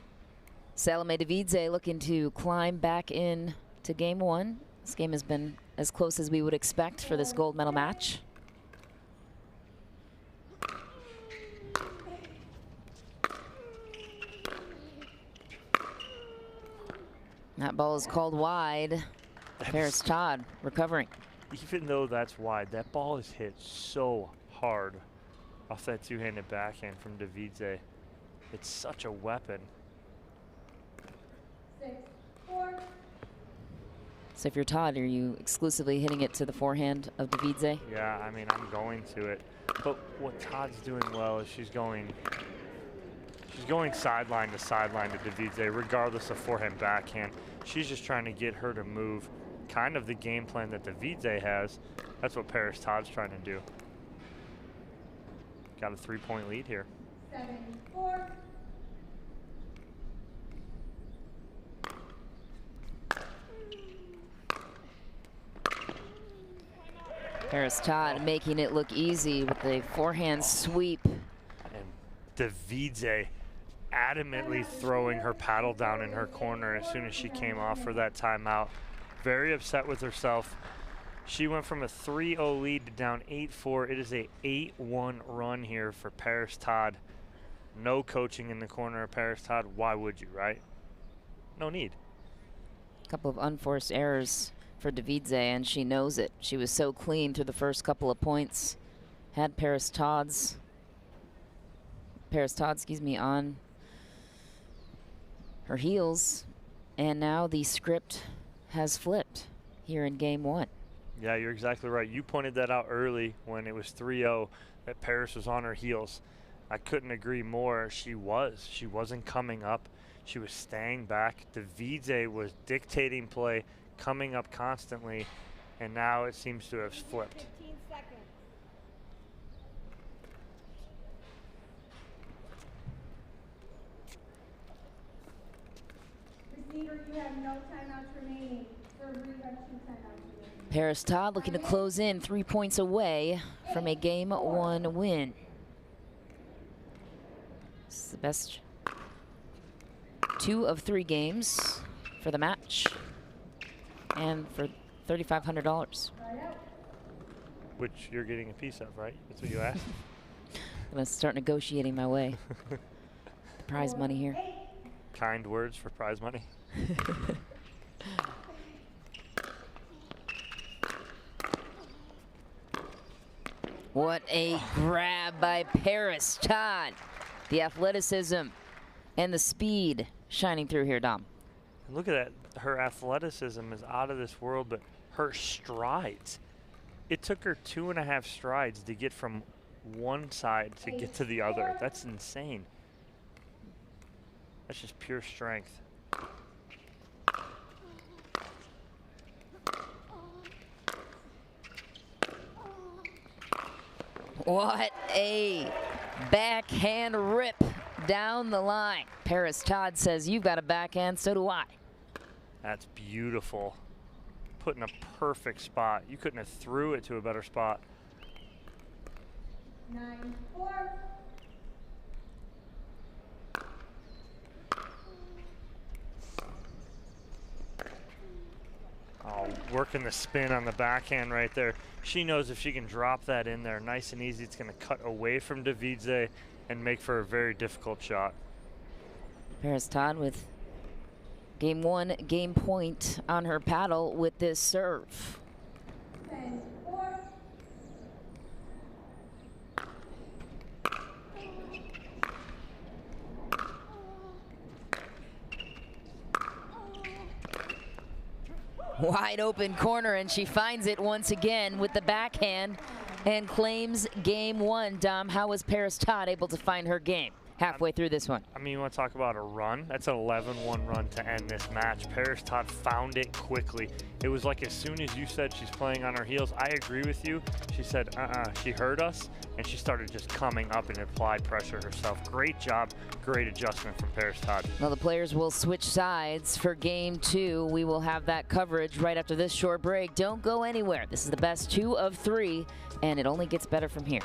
Salome Davidze looking to climb back in to game 1. This game has been as close as we would expect for this gold medal match. That ball is called wide. Paris Todd recovering. Even though that's wide, that ball is hit so hard off that two-handed backhand from Davidze. It's such a weapon. 6-4. So if you're Todd, are you exclusively hitting it to the forehand of Davidze? Yeah, I mean, I'm going to it. But what Todd's doing well is she's going sideline to Davidze, regardless of forehand backhand. She's just trying to get her to move. Kind of the game plan that Davidze has. That's what Paris Todd's trying to do. Got a 3-point lead here. 7-4. Paris Todd making it look easy with the forehand sweep. And Davidze adamantly throwing her paddle down in her corner as soon as she came off for that timeout. Very upset with herself. She went from a 3-0 lead to down 8-4. It is a 8-1 run here for Paris Todd. No coaching in the corner of Paris Todd. Why would you, right? No need. A couple of unforced errors for Davidze, and she knows it. She was so clean through the first couple of points. Had Paris Todd, on her heels, and now the script has flipped here in game 1. Yeah, you're exactly right. You pointed that out early when it was 3-0 that Paris was on her heels. I couldn't agree more. She wasn't coming up. She was staying back. Davidze was dictating play, coming up constantly, and now it seems to have flipped. 15 seconds. Receiver, you have no timeouts remaining. Server, you have 2 timeouts remaining. Paris Todd looking to close in 3 points away from a game 1 win. This is the best 2 of 3 games for the match and for $3,500. Which you're getting a piece of, right? That's what you asked? I'm going to start negotiating my way. The prize money here. Kind words for prize money. What a grab by Paris Todd. The athleticism and the speed shining through here, Dom. Look at that. Her athleticism is out of this world, but her strides. It took her 2.5 strides to get from one side to get to the other. That's insane. That's just pure strength. What a backhand rip down the line. Paris Todd says, you've got a backhand, so do I. That's beautiful. Put in a perfect spot. You couldn't have threw it to a better spot. 9-4. Oh, working the spin on the backhand right there. She knows if she can drop that in there nice and easy, it's going to cut away from Davidze and make for a very difficult shot. Paris Todd with game 1, game point on her paddle with this serve. 10-4. Wide open corner, and she finds it once again with the backhand and claims game 1. Dom, how was Paris Todd able to find her game halfway through this one? I mean, you want to talk about a run? That's an 11-1 run to end this match. Paris Todd found it quickly. It was like as soon as you said she's playing on her heels, I agree with you. She said, she heard us, and she started just coming up and applied pressure herself. Great job, great adjustment from Paris Todd. Well, the players will switch sides for game 2. We will have that coverage right after this short break. Don't go anywhere. This is the best 2 of 3, and it only gets better from here.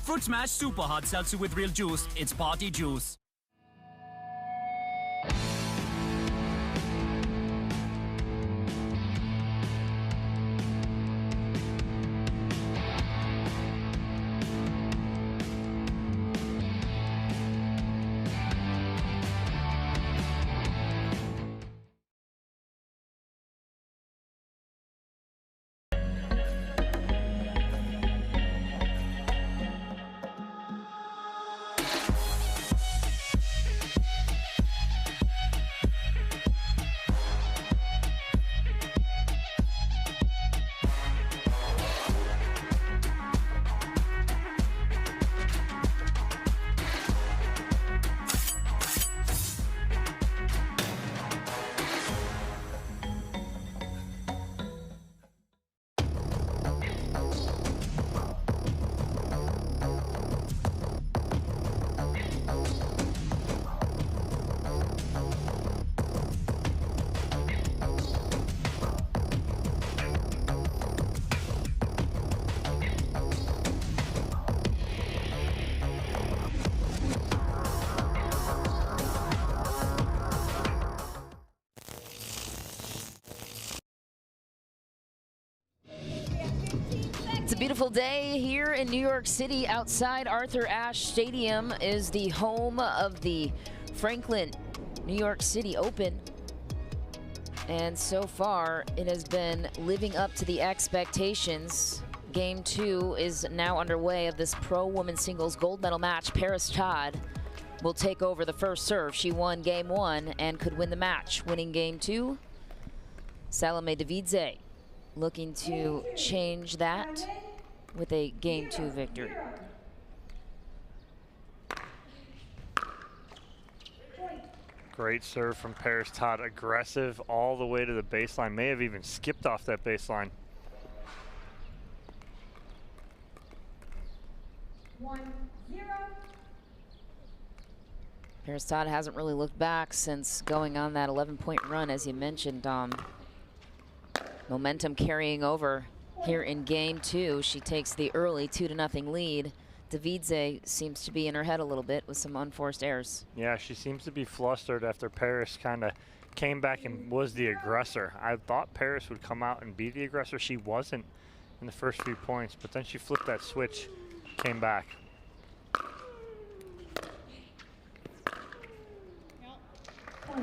Fruit Smash Super Hot Seltzer with real juice. It's party juice. It's a beautiful day here in New York City. Outside Arthur Ashe Stadium is the home of the Franklin New York City Open. And so far, it has been living up to the expectations. Game 2 is now underway of this pro women's singles gold medal match. Paris Todd will take over the first serve. She won game 1 and could win the match. Winning game 2, Salome Davidze looking to change that with a game 2 victory. Great serve from Paris Todd, aggressive all the way to the baseline. May have even skipped off that baseline. 1-0. Paris Todd hasn't really looked back since going on that 11-point run, as you mentioned, Dom. Momentum carrying over here in game 2. She takes the early 2-0 lead. Davidze seems to be in her head a little bit with some unforced errors. Yeah, she seems to be flustered after Paris kind of came back and was the aggressor. I thought Paris would come out and be the aggressor. She wasn't in the first few points, but then she flipped that switch, came back.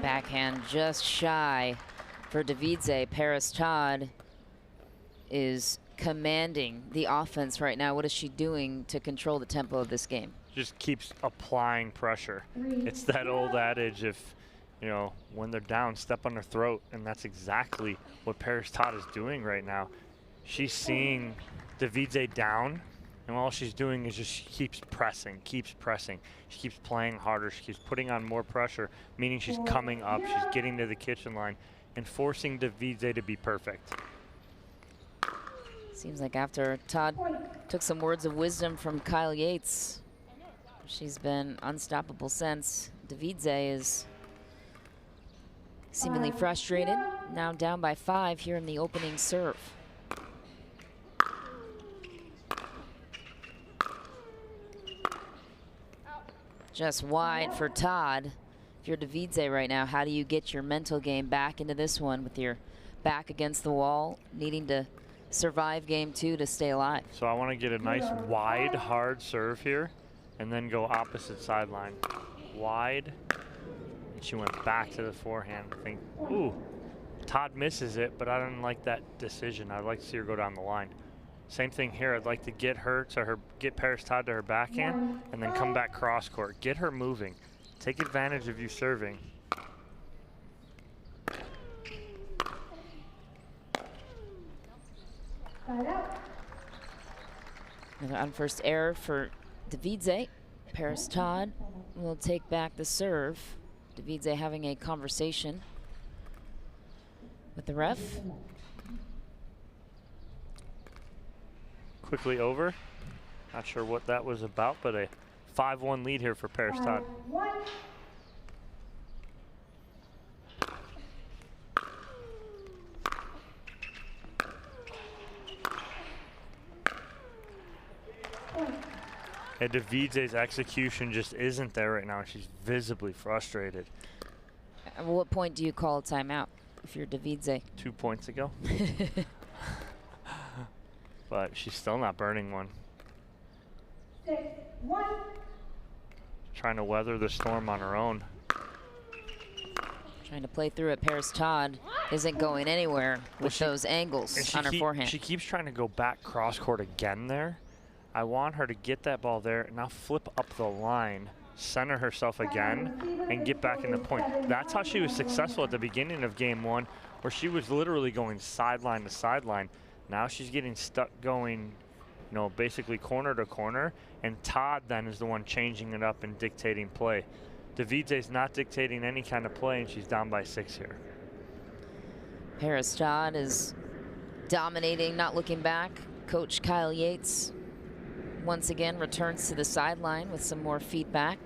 Backhand just shy for Davidze. Paris Todd is commanding the offense right now. What is she doing to control the tempo of this game? Just keeps applying pressure. It's that old adage, if, you know, when they're down, step on their throat, and that's exactly what Paris Todd is doing right now. She's seeing Davidze down, and all she's doing is just she keeps pressing. She keeps playing harder. She keeps putting on more pressure, meaning she's coming up. She's getting to the kitchen line and forcing Davidze to be perfect. Seems like after Todd took some words of wisdom from Kyle Yates, she's been unstoppable since. Davidze is seemingly frustrated, now down by 5 here in the opening serve. Just wide for Todd. If you're Davidze right now, how do you get your mental game back into this one with your back against the wall, needing to survive game 2 to stay alive? So I want to get a nice wide, hard serve here, and then go opposite sideline. Wide, and she went back to the forehand. I think, ooh, Todd misses it, but I didn't like that decision. I'd like to see her go down the line. Same thing here. I'd like to get her to get Paris Todd to her backhand, and then come back cross court. Get her moving. Take advantage of you serving. Another unforced error for Davidze. Paris Todd will take back the serve. Davidze having a conversation with the ref. Quickly over. Not sure what that was about, but a 5-1 lead here for Paris Todd. And Davidze's execution just isn't there right now. She's visibly frustrated. At what point do you call a timeout if you're Davidze? 2 points ago. But she's still not burning one. 6-1. Trying to weather the storm on her own. Trying to play through it. Paris Todd isn't going anywhere with those angles on her forehand. She keeps trying to go back cross court again there. I want her to get that ball there, now flip up the line, center herself again, and get back in the point. That's how she was successful at the beginning of game 1, where she was literally going sideline to sideline. Now she's getting stuck going, you know, basically corner to corner, and Todd then is the one changing it up and dictating play. Davidze's not dictating any kind of play, and she's down by 6 here. Paris Todd is dominating, not looking back. Coach Kyle Yates once again returns to the sideline with some more feedback.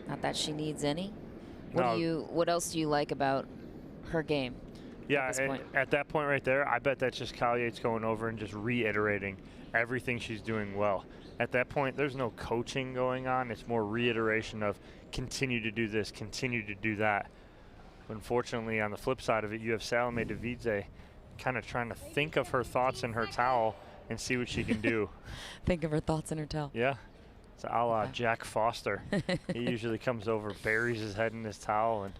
Not that she needs any. What else do you like about her game? Yeah, at that point right there, I bet that's just Kyle Yates going over and just reiterating everything she's doing well. At that point, there's no coaching going on. It's more reiteration of continue to do this, continue to do that. Unfortunately, on the flip side of it, you have Salome Davidze kind of trying to think of her thoughts in her towel and see what she can do. Think of her thoughts in her towel. Yeah. It's a la Jack Foster. He usually comes over, buries his head in his towel, and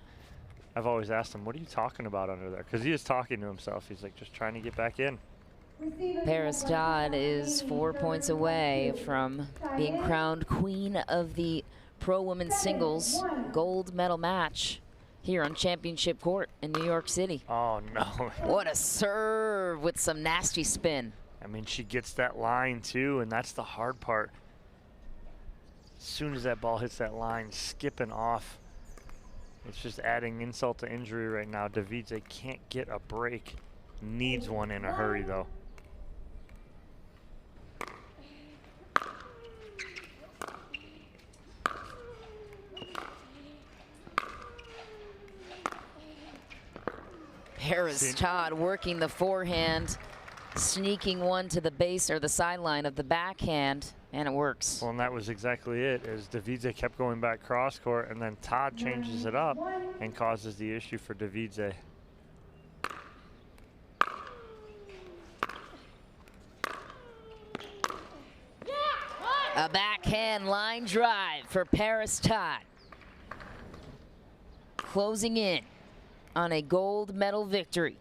I've always asked him, what are you talking about under there? Because he is talking to himself. He's like, just trying to get back in. Paris Todd is 4 points away from being crowned queen of the Pro Women's Singles gold medal match here on Championship Court in New York City. Oh, no. What a serve with some nasty spin. I mean, she gets that line, too, and that's the hard part. As soon as that ball hits that line, skipping off, it's just adding insult to injury right now. Davidze can't get a break. Needs one in a hurry, though. Paris Todd working the forehand, sneaking one to the base or the sideline of the backhand, and it works. Well, and that was exactly it, as Davidze kept going back cross court, and then Todd changes it up and causes the issue for Davidze. A backhand line drive for Paris Todd. Closing in on a gold medal victory.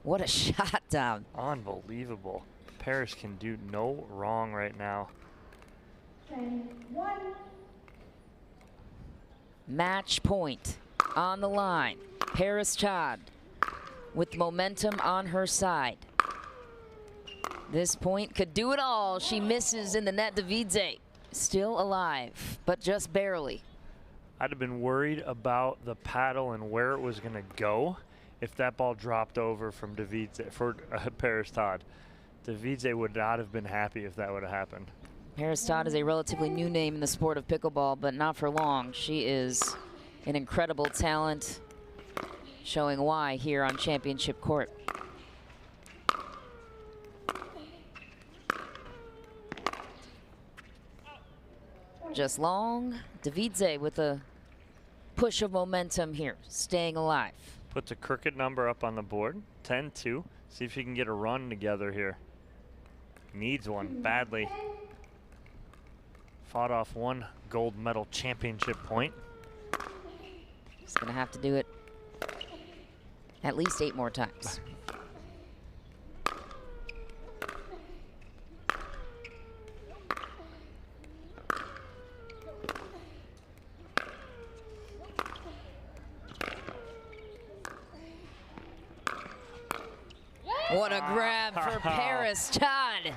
What a shot, Dom. Unbelievable. Paris can do no wrong right now. 10-1. Match point on the line. Paris Todd with momentum on her side. This point could do it all. She misses in the net. Davidze still alive, but just barely. I'd have been worried about the paddle and where it was going to go if that ball dropped over from Davidze for Paris Todd. Davidze would not have been happy if that would have happened. Paris Todd is a relatively new name in the sport of pickleball, but not for long. She is an incredible talent, showing why here on Championship Court. Just long. Davidze with a push of momentum here, staying alive. Puts a crooked number up on the board, 10-2. See if she can get a run together here. Needs one badly. Fought off one gold medal championship point. She's gonna have to do it at least 8 more times. What a grab for Paris Todd.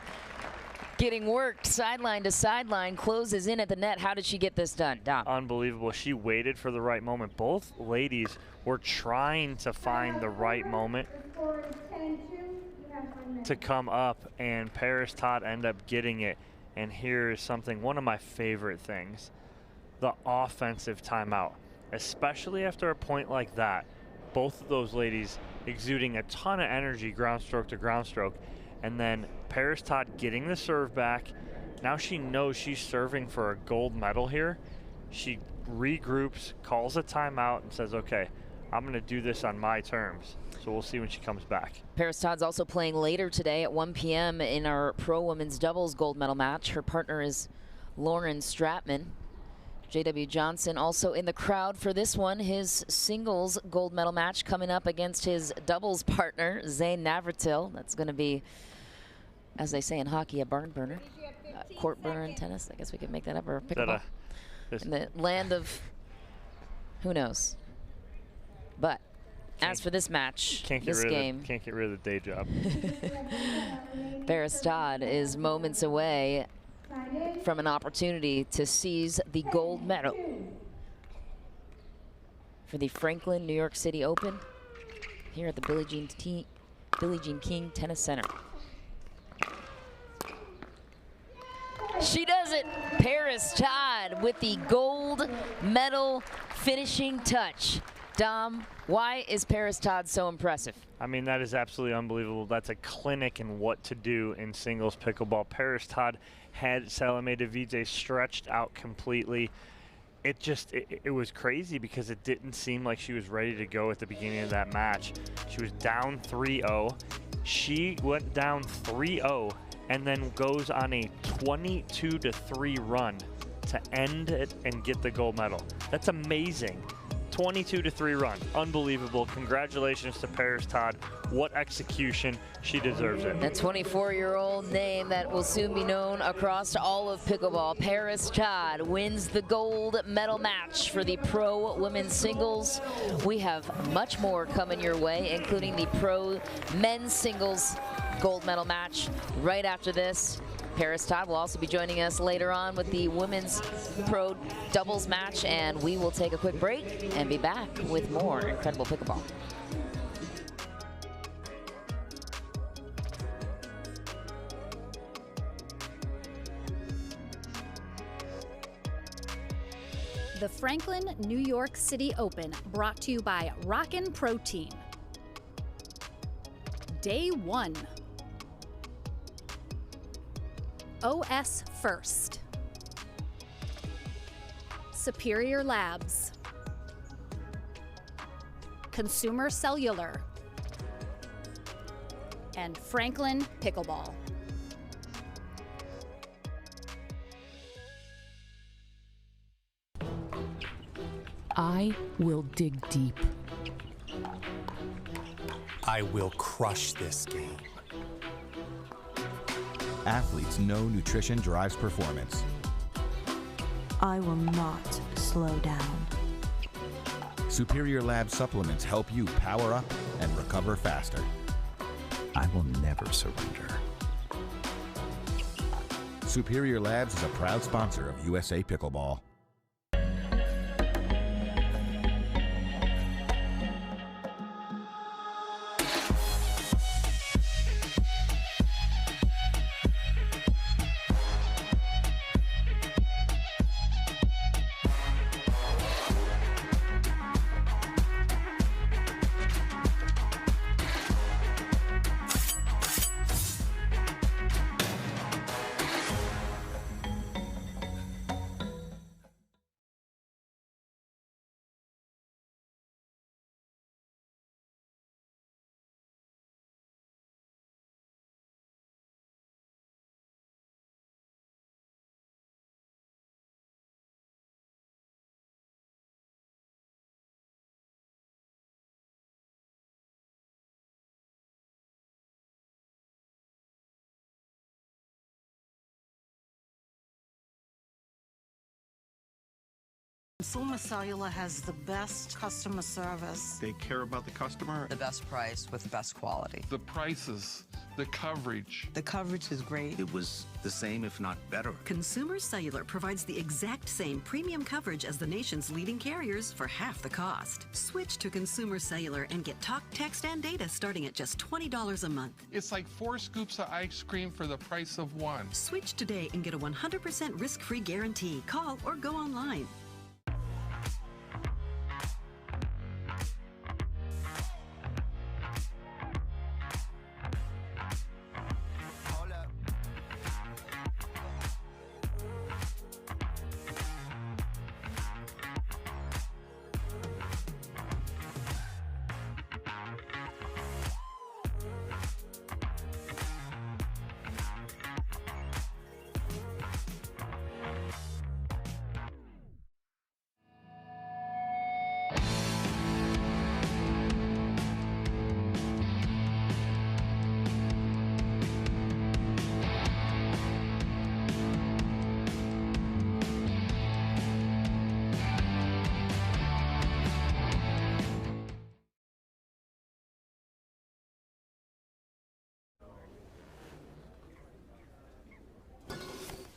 Getting worked sideline to sideline, closes in at the net. How did she get this done, Dom? Unbelievable. She waited for the right moment. Both ladies were trying to find the right moment to come up, and Paris Todd ended up getting it. And here's something, one of my favorite things, the offensive timeout, especially after a point like that. Both of those ladies exuding a ton of energy, ground stroke to ground stroke, and then Paris Todd getting the serve back. Now she knows she's serving for a gold medal here. She regroups, calls a timeout, and says, okay, I'm going to do this on my terms. So we'll see when she comes back. Paris Todd's also playing later today at 1 p.m. in our pro women's doubles gold medal match. Her partner is Lauren Stratman. J.W. Johnson also in the crowd for this one. His singles gold medal match coming up against his doubles partner, Zane Navratil. That's going to be, as they say in hockey, a barn burner. Court burner in tennis. I guess we could make that up, or pickleball. In the land of who knows. But as for this match, this game. Can't get rid of the day job. Paris Todd is moments away from an opportunity to seize the gold medal for the Franklin New York City Open here at the Billie Jean King Tennis Center. She does it. Paris Todd with the gold medal finishing touch. Dom, why is Paris Todd so impressive? I mean, that is absolutely unbelievable. That's a clinic in what to do in singles pickleball. Paris Todd had Salome Davidze stretched out completely. It was crazy because it didn't seem like she was ready to go at the beginning of that match. She was down 3-0. She went down 3-0 and then goes on a 22-3 run to end it and get the gold medal. That's amazing. 22-3 run. Unbelievable. Congratulations to Paris Todd. What execution. She deserves it. A 24-year-old name that will soon be known across all of pickleball. Paris Todd wins the gold medal match for the pro women's singles. We have much more coming your way, including the pro men's singles gold medal match right after this. Paris Todd will also be joining us later on with the women's pro doubles match, and we will take a quick break and be back with more incredible pickleball. The Franklin New York City Open, brought to you by Rockin' Protein. Day 1. OS First. Superior Labs. Consumer Cellular. And Franklin Pickleball. I will dig deep. I will crush this game. Athletes know nutrition drives performance. I will not slow down. Superior Lab supplements help you power up and recover faster. I will never surrender. Superior Labs is a proud sponsor of USA Pickleball. Consumer Cellular has the best customer service. They care about the customer. The best price with the best quality. The prices, the coverage. The coverage is great. It was the same, if not better. Consumer Cellular provides the exact same premium coverage as the nation's leading carriers for half the cost. Switch to Consumer Cellular and get talk, text, and data starting at just $20 a month. It's like 4 scoops of ice cream for the price of 1. Switch today and get a 100% risk-free guarantee. Call or go online.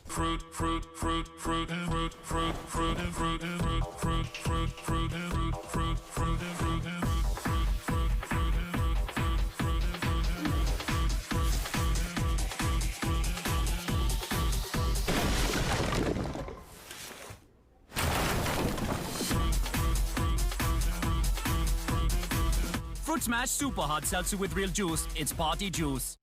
Fruit, fruit, fruit, fruit, and fruit, fruit, fruit, and fruit, and fruit, fruit, fruit, fruit, and fruit, fruit, fruit, and fruit, and fruit, fruit, fruit, and Fruit Smash Super Hot Seltzer with real juice. It's party juice.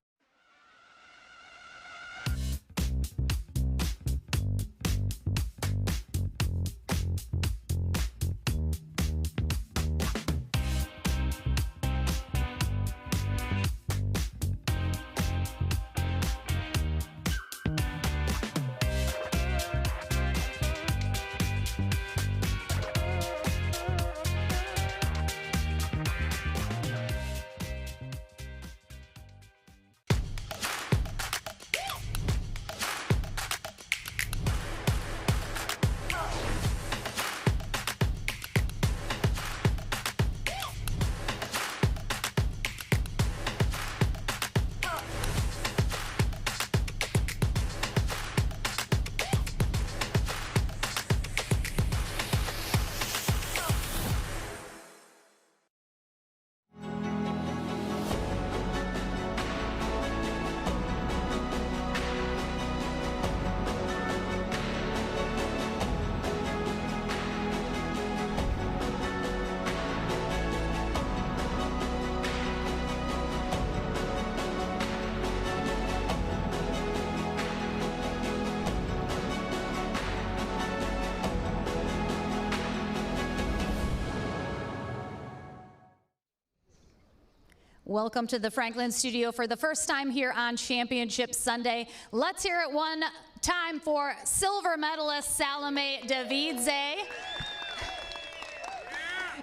Welcome to the Franklin studio for the first time here on Championship Sunday. Let's hear it one time for silver medalist Salome Davidze.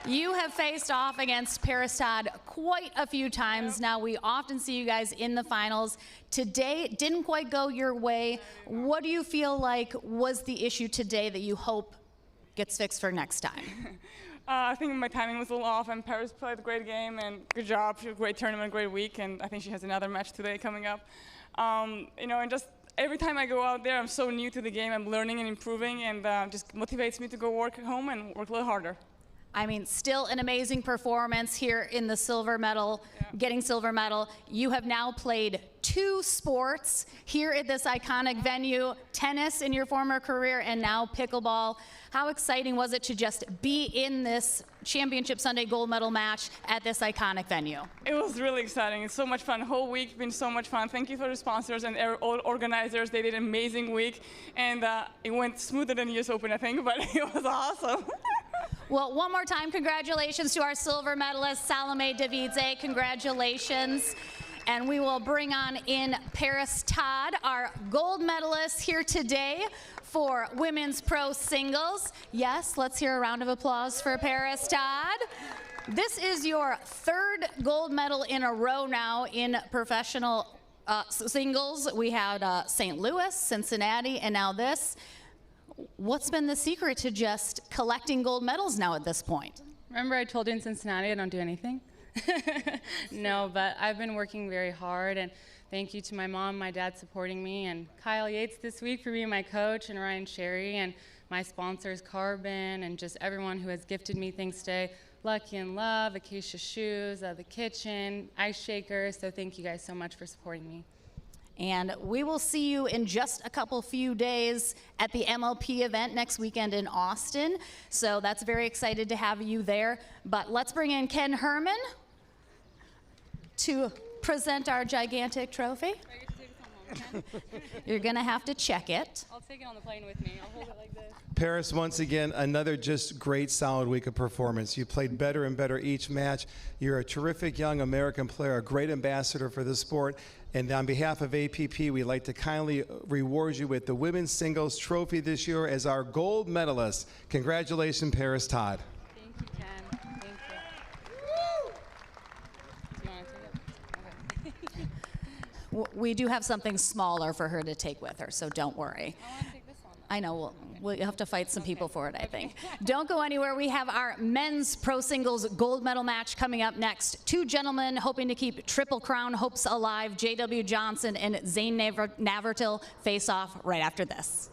You have faced off against Paris Todd quite a few times now. We often see you guys in the finals. Today didn't quite go your way. What do you feel like was the issue today that you hope gets fixed for next time? I think my timing was a little off, and Paris played a great game, and good job. She had a great tournament, great week, and I think she has another match today coming up. You know, and just every time I go out there, I'm so new to the game. I'm learning and improving, and just motivates me to go work at home and work a little harder. I mean, still an amazing performance here in the silver medal, getting silver medal. You have now played 2 sports here at this iconic venue, tennis in your former career and now pickleball. How exciting was it to just be in this Championship Sunday gold medal match at this iconic venue? It was really exciting. It's so much fun. The whole week been so much fun. Thank you for the sponsors and all organizers. They did an amazing week, and it went smoother than US Open, I think, but it was awesome. Well, one more time, congratulations to our silver medalist, Salome Davidze. Congratulations. And we will bring on in Paris Todd, our gold medalist here today for women's pro singles. Yes, let's hear a round of applause for Paris Todd. This is your 3rd gold medal in a row now in professional singles. We had St. Louis, Cincinnati, and now this. What's been the secret to just collecting gold medals now at this point? Remember I told you in Cincinnati I don't do anything? No, but I've been working very hard, and thank you to my mom, my dad supporting me, and Kyle Yates this week for being my coach, and Ryan Sherry, and my sponsors Carbon, and just everyone who has gifted me things today. Lucky and Love, Acacia Shoes, The Kitchen, Ice Shaker, so thank you guys so much for supporting me. And we will see you in just a few days at the MLP event next weekend in Austin. So that's very excited to have you there. But let's bring in Ken Herman to present our gigantic trophy. You're gonna have to check it. I'll take it on the plane with me. I'll hold it like this. Paris, once again, another just great, solid week of performance. You played better and better each match. You're a terrific young American player, a great ambassador for the sport. And on behalf of APP, we'd like to kindly reward you with the Women's Singles Trophy this year as our gold medalist. Congratulations, Paris Todd. Thank you, Ken. Thank you. Do you want to take it? We do have something smaller for her to take with her, so don't worry. I want to take this one. I know, we'll have to fight some people for it, I think. Don't go anywhere. We have our men's pro singles gold medal match coming up next. 2 gentlemen hoping to keep Triple Crown hopes alive. J.W. Johnson and Zane Navertil face off right after this.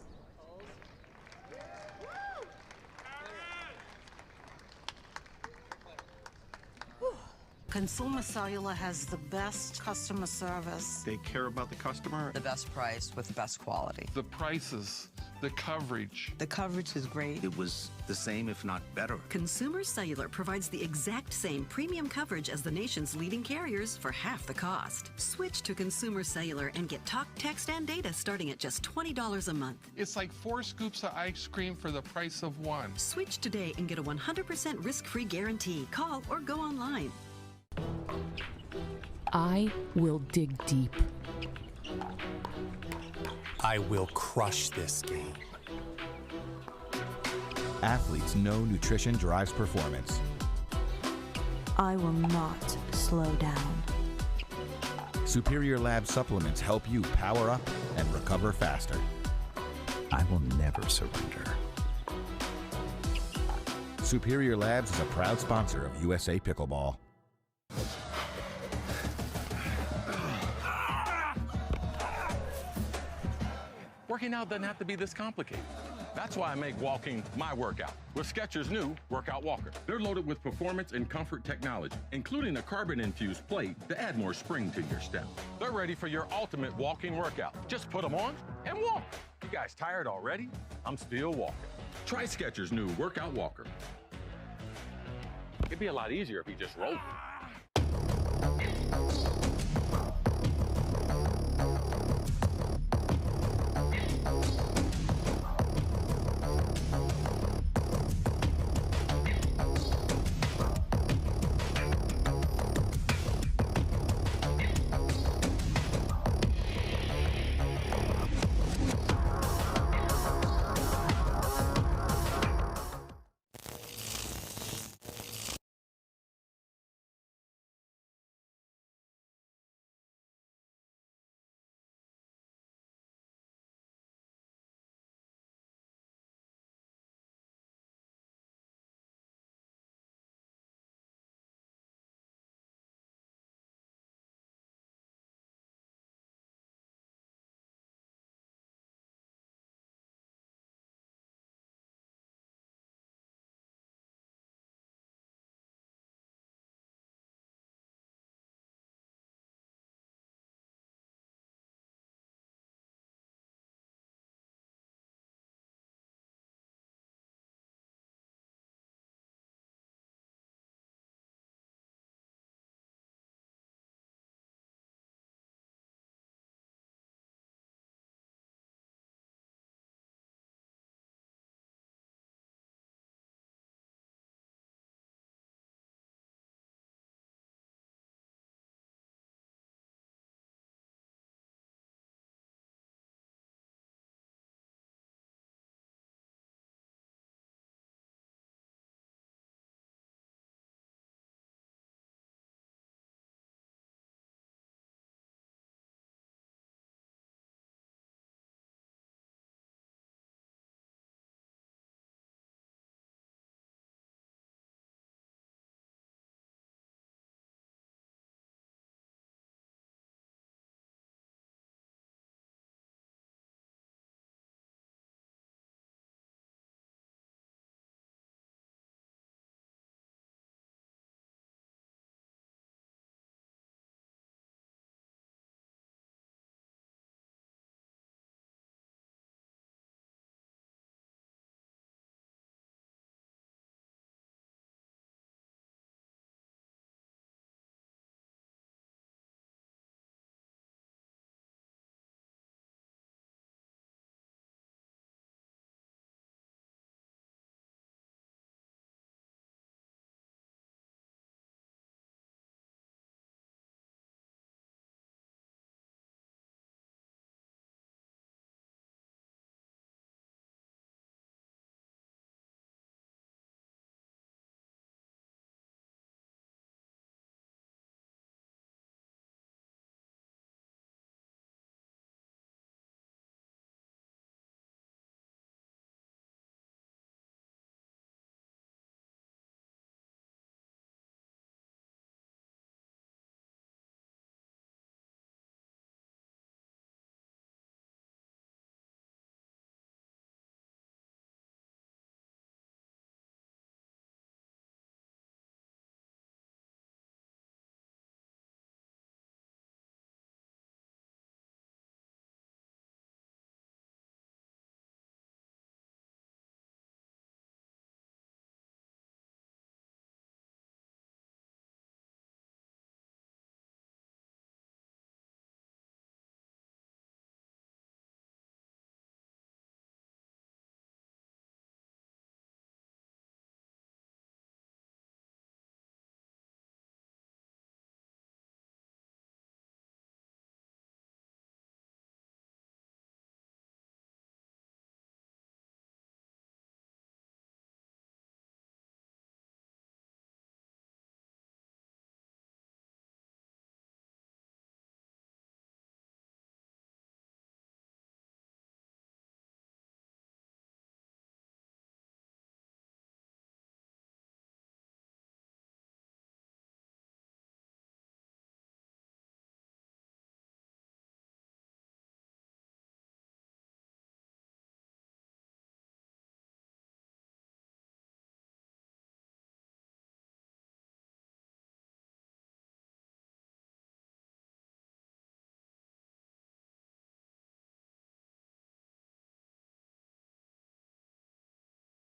Consumer Cellular has the best customer service. They care about the customer. The best price with the best quality. The prices, the coverage. The coverage is great. It was the same, if not better. Consumer Cellular provides the exact same premium coverage as the nation's leading carriers for half the cost. Switch to Consumer Cellular and get talk, text, and data starting at just $20 a month. It's like 4 scoops of ice cream for the price of 1. Switch today and get a 100% risk-free guarantee. Call or go online. I will dig deep. I will crush this game. Athletes know nutrition drives performance. I will not slow down. Superior Lab supplements help you power up and recover faster. I will never surrender. Superior Labs is a proud sponsor of USA Pickleball. Working out doesn't have to be this complicated. That's why I make walking my workout with Skechers' new Workout Walker. They're loaded with performance and comfort technology, including a carbon-infused plate to add more spring to your step. They're ready for your ultimate walking workout. Just put them on and walk. You guys tired already? I'm still walking. Try Skechers' new Workout Walker. It'd be a lot easier if you just rolled.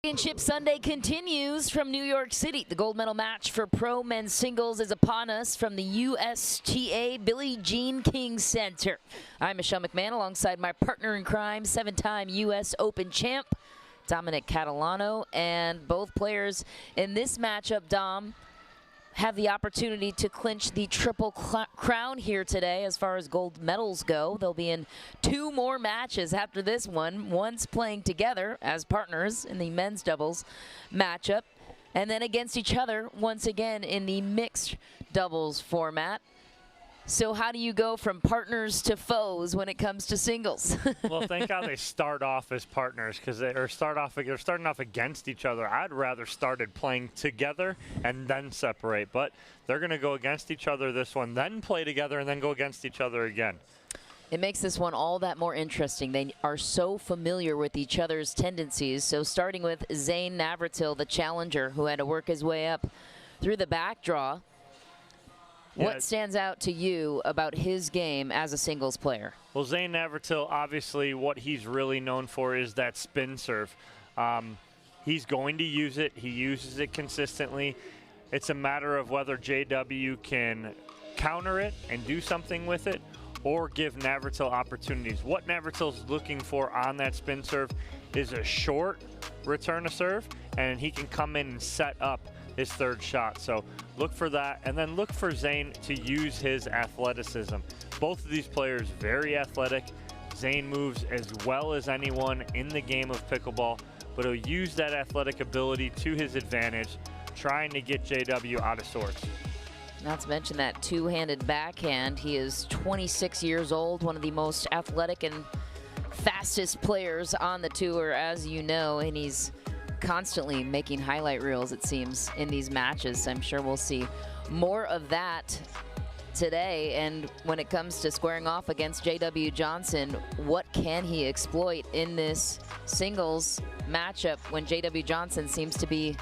Championship Sunday continues from New York City. The gold medal match for pro men's singles is upon us from the USTA Billie Jean King Center. I'm Michelle McMahon alongside my partner in crime, 7-time U.S. Open champ, Dominic Catalano. And both players in this matchup, Dom, have the opportunity to clinch the triple crown here today as far as gold medals go. They'll be in 2 more matches after this one, once playing together as partners in the men's doubles matchup, and then against each other once again in the mixed doubles format. So how do you go from partners to foes when it comes to singles? Well, thank God they start off as partners, because they're starting off against each other. I'd rather started playing together and then separate, but they're going to go against each other this one, then play together, and then go against each other again. It makes this one all that more interesting. They are so familiar with each other's tendencies. So starting with Zane Navratil, the challenger, who had to work his way up through the back draw. What stands out to you about his game as a singles player? Well, Zane Navratil, obviously what he's really known for is that spin serve. He's going to use it. He uses it consistently. It's a matter of whether JW can counter it and do something with it or give Navratil opportunities. What Navratil's looking for on that spin serve is a short return to serve, and he can come in and set up his third shot. So look for that, and then look for Zane to use his athleticism. Both of these players very athletic. Zane moves as well as anyone in the game of pickleball, but he'll use that athletic ability to his advantage, trying to get JW out of sorts. Not to mention that two-handed backhand. He is 26 years old, one of the most athletic and fastest players on the tour, as you know, and he's constantly making highlight reels, it seems, in these matches. I'm sure we'll see more of that today. And when it comes to squaring off against JW Johnson, what can he exploit in this singles matchup when JW Johnson seems to be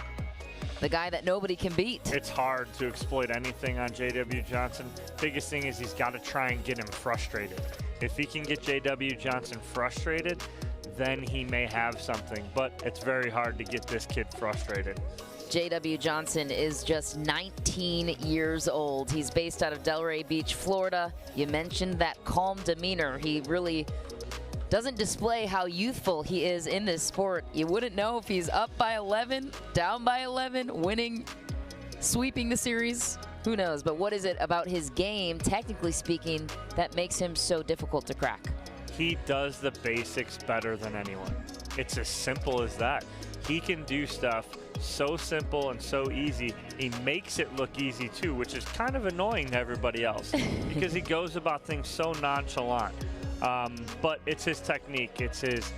the guy that nobody can beat? It's hard to exploit anything on JW Johnson. Biggest thing is he's got to try and get him frustrated. If he can get JW Johnson frustrated, then he may have something, but it's very hard to get this kid frustrated. JW Johnson is just 19 years old. He's based out of Delray Beach, Florida. You mentioned that calm demeanor. He really doesn't display how youthful he is in this sport. You wouldn't know if he's up by 11, down by 11, winning, sweeping the series. Who knows? But what is it about his game, technically speaking, that makes him so difficult to crack? He does the basics better than anyone. It's as simple as that. He can do stuff so simple and so easy. He makes it look easy too, which is kind of annoying to everybody else because he goes about things so nonchalant. But it's his technique. It's his,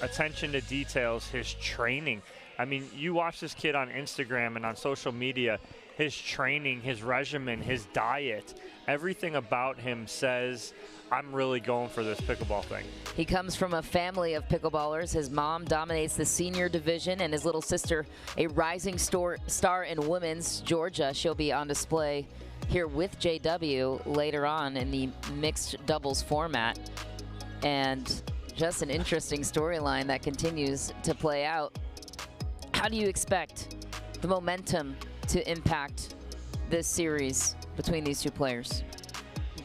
attention to details, his training. I mean, you watch this kid on Instagram and on social media, his training, his regimen, his diet, everything about him says, I'm really going for this pickleball thing. He comes from a family of pickleballers. His mom dominates the senior division, and his little sister, a rising star in women's, Georgia. She'll be on display here with JW later on in the mixed doubles format. And just an interesting storyline that continues to play out. How do you expect the momentum to impact this series between these two players?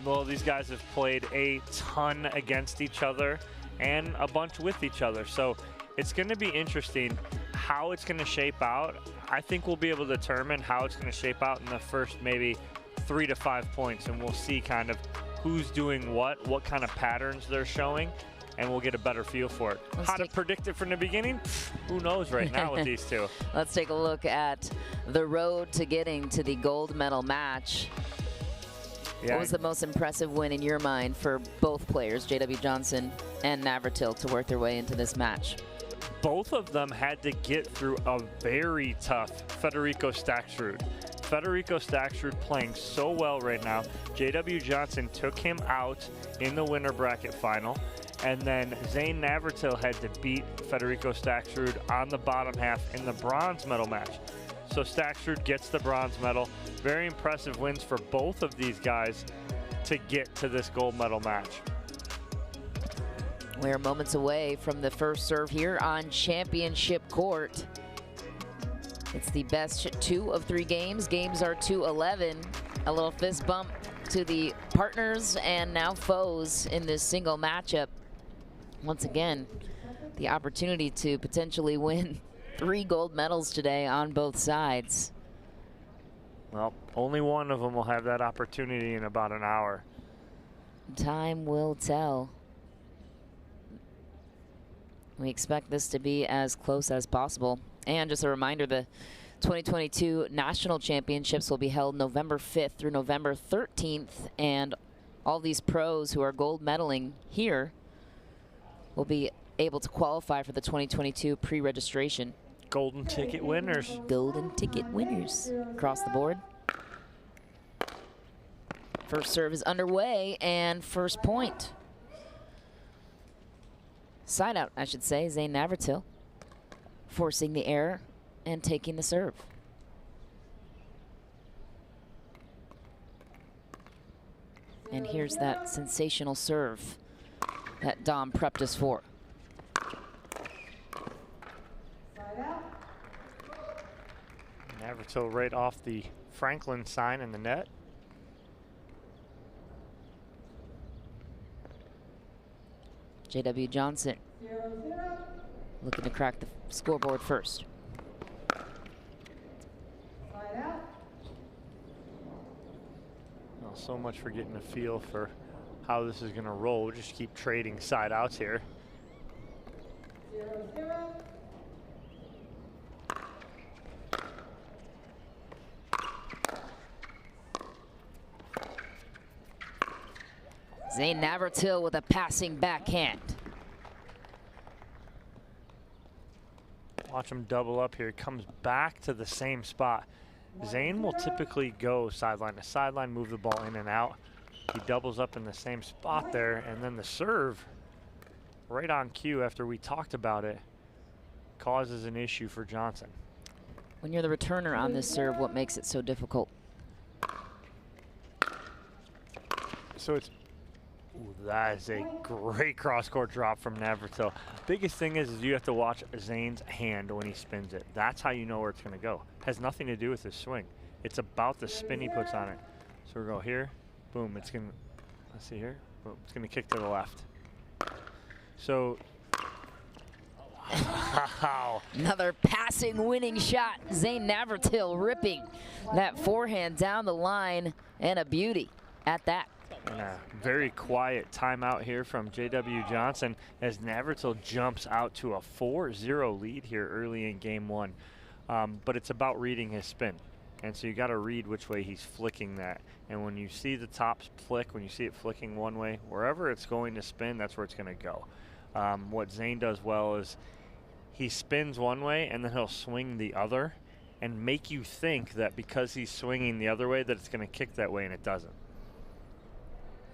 Well, these guys have played a ton against each other and a bunch with each other. So it's going to be interesting how it's going to shape out. I think we'll be able to determine how it's going to shape out in the first maybe 3 to 5 points, and we'll see kind of who's doing what kind of patterns they're showing, and we'll get a better feel for it. How to predict it from the beginning? Who knows right now with these two. Let's take a look at the road to getting to the gold medal match. Yeah. What was the most impressive win in your mind for both players, JW Johnson and Navratil, to work their way into this match? Both of them had to get through a very tough Federico Staksrud. Federico Staksrud playing so well right now. JW Johnson took him out in the winner bracket final, and then Zane Navratil had to beat Federico Staksrud on the bottom half in the bronze medal match. So Staksrud gets the bronze medal. Very impressive wins for both of these guys to get to this gold medal match. We're moments away from the first serve here on championship court. It's the best 2 of 3 games. Games are 2-11. A little fist bump to the partners and now foes in this single matchup. Once again, the opportunity to potentially win 3 gold medals today on both sides. Well, only one of them will have that opportunity in about an hour. Time will tell. We expect this to be as close as possible. And just a reminder, the 2022 National Championships will be held November 5th through November 13th. And all these pros who are gold medaling here will be able to qualify for the 2022 pre-registration. Golden ticket winners. Golden ticket winners across the board. First serve is underway and first point. Side out, I should say, Zane Navratil forcing the error and taking the serve. And here's that sensational serve that Dom prepped us for. Navratil right off the Franklin sign in the net. J.W. Johnson looking to crack the scoreboard first. Well, so much for getting a feel for how this is going to roll. We'll just keep trading side outs here. Zane Navratil with a passing backhand. Watch him double up here. Comes back to the same spot. Zane will typically go sideline to sideline, move the ball in and out. He doubles up in the same spot there, and then the serve, right on cue after we talked about it, causes an issue for Johnson. When you're the returner on this serve, what makes it so difficult? So it's, ooh, that is a great cross-court drop from Navratil. Biggest thing is you have to watch Zane's hand when he spins it. That's how you know where it's going to go. Has nothing to do with his swing. It's about the spin he puts on it. So we'll go here, boom, it's going to, let's see here, boom, it's going to kick to the left. So, wow. Another passing winning shot. Zane Navratil ripping that forehand down the line, and a beauty at that. And a very quiet timeout here from J.W. Johnson as Navratil jumps out to a 4-0 lead here early in game 1. But it's about reading his spin. And so you got to read which way he's flicking that. And when you see the tops flick, when you see it flicking one way, wherever it's going to spin, that's where it's going to go. What Zane does well is he spins one way and then he'll swing the other and make you think that because he's swinging the other way that it's going to kick that way, and it doesn't.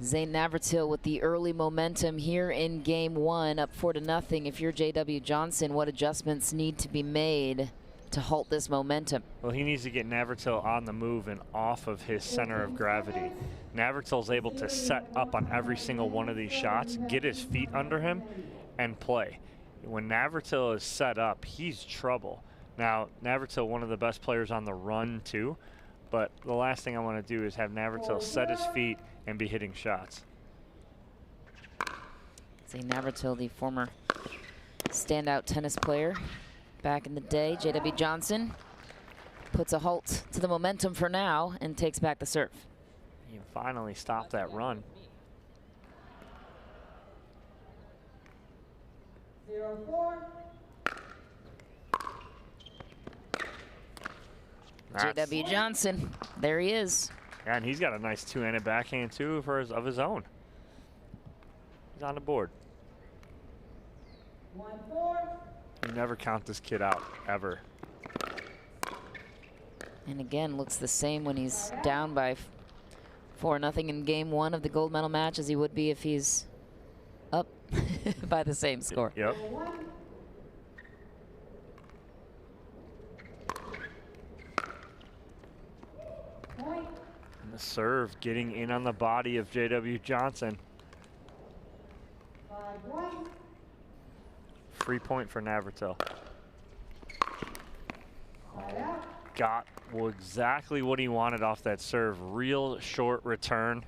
Zane Navratil with the early momentum here in game 1, up 4-0. If you're J.W. Johnson, what adjustments need to be made to halt this momentum? Well, he needs to get Navratil on the move and off of his center of gravity. Navratil's able to set up on every single one of these shots, get his feet under him, and play. When Navratil is set up, he's trouble. Now, Navratil, one of the best players on the run, too. But the last thing I want to do is have Navratil set his feet and be hitting shots. Zane Navratil, the former standout tennis player back in the day. J.W. Johnson puts a halt to the momentum for now and takes back the serve. You finally stopped that run. 0-4. J.W. Johnson, there he is. Yeah, and he's got a nice two-handed backhand too of his own. He's on the board. 1-4. You never count this kid out, ever. And again, looks the same when he's down by 4-0 in game 1 of the gold medal match as he would be if he's up by the same score. Yep. And the serve getting in on the body of J.W. Johnson. 5-1. Free point for Navratil. Got exactly what he wanted off that serve. Real short return.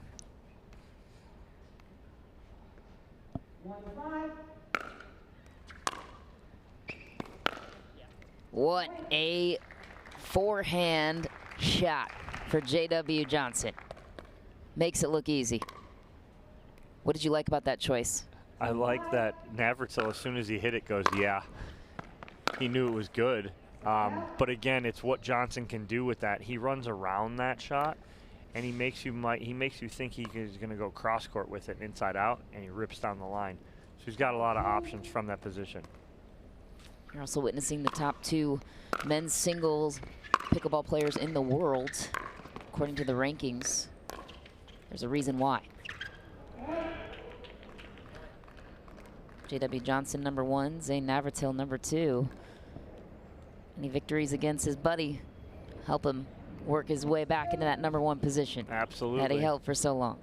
What a forehand shot for J.W. Johnson. Makes it look easy. What did you like about that choice? I like that Navratil, as soon as he hit it, goes, yeah. He knew it was good. But again, it's what Johnson can do with that. He runs around that shot, and he makes you think he's going to go cross court with it inside out, and he rips down the line. So he's got a lot of options from that position. You're also witnessing the top 2 men's singles pickleball players in the world, according to the rankings. There's a reason why. J.W. Johnson, #1, Zane Navratil, #2. Any victories against his buddy help him work his way back into that #1 position. Absolutely. That he held for so long.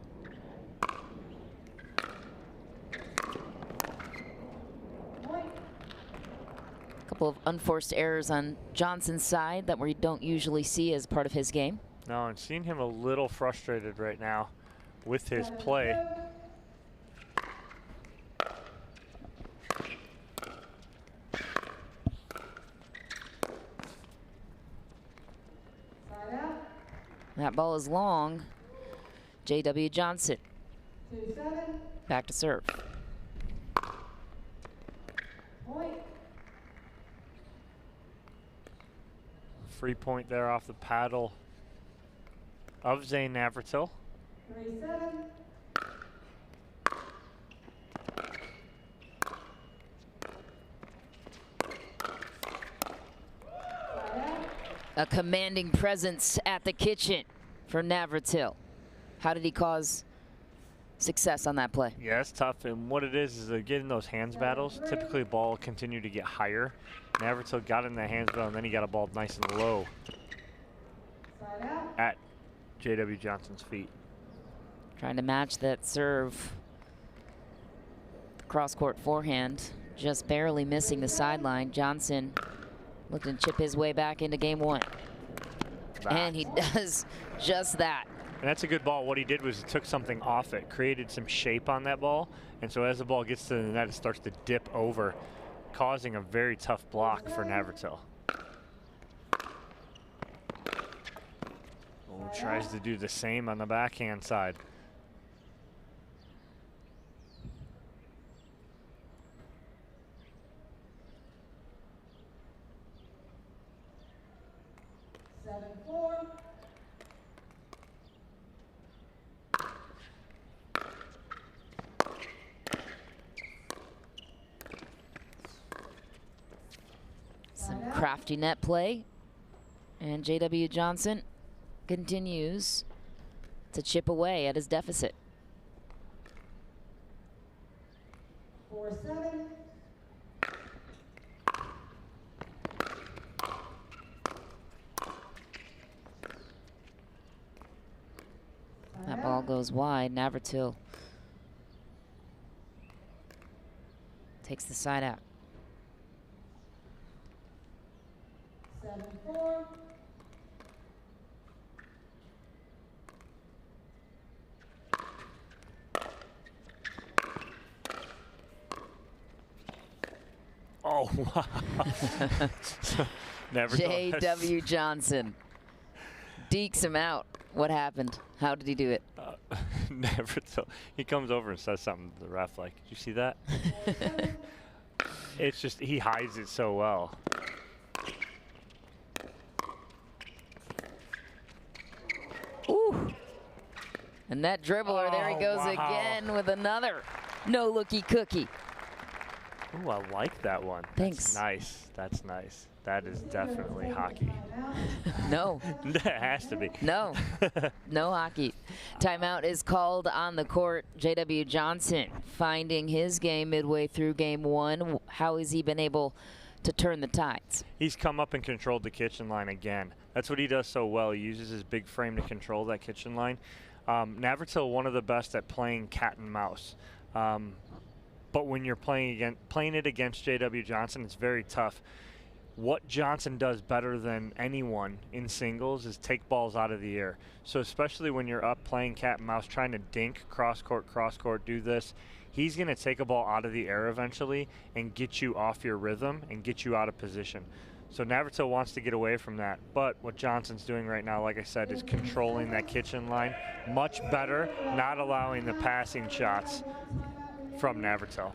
A couple of unforced errors on Johnson's side that we don't usually see as part of his game. No, I'm seeing him a little frustrated right now with his play. That ball is long. J.W. Johnson. Back to serve. Free point there off the paddle of Zane Navratil. A commanding presence at the kitchen for Navratil. How did he cause success on that play? Yeah, it's tough. And what it is they're getting those hands battles. Typically, the ball will continue to get higher. Navratil got in that hands battle, and then he got a ball nice and low at J.W. Johnson's feet. Trying to match that serve. Cross-court forehand, just barely missing the sideline. Johnson looking to chip his way back into game 1. And he does just that. And that's a good ball. What he did was he took something off it, created some shape on that ball. And so as the ball gets to the net, it starts to dip over, causing a very tough block for Navratil. Oh, tries to do the same on the backhand side. Some crafty net play. And J.W. Johnson continues to chip away at his deficit. 4-7. That ball goes wide. Navratil takes the side out. 7-4. Oh, wow. J.W. Johnson dekes him out. What happened? How did he do it? Navratil. He comes over and says something to the ref like, did you see that? It's just, he hides it so well. Ooh. And that dribbler, there he goes again with another no-looky cookie. Ooh, I like that one. Thanks. That's nice. That's nice. That is definitely hockey. No. That has to be. No. No hockey. Timeout is called on the court. J.W. Johnson finding his game midway through game 1. How has he been able to turn the tides? He's come up and controlled the kitchen line again. That's what he does so well. He uses his big frame to control that kitchen line. Navratil, one of the best at playing cat and mouse. but when you're playing it against J.W. Johnson, it's very tough. What Johnson does better than anyone in singles is take balls out of the air. So especially when you're up playing cat and mouse, trying to dink, cross court, do this, he's going to take a ball out of the air eventually and get you off your rhythm and get you out of position. So Navratil wants to get away from that. But what Johnson's doing right now, like I said, is controlling that kitchen line much better, not allowing the passing shots from Navratil.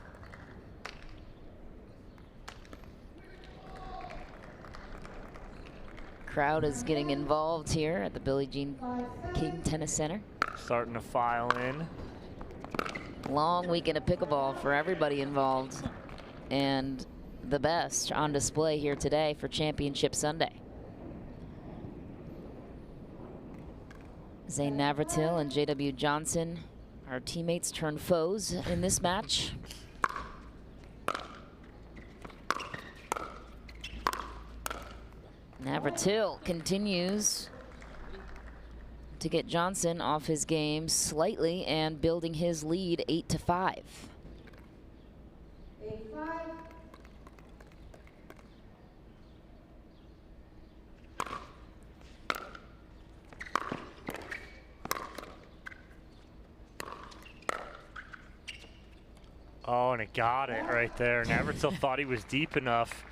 Crowd is getting involved here at the Billie Jean King Tennis Center. Starting to file in. Long weekend of pickleball for everybody involved, and the best on display here today for Championship Sunday. Zane Navratil and J.W. Johnson are teammates turned foes in this match. Navratil continues to get Johnson off his game slightly and building his lead 8-5. Oh, and it got it right there. Navratil thought he was deep enough.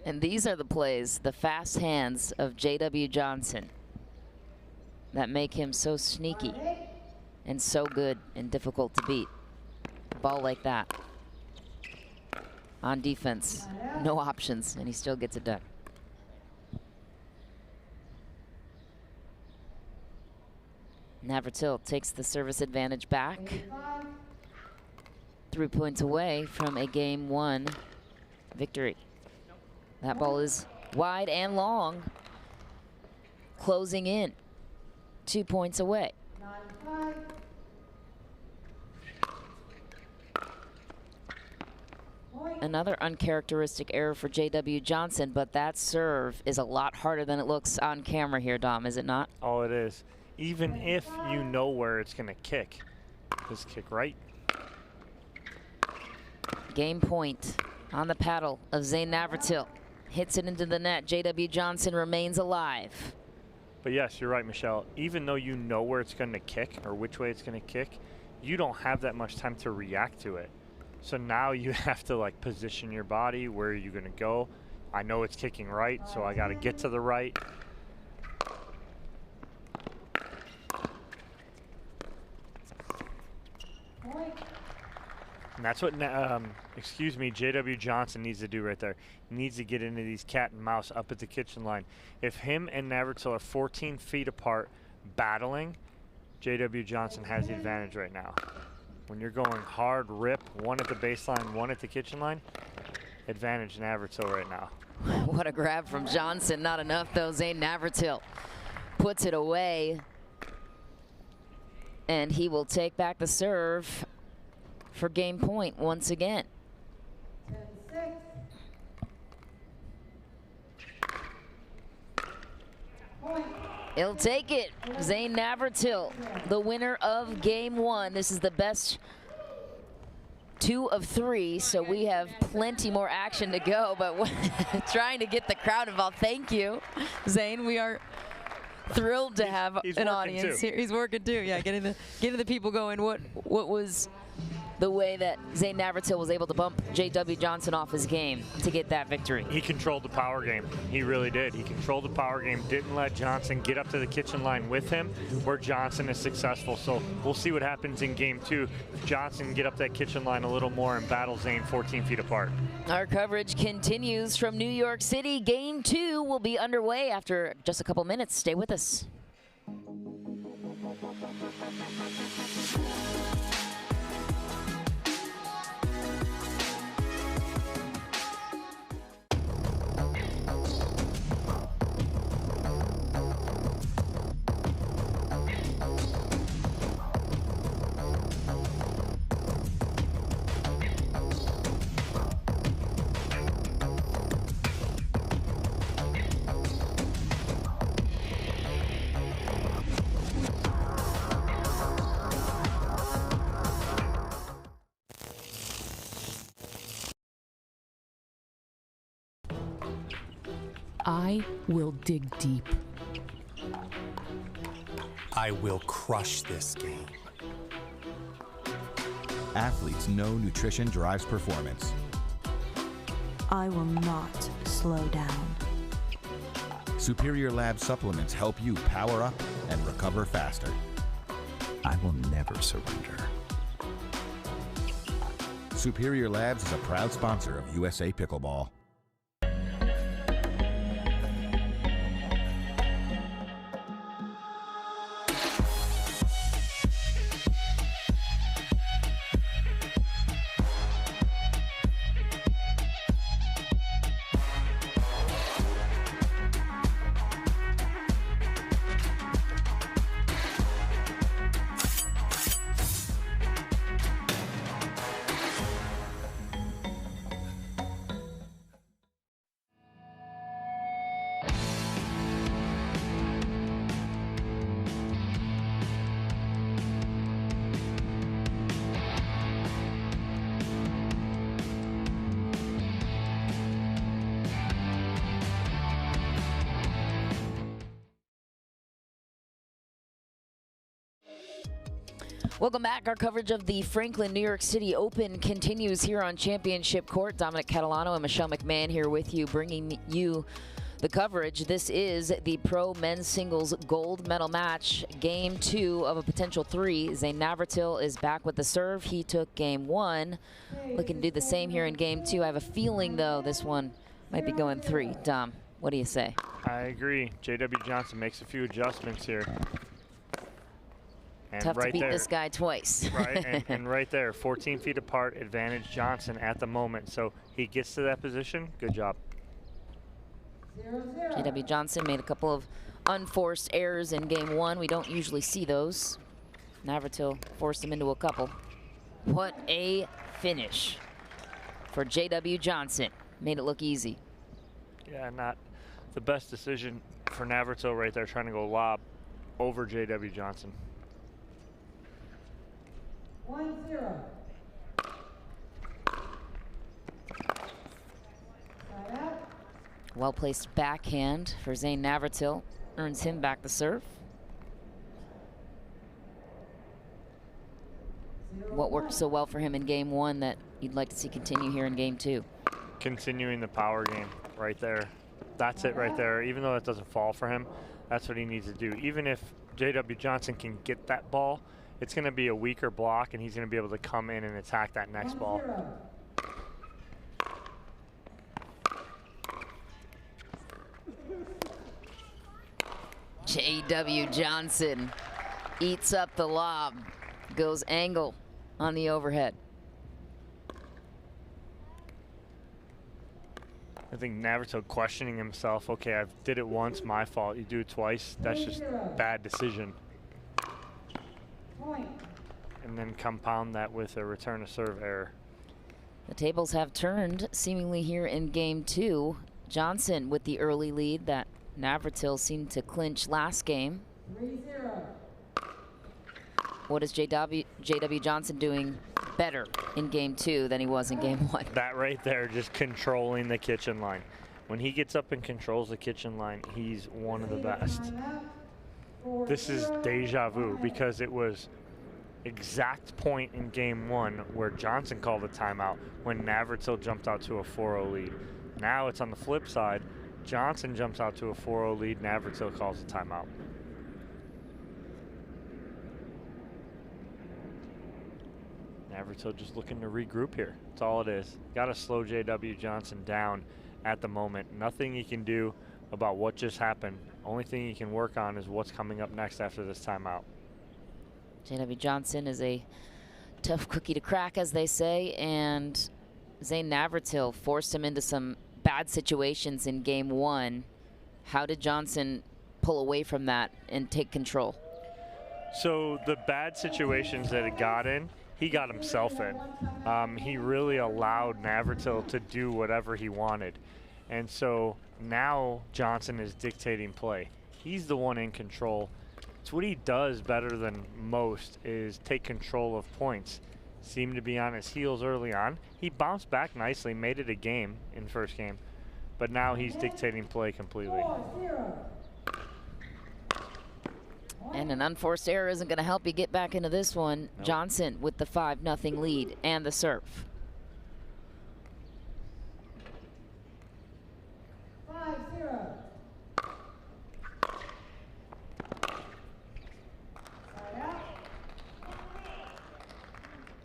And these are the plays, the fast hands of J.W. Johnson that make him so sneaky and so good and difficult to beat. A ball like that. On defense, no options, and he still gets it done. Navratil takes the service advantage back. 3 points away from a game 1 victory. That ball is wide and long, closing in, 2 points away. Another uncharacteristic error for J.W. Johnson, but that serve is a lot harder than it looks on camera here, Dom, is it not? Oh, it is. Even if you know where it's going to kick. Just kick right. Game point on the paddle of Zane Navratil. Hits it into the net. J.W. Johnson remains alive. But yes, you're right, Michelle. Even though you know where it's going to kick or which way it's going to kick, you don't have that much time to react to it. So now you have to like position your body. Where are you going to go? I know it's kicking right, so I got to get to the right. And that's what, J.W. Johnson needs to do right there. He needs to get into these cat and mouse up at the kitchen line. If him and Navratil are 14 feet apart battling, J.W. Johnson has the advantage right now. When you're going hard rip, one at the baseline, one at the kitchen line, advantage Navratil right now. What a grab from Johnson. Not enough, though. Zane Navratil puts it away. And he will take back the serve for game point once again. He'll take it. Zane Navratil, the winner of game 1. This is the best 2 of 3, so we have plenty more action to go, but trying to get the crowd involved. Thank you, Zane. We are thrilled to have an audience here. He's working too. Yeah, getting the people going. What was the way that Zane Navratil was able to bump J.W. Johnson off his game to get that victory? He controlled the power game. He really did. He controlled the power game, didn't let Johnson get up to the kitchen line with him, where Johnson is successful. So we'll see what happens in game 2. If Johnson can get up that kitchen line a little more and battle Zane 14 feet apart. Our coverage continues from New York City. Game 2 will be underway after just a couple minutes. Stay with us. I will dig deep. I will crush this game. Athletes know nutrition drives performance. I will not slow down. Superior Lab supplements help you power up and recover faster. I will never surrender. Superior Labs is a proud sponsor of USA Pickleball. Welcome back. Our coverage of the Franklin New York City Open continues here on Championship Court. Dominic Catalano and Michelle McMahon here with you, bringing you the coverage. This is the pro men's singles gold medal match, game 2 of a potential 3. Zane Navratil is back with the serve. He took game 1. Looking to do the same here in game 2. I have a feeling, though, this one might be going 3. Dom, what do you say? I agree. J.W. Johnson makes a few adjustments here. And Tough right to beat there, this guy twice. Right, and right there, 14 feet apart, advantage Johnson at the moment. So he gets to that position. Good job. J.W. Johnson made a couple of unforced errors in game 1. We don't usually see those. Navratil forced him into a couple. What a finish for J.W. Johnson. Made it look easy. Yeah, not the best decision for Navratil right there, trying to go lob over J.W. Johnson. 1-0. Well-placed backhand for Zane Navratil. Earns him back the serve. What worked so well for him in game 1 that you'd like to see continue here in game 2? Continuing the power game right there. That's it right there. Even though that doesn't fall for him, that's what he needs to do. Even if J.W. Johnson can get that ball, it's going to be a weaker block, and he's going to be able to come in and attack that next ball. J.W. Johnson eats up the lob. Goes angle on the overhead. I think Navratil questioning himself. Okay, I did it once, my fault. You do it twice, that's just bad decision. And then compound that with a return to serve error. The tables have turned seemingly here in game 2. Johnson with the early lead that Navratil seemed to clinch last game. 3-0. What is J.W. Johnson doing better in game 2 than he was in game 1? That right there, just controlling the kitchen line. When he gets up and controls the kitchen line, he's one of the best. This is deja vu because it was exact point in game 1 where Johnson called a timeout when Navratil jumped out to a 4-0 lead. Now it's on the flip side. Johnson jumps out to a 4-0 lead. Navratil calls a timeout. Navratil just looking to regroup here. That's all it is. Got to slow J.W. Johnson down at the moment. Nothing he can do about what just happened. Only thing he can work on is what's coming up next after this timeout. J.W. Johnson is a tough cookie to crack, as they say, and Zane Navratil forced him into some bad situations in game 1. How did Johnson pull away from that and take control? So the bad situations that it got in, he got himself in. He really allowed Navratil to do whatever he wanted. And so now Johnson is dictating play. He's the one in control. It's what he does better than most, is take control of points. Seemed to be on his heels early on. He bounced back nicely, made it a game in first game. but now he's dictating play completely. 4-0. And an unforced error isn't going to help you get back into this one. Nope. Johnson with the 5-0 lead and the serve. 5-0.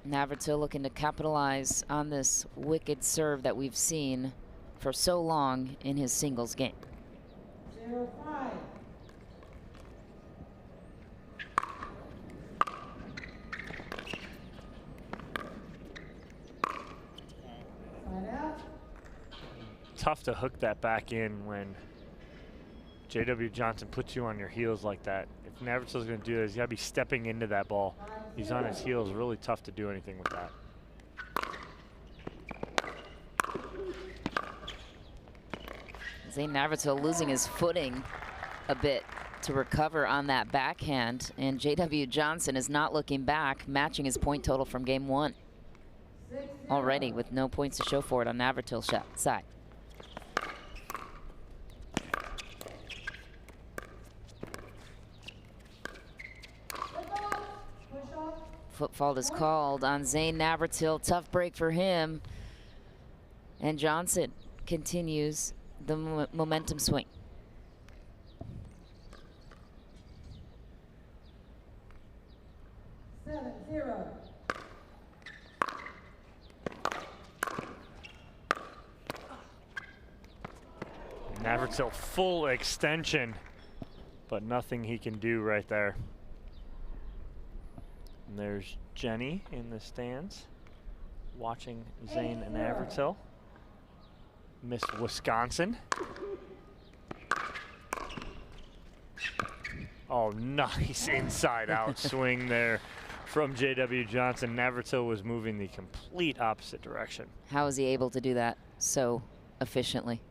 Navratil looking to capitalize on this wicked serve that we've seen for so long in his singles game. 0-5. Side out. Tough to hook that back in when J.W. Johnson puts you on your heels like that. If Navratil's going to do this, you got to be stepping into that ball. He's on his heels, really tough to do anything with that. Zane Navratil losing his footing a bit to recover on that backhand, and J.W. Johnson is not looking back, matching his point total from game 1 already with no points to show for it on Navratil's side. Foot fault is called on Zane Navratil. Tough break for him. And Johnson continues the momentum swing. Navratil full extension, but nothing he can do right there. And there's Jenny in the stands watching Zane Navratil. Miss Wisconsin. Oh, nice inside-out swing there from J.W. Johnson. Navratil was moving the complete opposite direction. How is he able to do that so efficiently?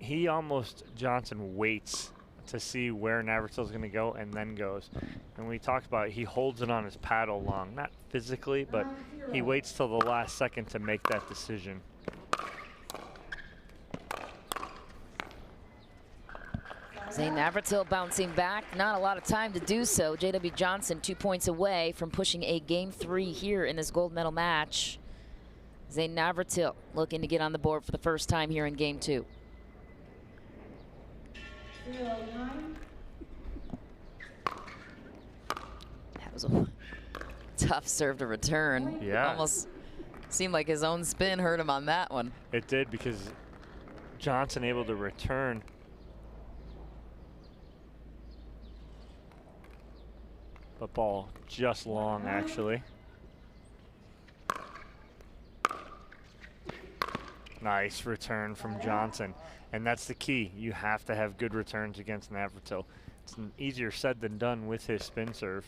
Johnson waits to see where Navratil's going to go and then goes. And we talked about it, he holds it on his paddle long, not physically, but he waits till the last second to make that decision. Zane Navratil bouncing back, not a lot of time to do so. J.W. Johnson 2 points away from pushing a game 3 here in this gold medal match. Zane Navratil looking to get on the board for the first time here in game 2. 0-9. That was a tough serve to return. Yeah. Almost seemed like his own spin hurt him on that one. It did, because Johnson able to return. But ball just long, actually. Nice return from Johnson. And that's the key. You have to have good returns against Navratil. It's easier said than done with his spin serve.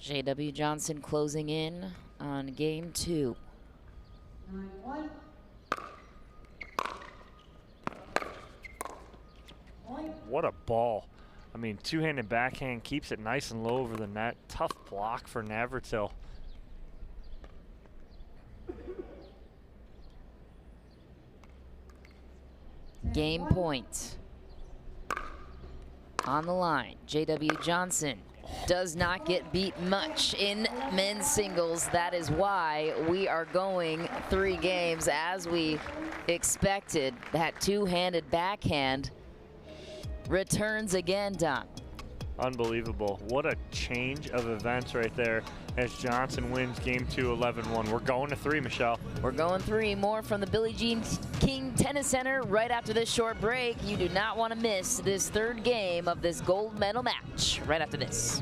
J.W. Johnson closing in on game 2. 9-1. What a ball. I mean, two-handed backhand, keeps it nice and low over the net. Tough block for Navratil. Game point. On the line, J.W. Johnson does not get beat much in men's singles. That is why we are going 3 games as we expected. That two-handed backhand returns again, Don. Unbelievable. What a change of events right there as Johnson wins game 2, 11-1. We're going to 3, Michelle. We're going 3. More from the Billie Jean King Tennis Center right after this short break. You do not want to miss this 3rd game of this gold medal match right after this.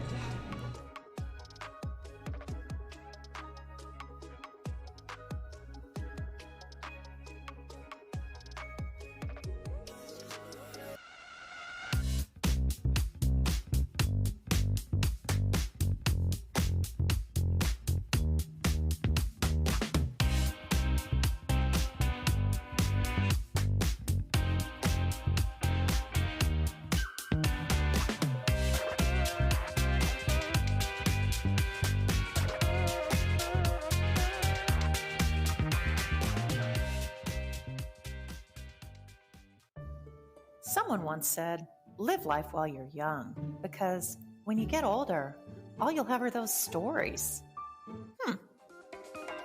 Someone once said, live life while you're young, because when you get older, all you'll have are those stories.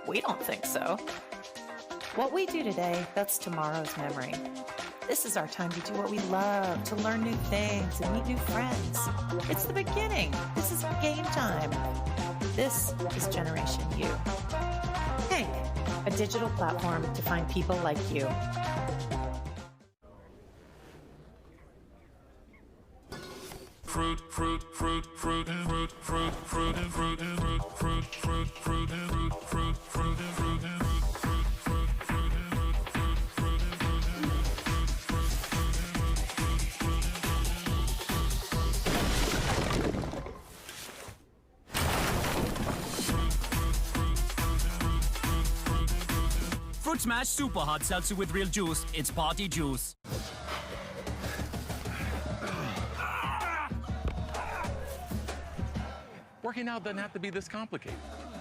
We don't think so. What we do today, that's tomorrow's memory. This is our time to do what we love, to learn new things and meet new friends. It's the beginning. This is game time. This is Generation U. Hank, a digital platform to find people like you. Fruit, fruit, fruit, fruit, and fruit, fruit, fruit, and fruit, and fruit, fruit, fruit, fruit, and fruit, fruit, fruit, and fruit, and Fruit Smash Super Hot Seltzer with real juice. It's party juice. Working out doesn't have to be this complicated.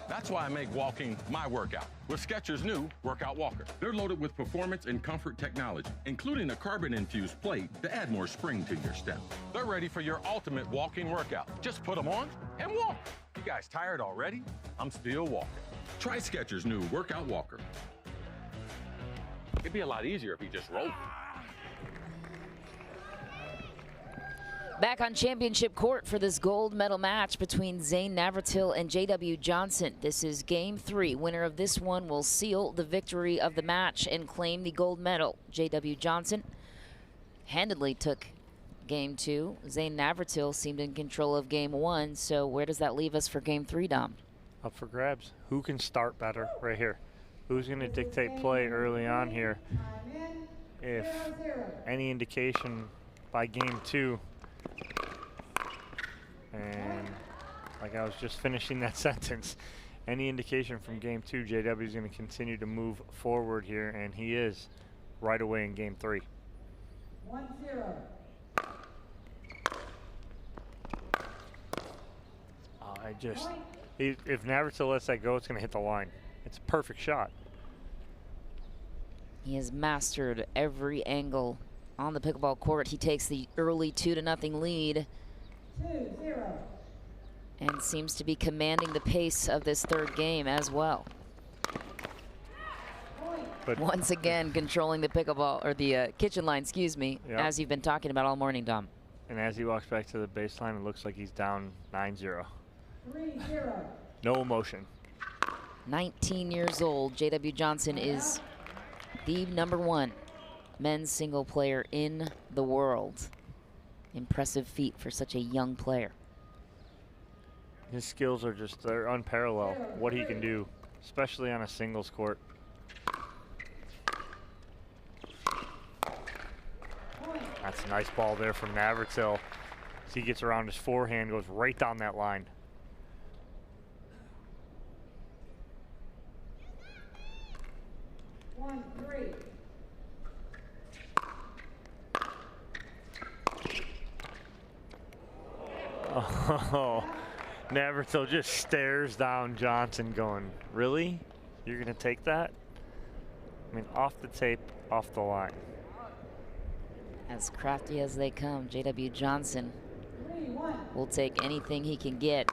That's why I make walking my workout with Skechers' new Workout Walker. They're loaded with performance and comfort technology, including a carbon-infused plate to add more spring to your step. They're ready for your ultimate walking workout. Just put them on and walk. You guys tired already? I'm still walking. Try Skechers' new Workout Walker. It'd be a lot easier if you just rolled. Back on championship court for this gold medal match between Zane Navratil and J.W. Johnson. This is game 3. Winner of this one will seal the victory of the match and claim the gold medal. J.W. Johnson handedly took game 2. Zane Navratil seemed in control of game 1. So where does that leave us for game 3, Dom? Up for grabs. Who can start better right here? Who's going to dictate play early on here? If any indication by game 2, and like I was just finishing that sentence, any indication from game 2, JW is going to continue to move forward here, and he is right away in game 3. 1-0. If Navratil lets that go, it's going to hit the line. It's a perfect shot. He has mastered every angle on the pickleball court. He takes the early 2-0 lead. 2-0. And seems to be commanding the pace of this third game as well. But once again, controlling the pickleball, or the kitchen line, excuse me, as you've been talking about all morning, Dom. And as he walks back to the baseline, it looks like he's down 9-0. 3-0. No emotion. 19 years old, J.W. Johnson is the #1 men's single player in the world. Impressive feat for such a young player. His skills are just, they're unparalleled, what he can do, especially on a singles court. That's a nice ball there from Navratil. As he gets around his forehand, goes right down that line. Oh, Navratil just stares down Johnson going, really? You're going to take that? I mean, off the tape, off the line. As crafty as they come, J.W. Johnson will take anything he can get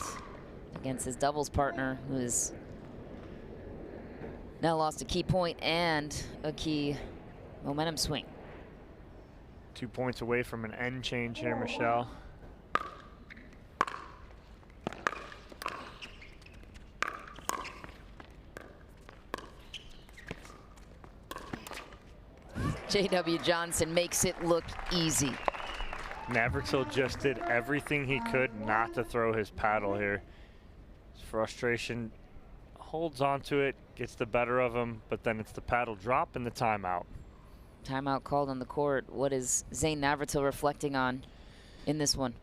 against his doubles partner, who is now lost a key point and a key momentum swing. 2 points away from an end change here, Michelle. J.W. Johnson makes it look easy. Navratil just did everything he could not to throw his paddle here. His frustration holds on to it, gets the better of him, but then it's the paddle drop and the timeout. Timeout called on the court. What is Zane Navratil reflecting on in this one?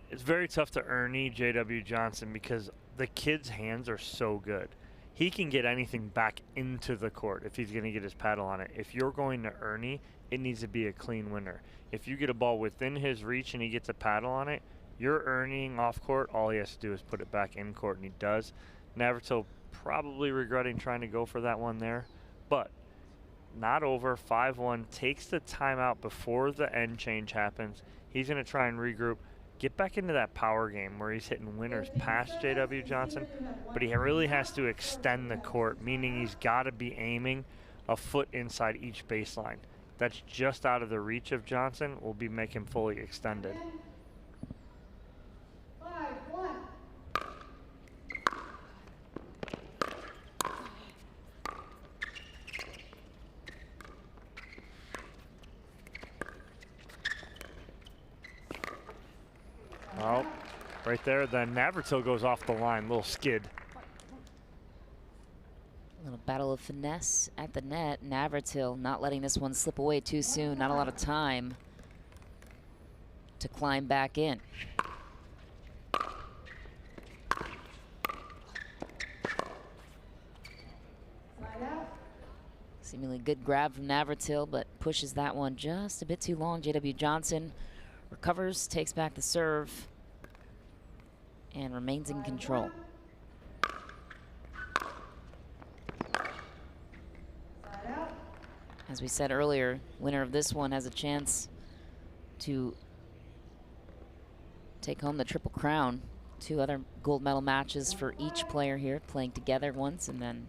It's very tough to Ernie J.W. Johnson because the kid's hands are so good. He can get anything back into the court if he's going to get his paddle on it. If you're going to Ernie, it needs to be a clean winner. If you get a ball within his reach and he gets a paddle on it, you're Ernieing off court. All he has to do is put it back in court, and he does. Navratil probably regretting trying to go for that one there, but not over, 5-1, takes the timeout before the end change happens. He's going to try and regroup, get back into that power game where he's hitting winners past J.W. Johnson, but he really has to extend the court, meaning he's got to be aiming a foot inside each baseline. That's just out of the reach of Johnson, will be make him fully extended. 5-1. Oh, right there, then Navratil goes off the line, little skid. A little battle of finesse at the net. Navratil not letting this one slip away too soon. Not a lot of time to climb back in. Seemingly good grab from Navratil, but pushes that one just a bit too long. J.W. Johnson recovers, takes back the serve, and remains in control. As we said earlier, winner of this one has a chance to take home the Triple Crown. 2 other gold medal matches for each player here, playing together once and then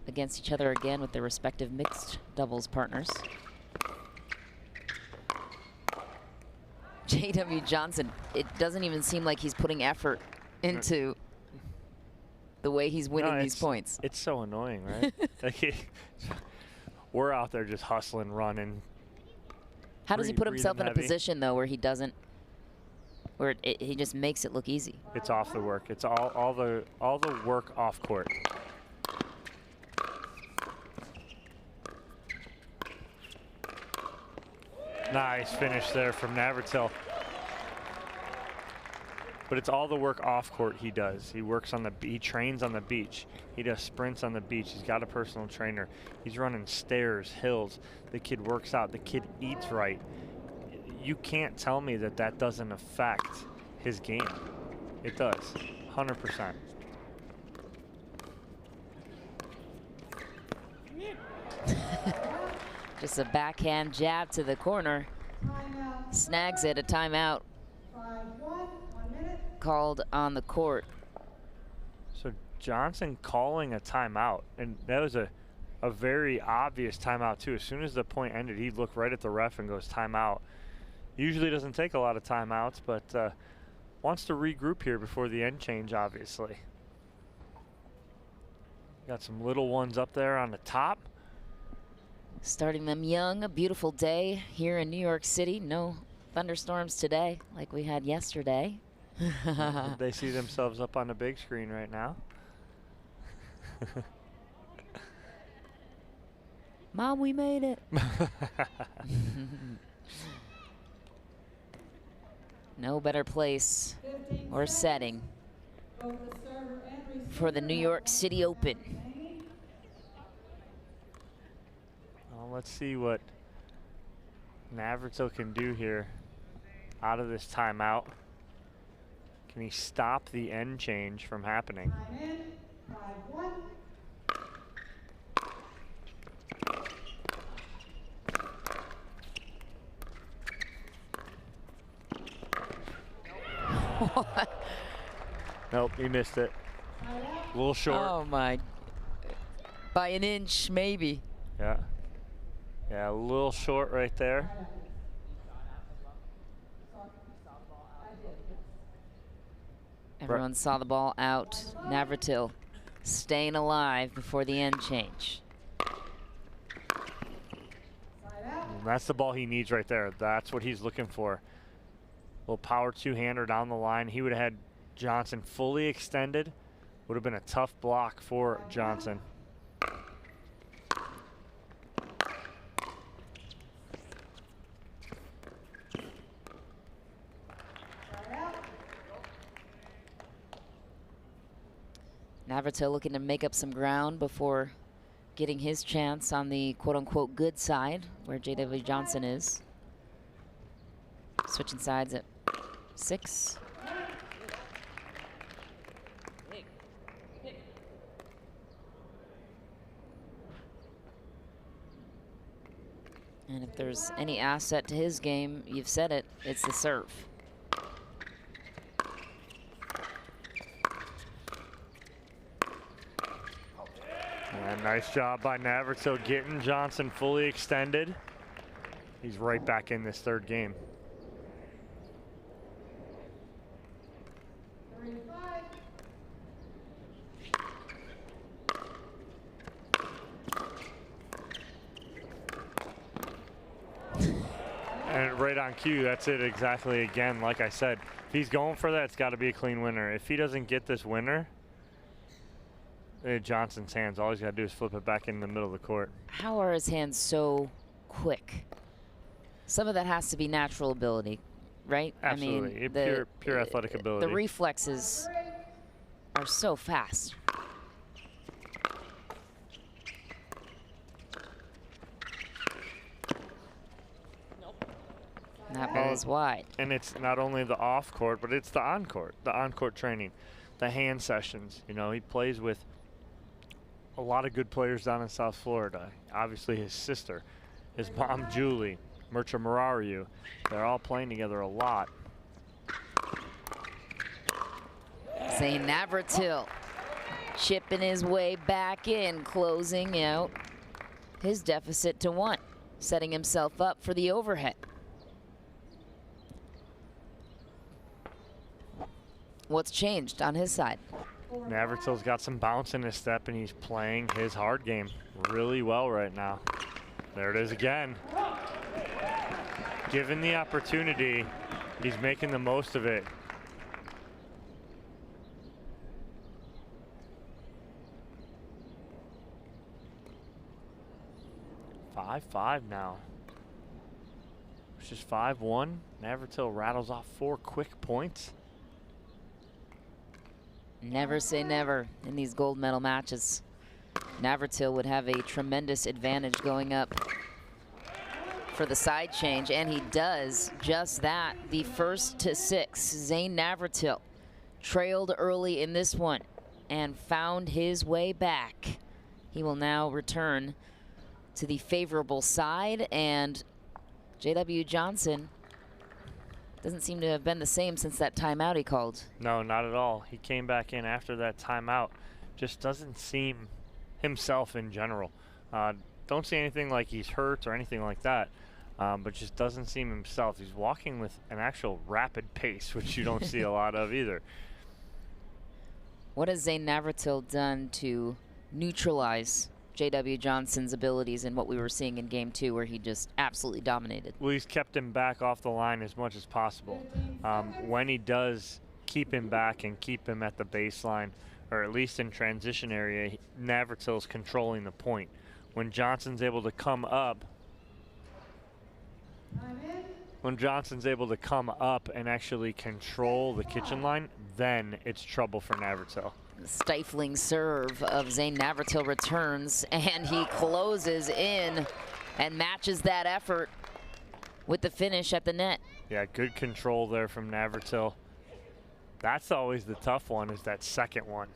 against each other again with their respective mixed doubles partners. J.W. Johnson, it doesn't even seem like he's putting effort into the way he's winning these points. It's so annoying, right? Like we're out there just hustling, running. How does he put himself in a position, though, where he doesn't, where he just makes it look easy? It's off the work. It's all the work off court. Nice finish there from Navratil. But it's all the work off court he does. He works on he trains on the beach. He does sprints on the beach. He's got a personal trainer. He's running stairs, hills. The kid works out. The kid eats right. You can't tell me that that doesn't affect his game. It does, 100%. Just a backhand jab to the corner. Snags it, a timeout. 5-1, 1 minute. Called on the court. So Johnson calling a timeout, and that was a very obvious timeout too. As soon as the point ended, he looked right at the ref and goes timeout. Usually doesn't take a lot of timeouts, but wants to regroup here before the end change, obviously. Got some little ones up there on the top. Starting them young, a beautiful day here in New York City. No thunderstorms today like we had yesterday. They see themselves up on the big screen right now. Mom, we made it. No better place or setting for the New York City Open. Well, let's see what Navratil can do here out of this timeout. Can he stop the end change from happening? 5-1. Nope, he missed it. A little short. Oh my, by an inch maybe. Yeah. Yeah, a little short right there. Everyone saw the ball out. Navratil staying alive before the end change. And that's the ball he needs right there. That's what he's looking for. Little power two-hander down the line. He would have had Johnson fully extended. Would have been a tough block for Johnson. Navratil looking to make up some ground before getting his chance on the quote-unquote good side, where J.W. Johnson is. Switching sides at 6. And if there's any asset to his game, you've said it, it's the serve. And nice job by Navratil getting Johnson fully extended. He's right back in this third game. And right on cue, that's it exactly again. Like I said, if he's going for that, it's got to be a clean winner. If he doesn't get this winner, Johnson's hands, all he's got to do is flip it back in the middle of the court. How are his hands so quick? Some of that has to be natural ability, right? Absolutely. I mean, pure athletic ability. The reflexes are so fast. That ball is wide. And it's not only the off court, but it's the on court training, the hand sessions. You know, he plays with a lot of good players down in South Florida. Obviously his sister, his mom Julie, Mircha Marariu, they're all playing together a lot. Zane Navratil chipping his way back in, closing out his deficit to 1, setting himself up for the overhead. What's changed on his side? Navratil's got some bounce in his step, and he's playing his hard game really well right now. There it is again. Given the opportunity, he's making the most of it. Five now. It's just 5-1. Navratil rattles off 4 quick points. Never say never in these gold medal matches. Navratil would have a tremendous advantage going up for the side change, and he does just that. The first to 6, Zane Navratil trailed early in this one and found his way back. He will now return to the favorable side, and J.W. Johnson doesn't seem to have been the same since that timeout he called. No, not at all. He came back in after that timeout. Just doesn't seem himself in general. Don't see anything like he's hurt or anything like that, but just doesn't seem himself. He's walking with an actual rapid pace, which you don't see a lot of either. What has Zane Navratil done to neutralize J.W. Johnson's abilities in what we were seeing in game 2, where he just absolutely dominated? Well, he's kept him back off the line as much as possible. When he does keep him back and keep him at the baseline, or at least in transition area, Navratil's controlling the point. When Johnson's able to come up, and actually control the kitchen line, then it's trouble for Navratil. The stifling serve of Zane Navratil returns, and he closes in and matches that effort with the finish at the net. Yeah, good control there from Navratil. That's always the tough one, is that second one,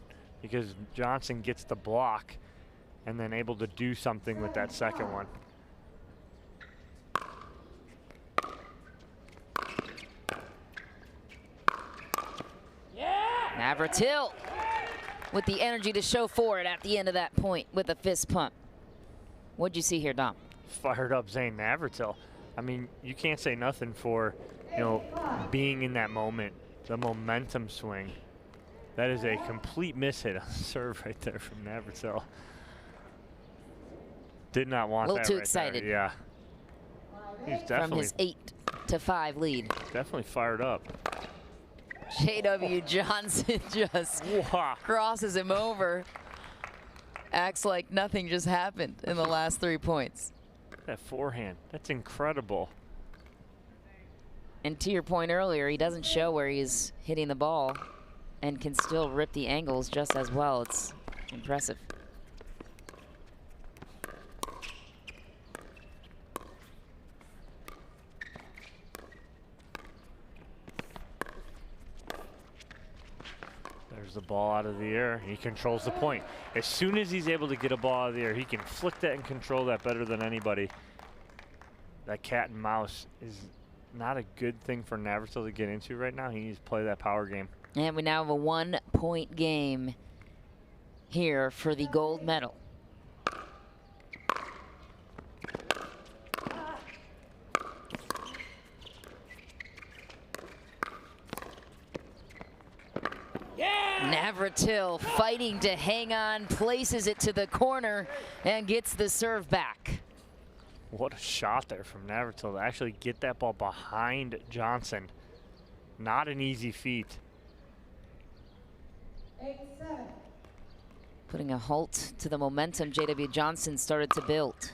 because Johnson gets the block and then able to do something with that second one. Navratil with the energy to show for it at the end of that point with a fist pump. What'd you see here, Dom? Fired up Zane Navratil. I mean, you can't say nothing for, you know, being in that moment, the momentum swing. That is a complete mishit on the serve right there from Navratil. Did not want that. A little too right excited. There. Yeah. He's definitely from his 8-5 lead. Definitely fired up. J.W. Johnson just crosses him over. Acts like nothing just happened in the last 3 points. That forehand, that's incredible. And to your point earlier, he doesn't show where he's hitting the ball and can still rip the angles just as well. It's impressive. There's the ball out of the air. He controls the point. As soon as he's able to get a ball out of the air, he can flick that and control that better than anybody. that cat and mouse is not a good thing for Navratil to get into right now. He needs to play that power game. And we now have a 1-point game here for the gold medal. Navratil fighting to hang on, places it to the corner, and gets the serve back. What a shot there from Navratil to actually get that ball behind Johnson. Not an easy feat. 8-7. Putting a halt to the momentum J.W. Johnson started to build.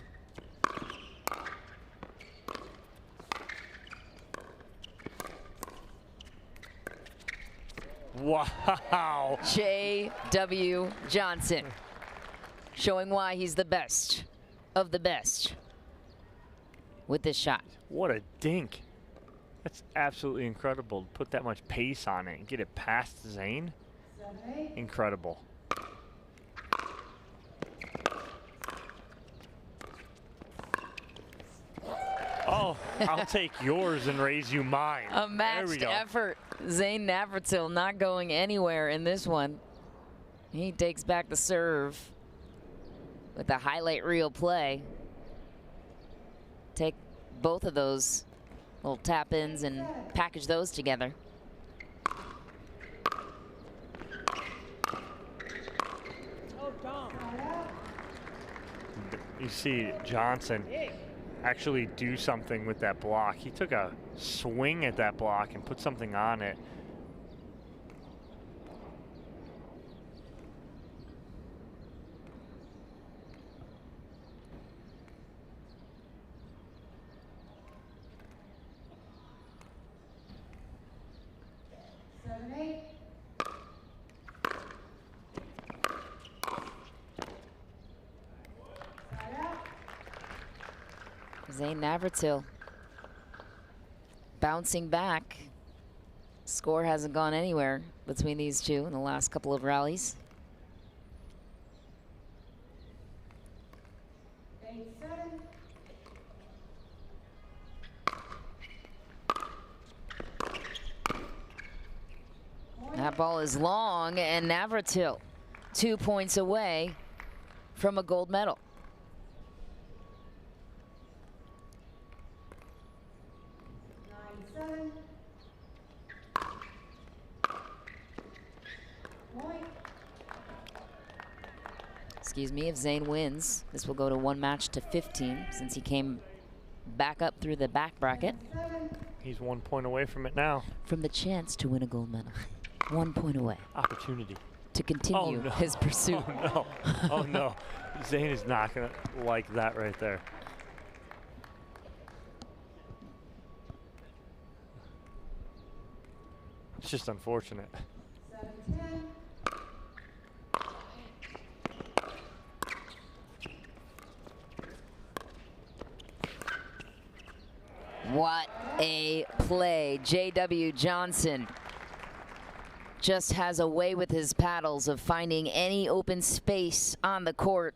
Wow. J.W. Johnson showing why he's the best of the best with this shot. What a dink. That's absolutely incredible to put that much pace on it and get it past Zane. Incredible. Oh, I'll take yours and raise you mine. A matched effort. Zane Navratil not going anywhere in this one. He takes back the serve with the highlight reel play. Take both of those little tap-ins and package those together. You see Johnson actually do something with that block. He took a swing at that block and put something on it. Zane Navratil bouncing back. Score hasn't gone anywhere between these two in the last couple of rallies. That ball is long, and Navratil 2 points away from a gold medal. Excuse me, if Zane wins, this will go to 1 match to 15 since he came back up through the back bracket. He's 1 point away from it now. From the chance to win a gold medal. 1 point away. Opportunity. To continue his pursuit. Oh no, oh no. Zane is not gonna like that right there. It's just unfortunate. 7-10. What a play. J.W. Johnson just has a way with his paddles of finding any open space on the court.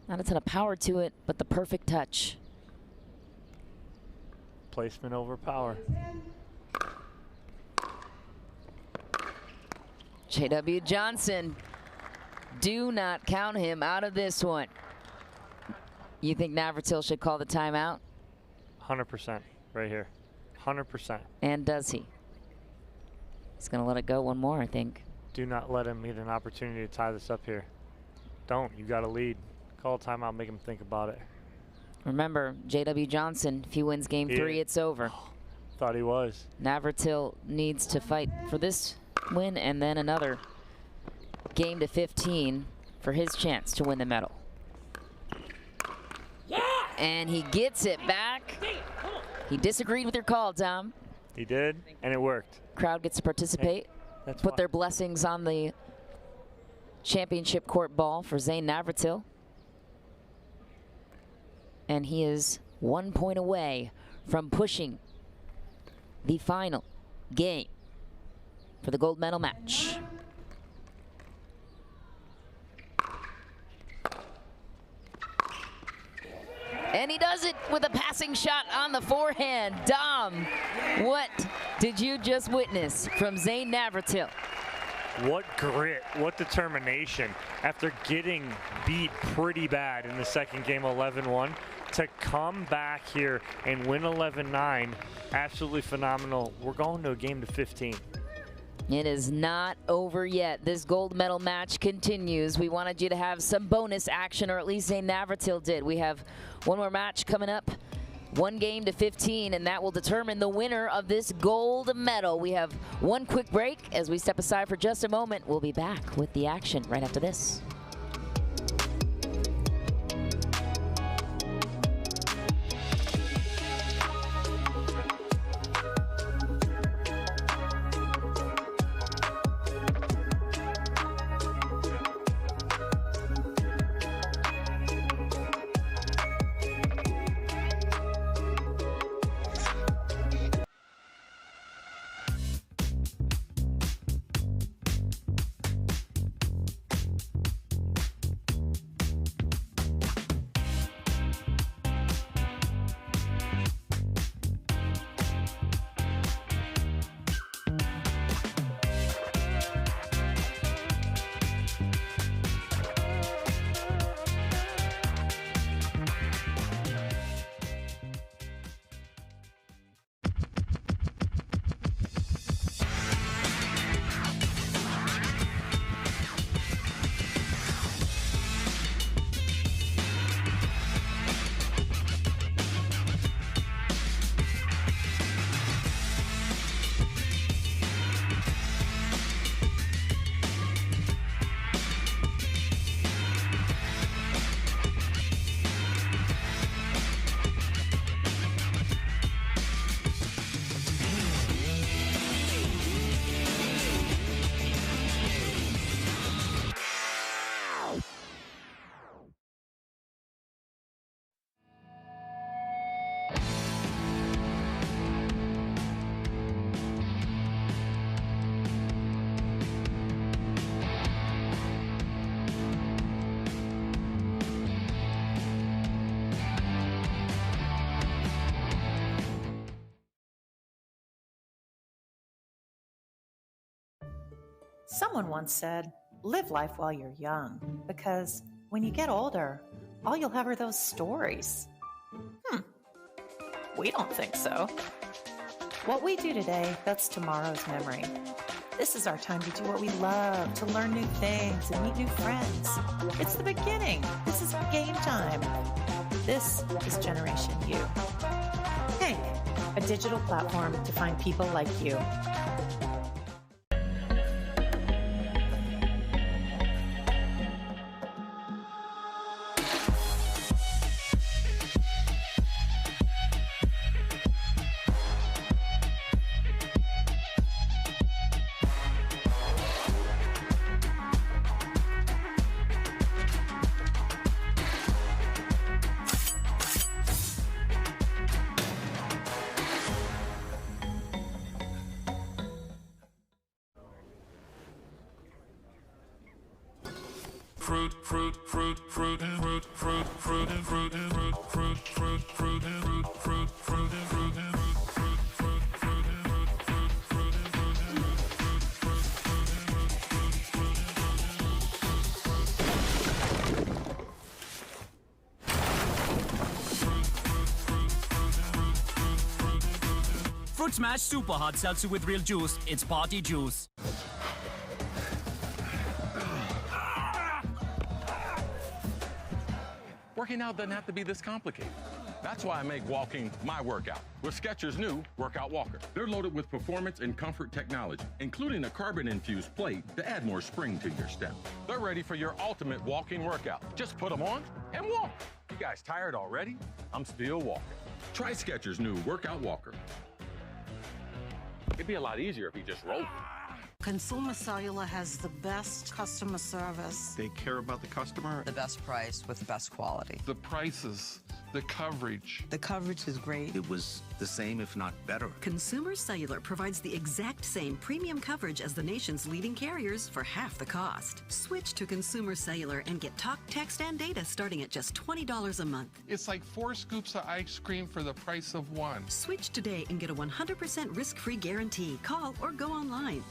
Not a ton of power to it, but the perfect touch. Placement over power. J.W. Johnson, do not count him out of this one. You think Navratil should call the timeout? 100% right here. 100%. And does he? He's going to let it go one more, I think. Do not let him get an opportunity to tie this up here. Don't. You got to lead. Call a timeout, make him think about it. Remember, J.W. Johnson, if he wins game 3, it's over. Thought he was. Navratil needs to fight for this win and then another game to 15 for his chance to win the medal. And he gets it back. He disagreed with your call, Tom. He did, and it worked. Crowd gets to participate. That's put their blessings on the championship court ball for Zane Navratil. And he is 1 point away from pushing the final game for the gold medal match. And he does it with a passing shot on the forehand. Dom, what did you just witness from Zane Navratil? What grit, what determination after getting beat pretty bad in the second game 11-1 to come back here and win 11-9. Absolutely phenomenal. We're going to a game to 15. It is not over yet. This gold medal match continues. We wanted you to have some bonus action, or at least Zane Navratil did. We have one more match coming up. 1 game to 15, and that will determine the winner of this gold medal. We have one quick break. As we step aside for just a moment, we'll be back with the action right after this. Someone once said, live life while you're young, because when you get older, all you'll have are those stories. We don't think so. What we do today, that's tomorrow's memory. This is our time to do what we love, to learn new things and meet new friends. It's the beginning. This is game time. This is Generation U. Hank, a digital platform to find people like you. Fruit Smash Super Hot Seltzer with real juice. It's party juice. Working out doesn't have to be this complicated. That's why I make walking my workout with Skechers' new Workout Walker. They're loaded with performance and comfort technology, including a carbon-infused plate to add more spring to your step. They're ready for your ultimate walking workout. Just put them on and walk. You guys tired already? I'm still walking. Try Skechers' new Workout Walker. It'd be a lot easier if you just rolled. Consumer Cellular has the best customer service. They care about the customer. The best price with the best quality. The prices, the coverage. The coverage is great. It was the same, if not better. Consumer Cellular provides the exact same premium coverage as the nation's leading carriers for half the cost. Switch to Consumer Cellular and get talk, text, and data starting at just $20 a month. It's like 4 scoops of ice cream for the price of 1. Switch today and get a 100% risk-free guarantee. Call or go online.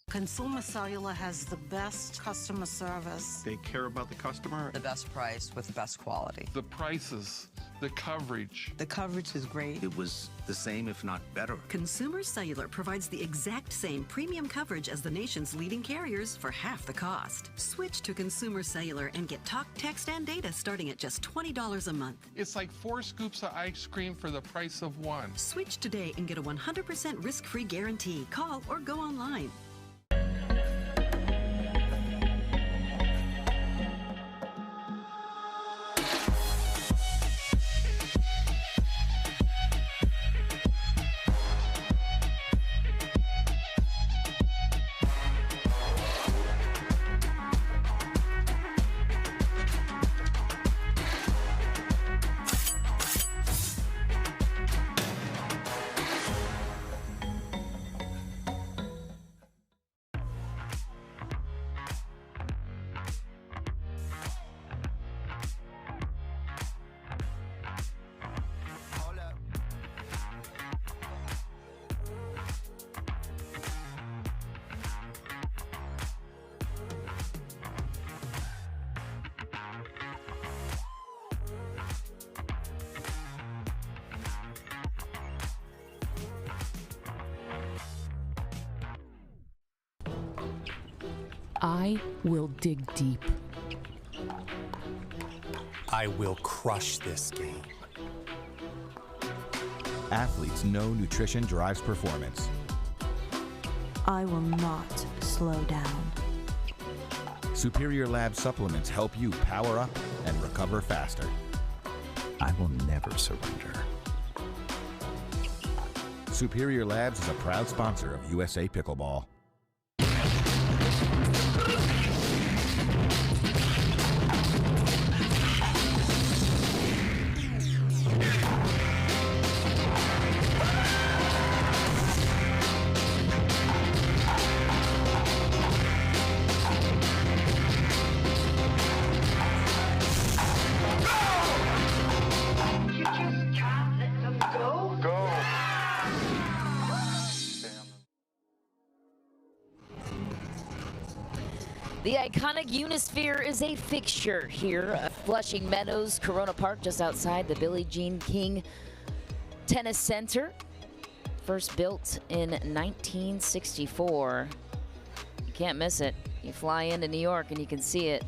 Consumer Cellular has the best customer service. They care about the customer. The best price with the best quality. The prices, the coverage. The coverage is great. It was the same, if not better. Consumer Cellular provides the exact same premium coverage as the nation's leading carriers for half the cost. Switch to Consumer Cellular and get talk, text, and data starting at just $20 a month. It's like 4 scoops of ice cream for the price of 1. Switch today and get a 100% risk-free guarantee. Call or go online. I will dig deep. I will crush this game. Athletes know nutrition drives performance. I will not slow down. Superior Lab supplements help you power up and recover faster. I will never surrender. Superior Labs is a proud sponsor of USA Pickleball. The iconic Unisphere is a fixture here at Flushing Meadows, Corona Park, just outside the Billie Jean King Tennis Center. First built in 1964. You can't miss it. You fly into New York and you can see it.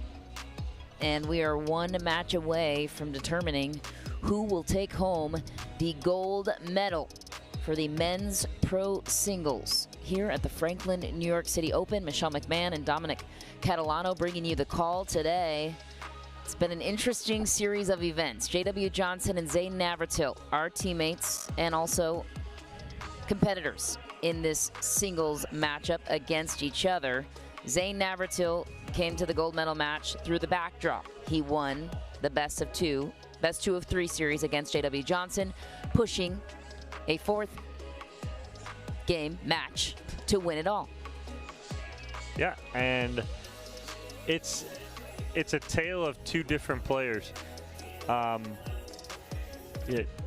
And we are one match away from determining who will take home the gold medal for the men's pro singles here at the Franklin New York City Open. Michelle McMahon and Dominic Catalano bringing you the call today. It's been an interesting series of events. J.W. Johnson and Zane Navratil, our teammates and also competitors in this singles matchup against each other. Zane Navratil came to the gold medal match through the backdrop. He won the best of two of three series against J.W. Johnson, pushing a fourth game match to win it all. Yeah, and it's a tale of two different players.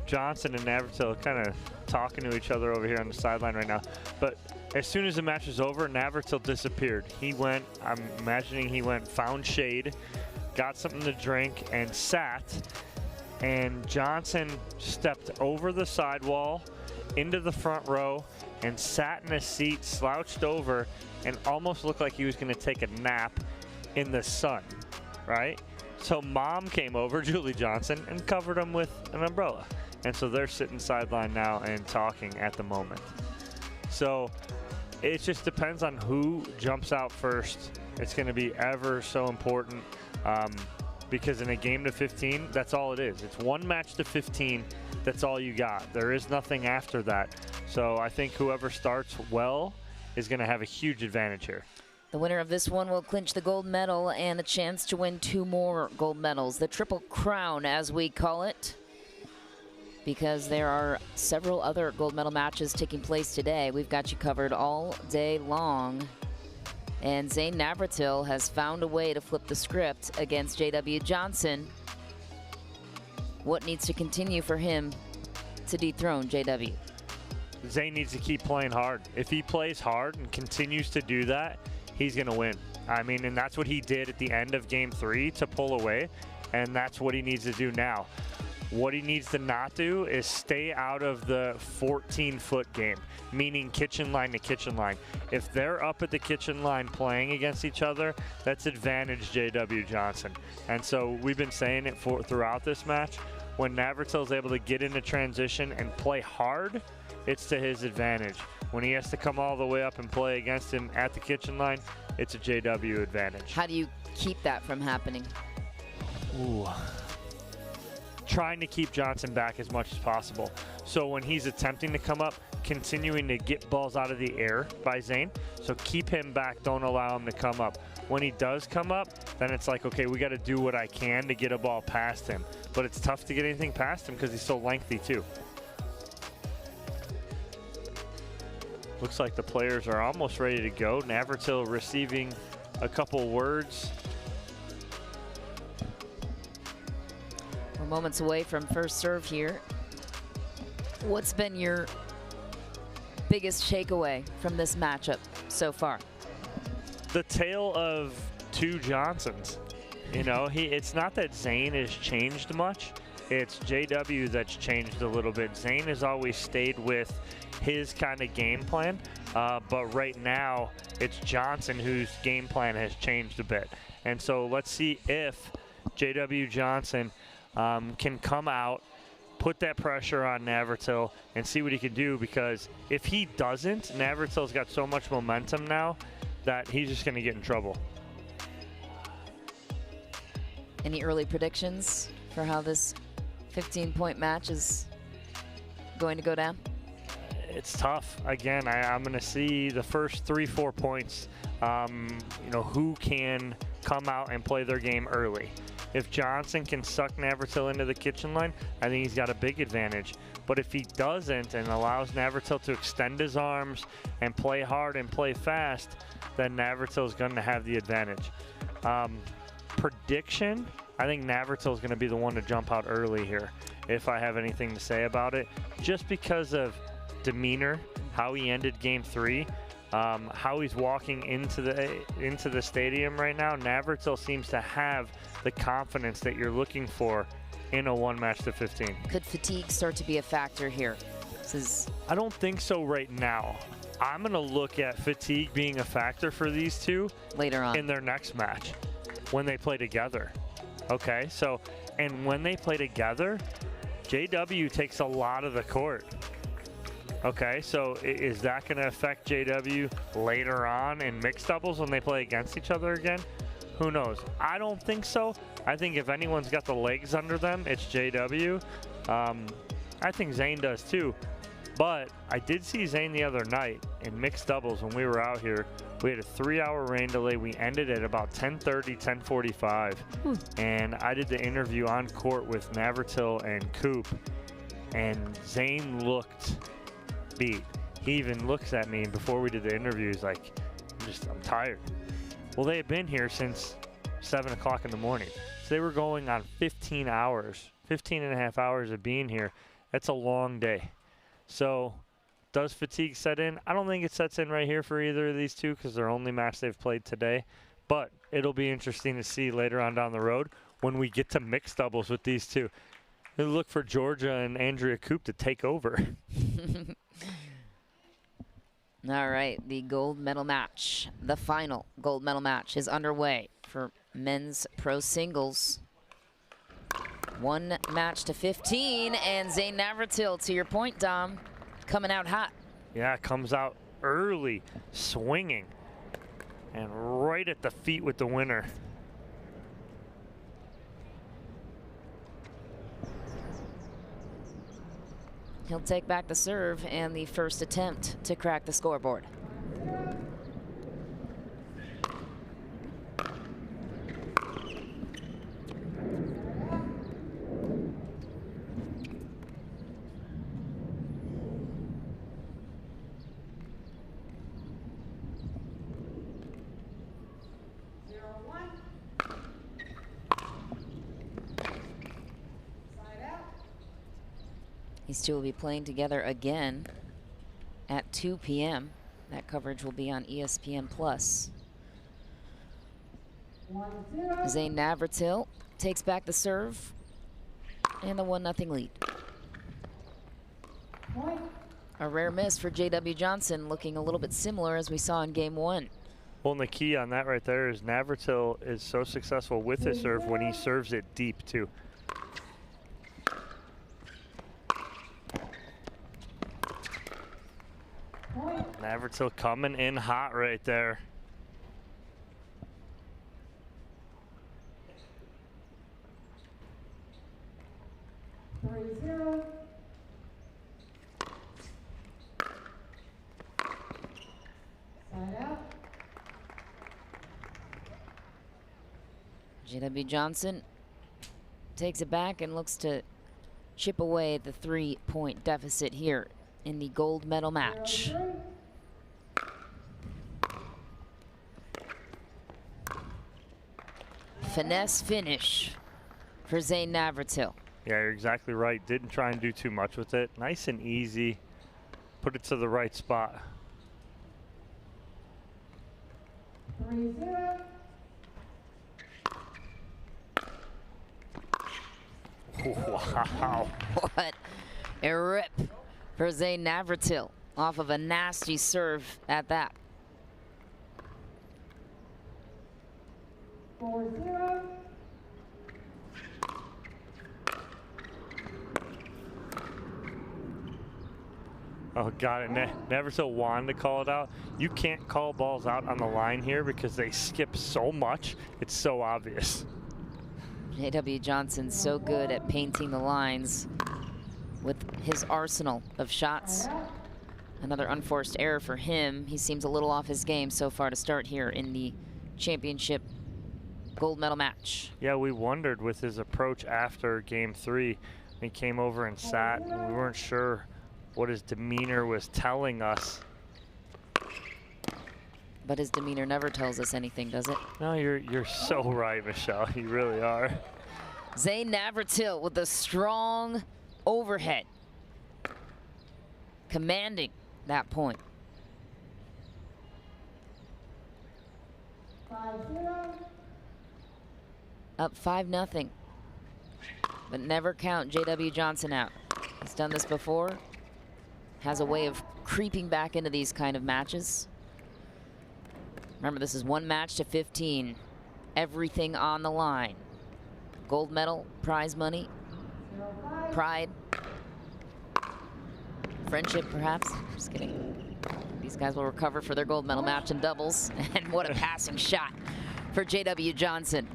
Johnson and Navratil kind of talking to each other over here on the sideline right now. But as soon as the match was over, Navratil disappeared. He went, I'm imagining he went, found shade, got something to drink, and sat. And Johnson stepped over the sidewall into the front row and sat in a seat, slouched over, and almost looked like he was going to take a nap in the sun, right? So Mom came over, Julie Johnson, and covered him with an umbrella. And so they're sitting sideline now and talking at the moment. So it just depends on who jumps out first. It's going to be ever so important because in a game to 15, that's all it is. It's one match to 15. That's all you got. There is nothing after that. So I think whoever starts well is going to have a huge advantage here. The winner of this one will clinch the gold medal and a chance to win 2 more gold medals, the Triple Crown as we call it, because there are several other gold medal matches taking place today. We've got you covered all day long. And Zane Navratil has found a way to flip the script against J.W. Johnson. What needs to continue for him to dethrone J.W.? Zane needs to keep playing hard. If he plays hard and continues to do that, he's going to win. I mean, and that's what he did at the end of Game 3 to pull away, and that's what he needs to do now. What he needs to not do is stay out of the 14-foot game, meaning kitchen line to kitchen line. If they're up at the kitchen line playing against each other, that's advantage J.W. Johnson. And so we've been saying it throughout this match. When Navratil's able to get into transition and play hard, it's to his advantage. When he has to come all the way up and play against him at the kitchen line, it's a JW advantage. How do you keep that from happening? Ooh. Trying to keep Johnson back as much as possible. So when he's attempting to come up, continuing to get balls out of the air by Zane. So keep him back, don't allow him to come up. When he does come up, then it's like, okay, we got to do what I can to get a ball past him. But it's tough to get anything past him because he's so lengthy too. Looks like the players are almost ready to go. Navratil receiving a couple words. We're moments away from first serve here. What's been your biggest takeaway from this matchup so far? The tale of two Johnsons. You know, it's not that Zane has changed much. It's JW that's changed a little bit. Zane has always stayed with his kind of game plan, but right now it's Johnson whose game plan has changed a bit. And so let's see if JW Johnson can come out, put that pressure on Navratil, and see what he can do, because if he doesn't, Navratil's got so much momentum now that he's just going to get in trouble. Any early predictions for how this 15-point match is going to go down? It's tough. Again, I'm going to see the first 3-4 points, who can come out and play their game early. If Johnson can suck Navratil into the kitchen line, I think he's got a big advantage. But if he doesn't and allows Navratil to extend his arms and play hard and play fast, then Navratil's going to have the advantage. Prediction, I think Navratil's going to be the one to jump out early here, if I have anything to say about it, just because of demeanor, how he ended game 3, how he's walking into the stadium right now. Navratil seems to have the confidence that you're looking for in a 1 match to 15. Could fatigue start to be a factor here? I don't think so right now. I'm going to look at fatigue being a factor for these two later on in their next match when they play together. Okay, so, and when they play together, JW takes a lot of the court. Okay, so is that going to affect JW later on in mixed doubles when they play against each other again? Who knows? I don't think so. I think if anyone's got the legs under them, it's JW. I think Zane does too. But I did see Zane the other night in mixed doubles when we were out here. We had a 3-hour rain delay. We ended at about 10:30, 10:45. And I did the interview on court with Navratil and Coop. And Zane looked beat. He even looks at me, and before we did the interview, he's like, I'm tired. Well, they had been here since 7 o'clock in the morning. So they were going on 15 hours, 15 and a half hours of being here. That's a long day. So does fatigue set in? I don't think it sets in right here for either of these two because they're only match they've played today. But it'll be interesting to see later on down the road when we get to mixed doubles with these two. We'll look for Georgia and Andrea Coop to take over. All right, the gold medal match, the final gold medal match is underway for men's pro singles. 1 match to 15, and Zane Navratil, to your point, Dom, coming out hot. Yeah, comes out early, swinging, and right at the feet with the winner. He'll take back the serve and the first attempt to crack the scoreboard. These two will be playing together again at 2 p.m. That coverage will be on ESPN+. Zane Navratil takes back the serve and the 1-0 lead. A rare miss for JW Johnson, looking a little bit similar as we saw in game 1. Well, and the key on that right there is Navratil is so successful with his serve when he serves it deep too. Navratil coming in hot right there. JW Johnson takes it back and looks to chip away at the 3-point deficit here in the gold medal match. Finesse finish for Zane Navratil. Yeah, you're exactly right. Didn't try and do too much with it. Nice and easy. Put it to the right spot. 3-0. Wow. What a rip for Zane Navratil off of a nasty serve at that. 4-0. Oh, got it. Navratil wanted to call it out. You can't call balls out on the line here because they skip so much. It's so obvious. J.W. Johnson's so good at painting the lines with his arsenal of shots. Another unforced error for him. He seems a little off his game so far to start here in the championship gold medal match. Yeah, we wondered with his approach after game 3. He came over and sat, and we weren't sure what his demeanor was telling us. But his demeanor never tells us anything, does it? No, you're so right, Michelle. You really are. Zane Navratil with a strong overhead, commanding that point. 5-0. Up 5-0. But never count J.W. Johnson out. He's done this before. Has a way of creeping back into these kind of matches. Remember, this is 1 match to 15. Everything on the line. Gold medal, prize money, pride, friendship, perhaps. Just kidding. These guys will recover for their gold medal match in doubles. And what a passing shot for J.W. Johnson.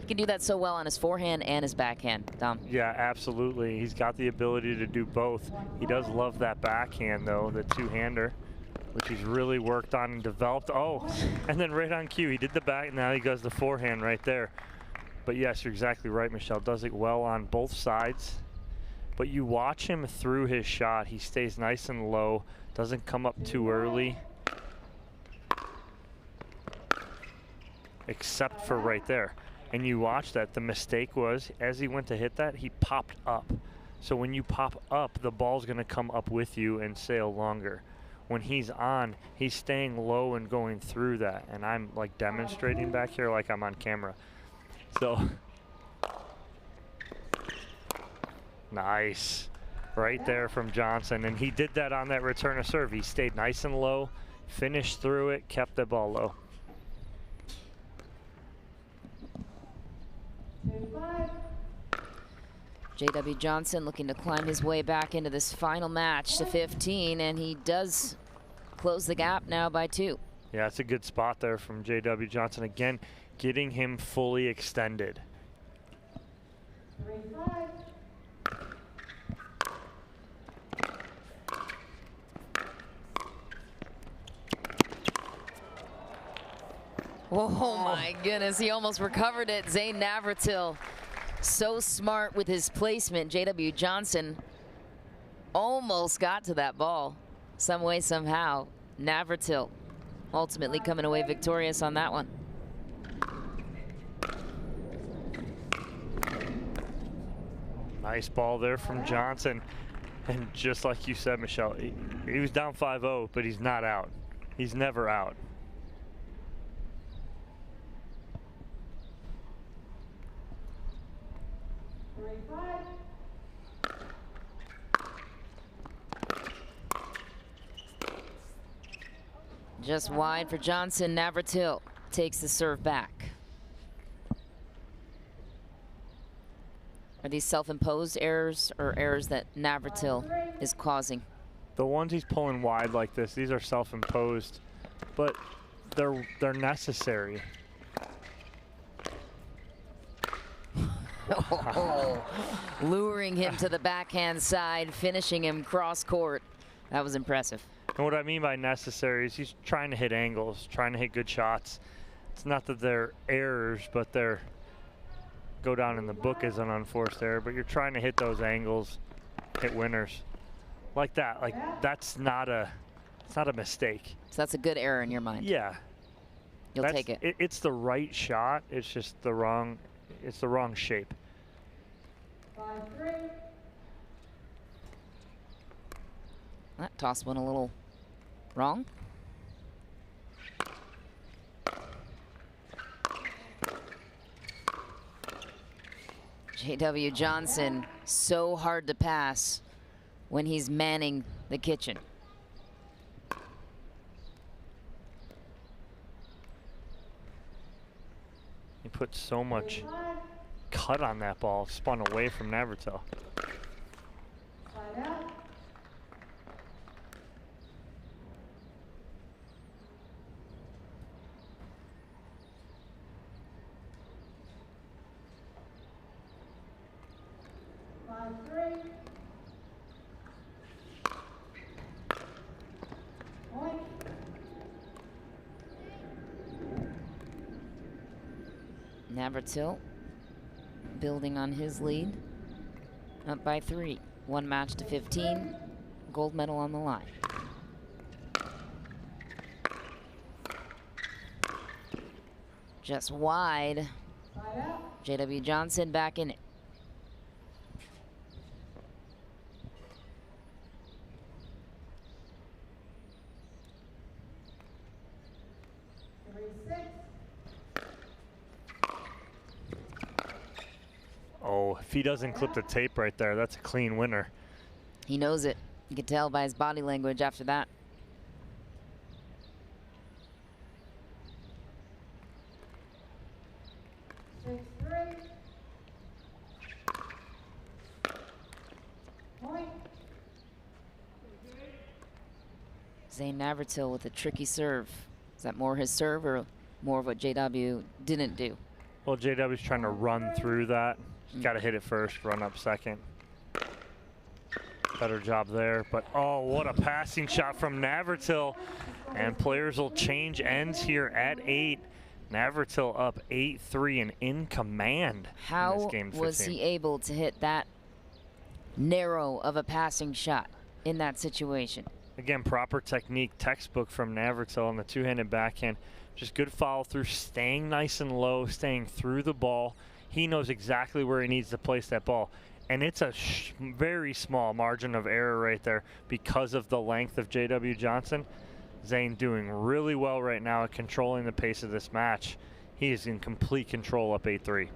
He can do that so well on his forehand and his backhand, Dom. Yeah, absolutely. He's got the ability to do both. He does love that backhand, though, the two-hander, which he's really worked on and developed. Oh, and then right on cue, he did the back. Now he goes the forehand right there. But yes, you're exactly right, Michelle. Does it well on both sides. But you watch him through his shot. He stays nice and low, doesn't come up too early. Except for right there. And you watch that. The mistake was, as he went to hit that, he popped up. So when you pop up, the ball's going to come up with you and sail longer. When he's on, he's staying low and going through that. And I'm like demonstrating back here like I'm on camera. So, nice. Right there from Johnson. And he did that on that return of serve. He stayed nice and low, finished through it, kept the ball low. 2-5. J.W. Johnson looking to climb his way back into this final match to 15, and he does close the gap now by 2. Yeah, it's a good spot there from J.W. Johnson. Again, getting him fully extended. 3-5. Oh my goodness, he almost recovered it. Zane Navratil, so smart with his placement. J.W. Johnson almost got to that ball some way, somehow. Navratil ultimately coming away victorious on that one. Nice ball there from Johnson. And just like you said, Michelle, he was down 5-0, but he's not out. He's never out. Just wide for Johnson. Navratil takes the serve back. Are these self-imposed errors or errors that Navratil is causing? The ones he's pulling wide like this, these are self-imposed, but they're necessary. Oh, luring him to the backhand side, finishing him cross court. That was impressive. And what I mean by necessary is he's trying to hit angles, trying to hit good shots. It's not that they're errors, but they're go down in the book as an unforced error, but you're trying to hit those angles, hit winners. Like that, like it's not a mistake. So that's a good error in your mind. Yeah. You'll take it. It's the right shot, it's just the wrong shape. 5-3. That toss went a little wrong. J.W. Johnson, so hard to pass when he's manning the kitchen. He put so much cut on that ball, spun away from Navratil. Slide out. Navratil building on his lead, up by 3. 1 match to 15, gold medal on the line. Just wide. J.W. Johnson back in it. Oh, if he doesn't clip the tape right there, that's a clean winner. He knows it. You can tell by his body language after that. Zane Navratil with a tricky serve. Is that more his serve or more of what JW didn't do? Well, JW's trying to run through that. He's got to hit it first, run up second. Better job there, but oh, what a passing shot from Navratil. And players will change ends here at 8. Navratil up 8-3 and in command. How in this game was 15. he able to hit that narrow of a passing shot in that situation? Again, proper technique, textbook from Navratil on the two-handed backhand. Just good follow through, staying nice and low, staying through the ball. He knows exactly where he needs to place that ball. And it's a very small margin of error right there because of the length of J.W. Johnson. Zane doing really well right now at controlling the pace of this match. He is in complete control up 8-3.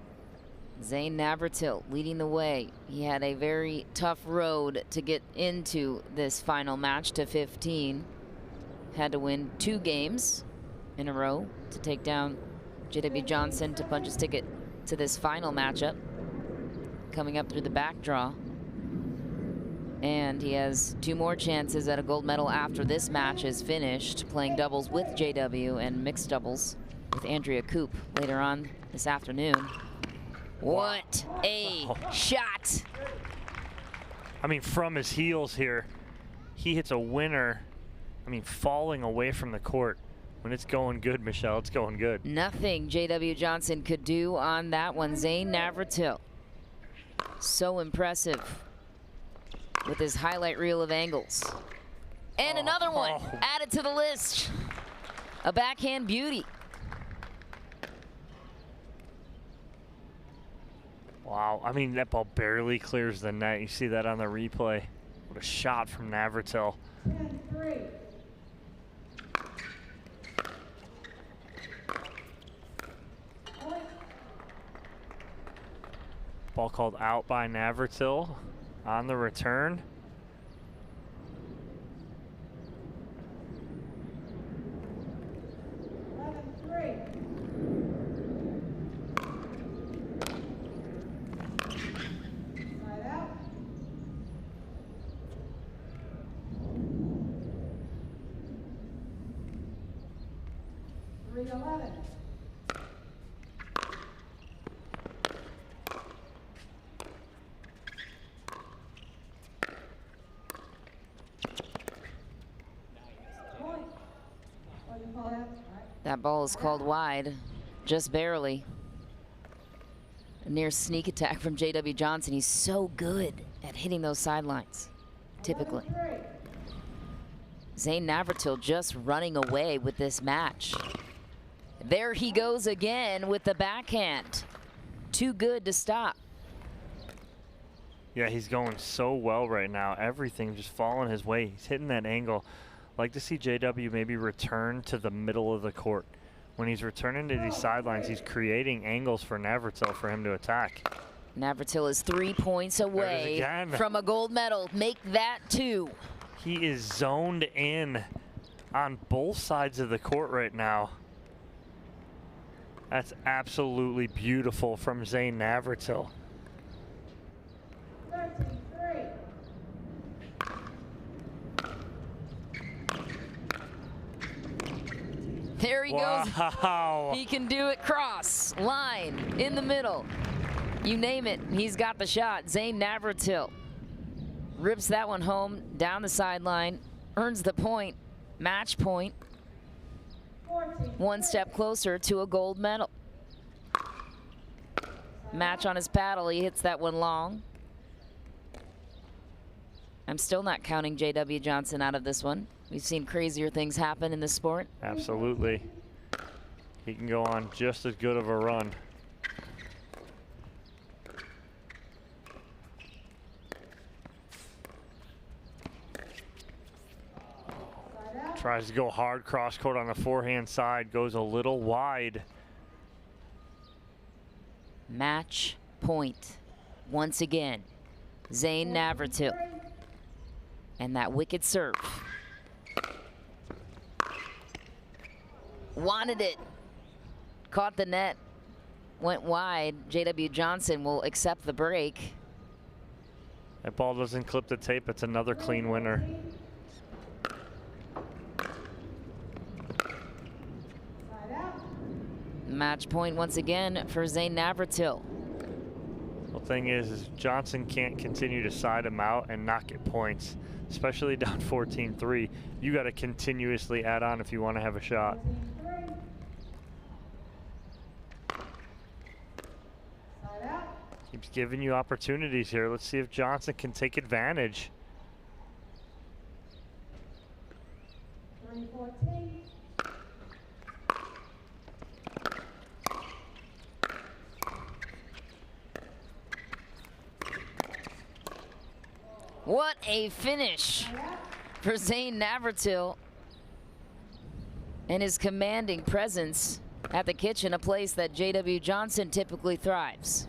Zane Navratil leading the way. He had a very tough road to get into this final match to 15. Had to win 2 games in a row to take down J.W. Johnson to punch his ticket to this final matchup. Coming up through the back draw. And he has 2 more chances at a gold medal after this match is finished, playing doubles with JW and mixed doubles with Andrea Koop later on this afternoon. What a shot! I mean, from his heels here, he hits a winner. I mean, falling away from the court. When it's going good, Michelle, it's going good. Nothing J.W. Johnson could do on that one. Zane Navratil, so impressive with his highlight reel of angles. And another one added to the list. A backhand beauty. Wow, I mean, that ball barely clears the net. You see that on the replay. What a shot from Navratil. 10-3. Ball called out by Navratil on the return. Slide out. 3-11. That ball is called wide, just barely. A near sneak attack from J.W. Johnson. He's so good at hitting those sidelines, typically. Zane Navratil just running away with this match. There he goes again with the backhand. Too good to stop. Yeah, he's going so well right now. Everything just falling his way. He's hitting that angle. Like to see JW maybe return to the middle of the court. When he's returning to these sidelines, he's creating angles for Navratil for him to attack. Navratil is 3 points away from a gold medal. Make that 2. He is zoned in on both sides of the court right now. That's absolutely beautiful from Zane Navratil. 33. There he goes. Wow. He can do it cross, line, in the middle. You name it, he's got the shot. Zane Navratil rips that one home down the sideline, earns the point, match point. 1 step closer to a gold medal. Match on his paddle, he hits that one long. I'm still not counting J.W. Johnson out of this one. We've seen crazier things happen in this sport. Absolutely. He can go on just as good of a run. Tries to go hard cross court on the forehand side, goes a little wide. Match point once again. Zane Navratil. And that wicked serve. Wanted it. Caught the net. Went wide. J.W. Johnson will accept the break. That ball doesn't clip the tape. It's another clean winner. Match point once again for Zane Navratil. The thing is Johnson can't continue to side him out and not get points, especially down 14-3. You got to continuously add on if you want to have a shot. Keeps giving you opportunities here. Let's see if Johnson can take advantage. 3-14. What a finish for Zane Navratil and his commanding presence at the kitchen, a place that J.W. Johnson typically thrives.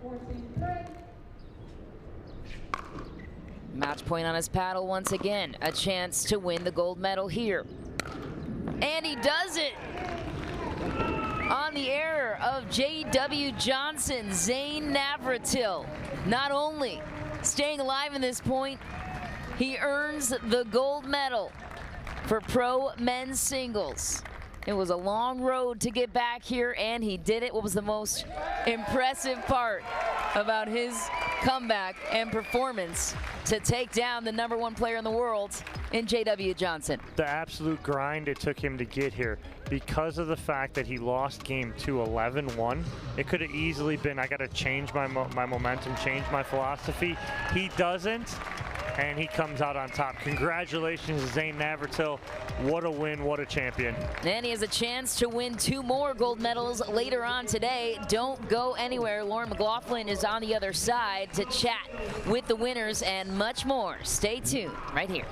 14-3. Match point on his paddle once again. A chance to win the gold medal here. And he does it! On the error of J.W. Johnson, Zane Navratil not only staying alive in this point, he earns the gold medal for pro men's singles. It was a long road to get back here, and he did it. What was the most impressive part about his comeback and performance to take down the #1 player in the world in J.W. Johnson? The absolute grind it took him to get here. Because of the fact that he lost game 2 11-1, it could have easily been, I got to change my momentum, change my philosophy. He doesn't, and he comes out on top. Congratulations to Zane Navratil. What a win, what a champion. And he has a chance to win 2 more gold medals later on today. Don't go anywhere. Lauren McLaughlin is on the other side to chat with the winners and much more. Stay tuned right here.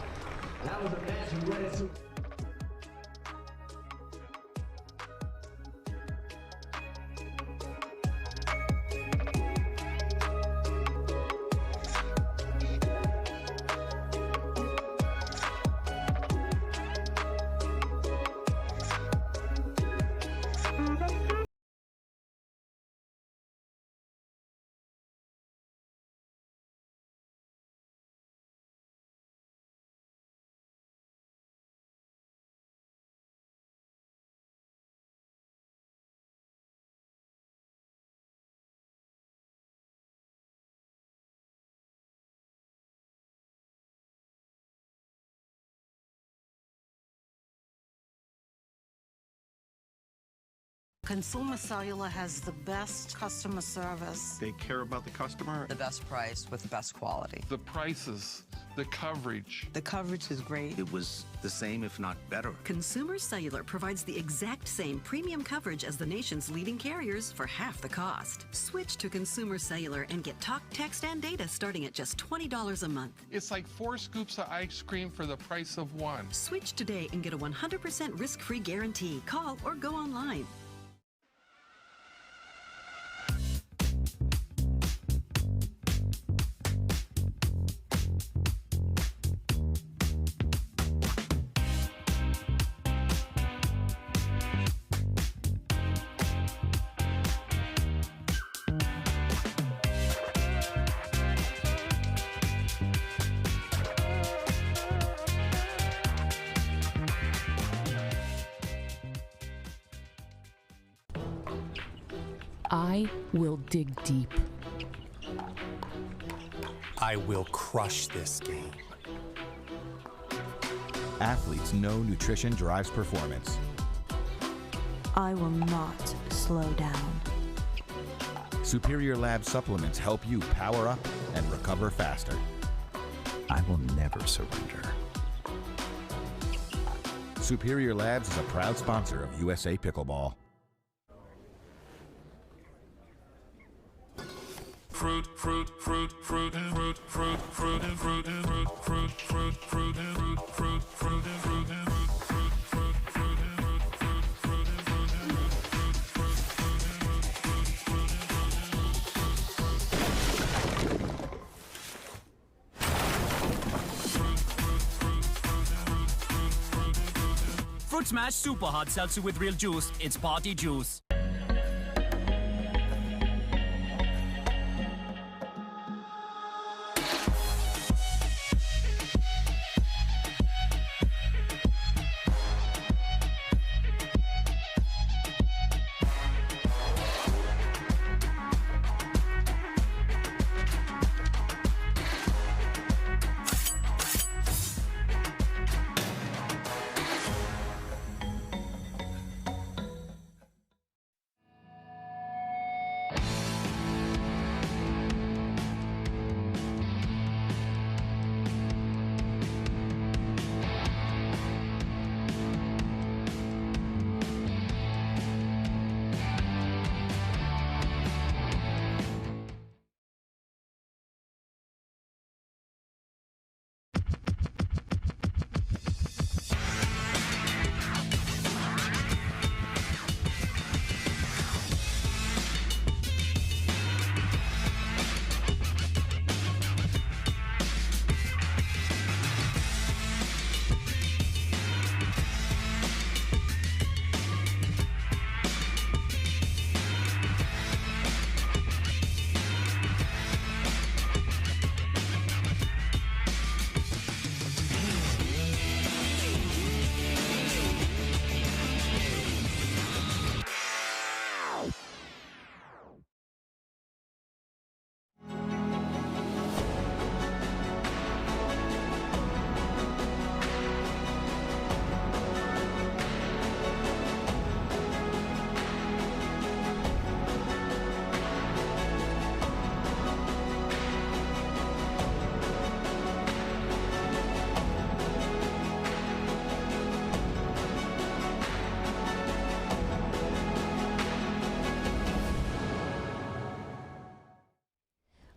Consumer Cellular has the best customer service. They care about the customer. The best price with the best quality. The prices, the coverage. The coverage is great. It was the same, if not better. Consumer Cellular provides the exact same premium coverage as the nation's leading carriers for half the cost. Switch to Consumer Cellular and get talk, text, and data starting at just $20 a month. It's like 4 scoops of ice cream for the price of 1. Switch today and get a 100% risk-free guarantee. Call or go online. I will dig deep. I will crush this game. Athletes know nutrition drives performance. I will not slow down. Superior Lab supplements help you power up and recover faster. I will never surrender. Superior Labs is a proud sponsor of USA Pickleball. Fruit, fruit, fruit, fruit, and fruit, fruit, fruit, and fruit, and fruit, fruit, fruit, fruit, and fruit, fruit, fruit, and fruit, and fruit, fruit, fruit, fruit, and fruit, fruit, fruit, and fruit, and Fruit Smash Super Hot Seltzer with real juice. It's party juice.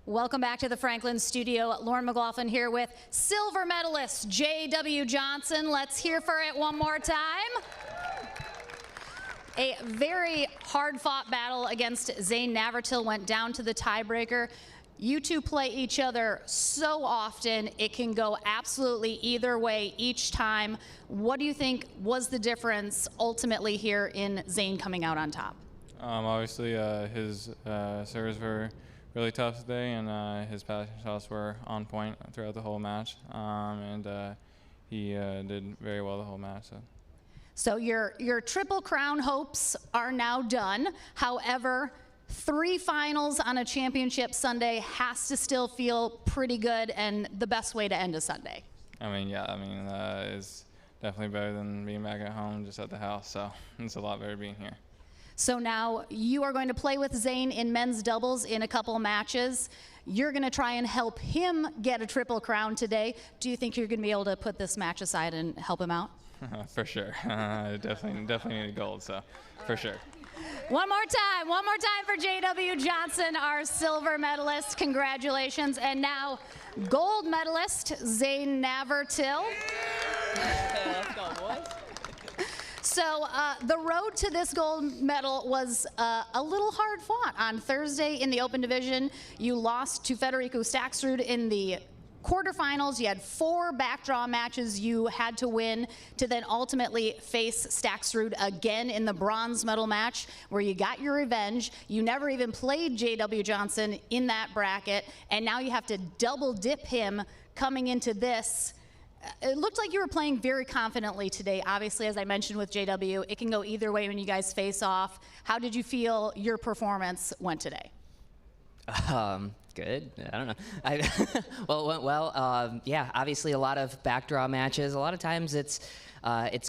Welcome back to the Franklin studio. Lauren McLaughlin here with silver medalist J.W. Johnson. Let's hear for it one more time. A very hard-fought battle against Zane Navratil went down to the tiebreaker. You two play each other so often, it can go absolutely either way each time. What do you think was the difference ultimately here in Zane coming out on top? Obviously, his serves were really tough today, and his passing shots were on point throughout the whole match, and he did very well the whole match. So your Triple Crown hopes are now done. However, 3 finals on a championship Sunday has to still feel pretty good and the best way to end a Sunday. I mean, yeah, it's definitely better than being back at home just at the house, so it's a lot better being here. So now you are going to play with Zane in men's doubles in a couple matches. You're going to try and help him get a Triple Crown today. Do you think you're going to be able to put this match aside and help him out? For sure. Definitely need a gold, so for sure. One more time for J.W. Johnson, our silver medalist. Congratulations. And now gold medalist Zane Navratil. Let's go, boys. So the road to this gold medal was a little hard fought. On Thursday in the open division, you lost to Federico Staksrud in the quarterfinals. You had 4 backdraw matches you had to win to then ultimately face Staksrud again in the bronze medal match where you got your revenge. You never even played J.W. Johnson in that bracket, and now you have to double dip him coming into this. It looked like you were playing very confidently today. Obviously, as I mentioned with JW, it can go either way when you guys face off. How did you feel your performance went today? Good. I don't know. Well, it went well. Yeah, obviously a lot of backdraw matches. A lot of times it's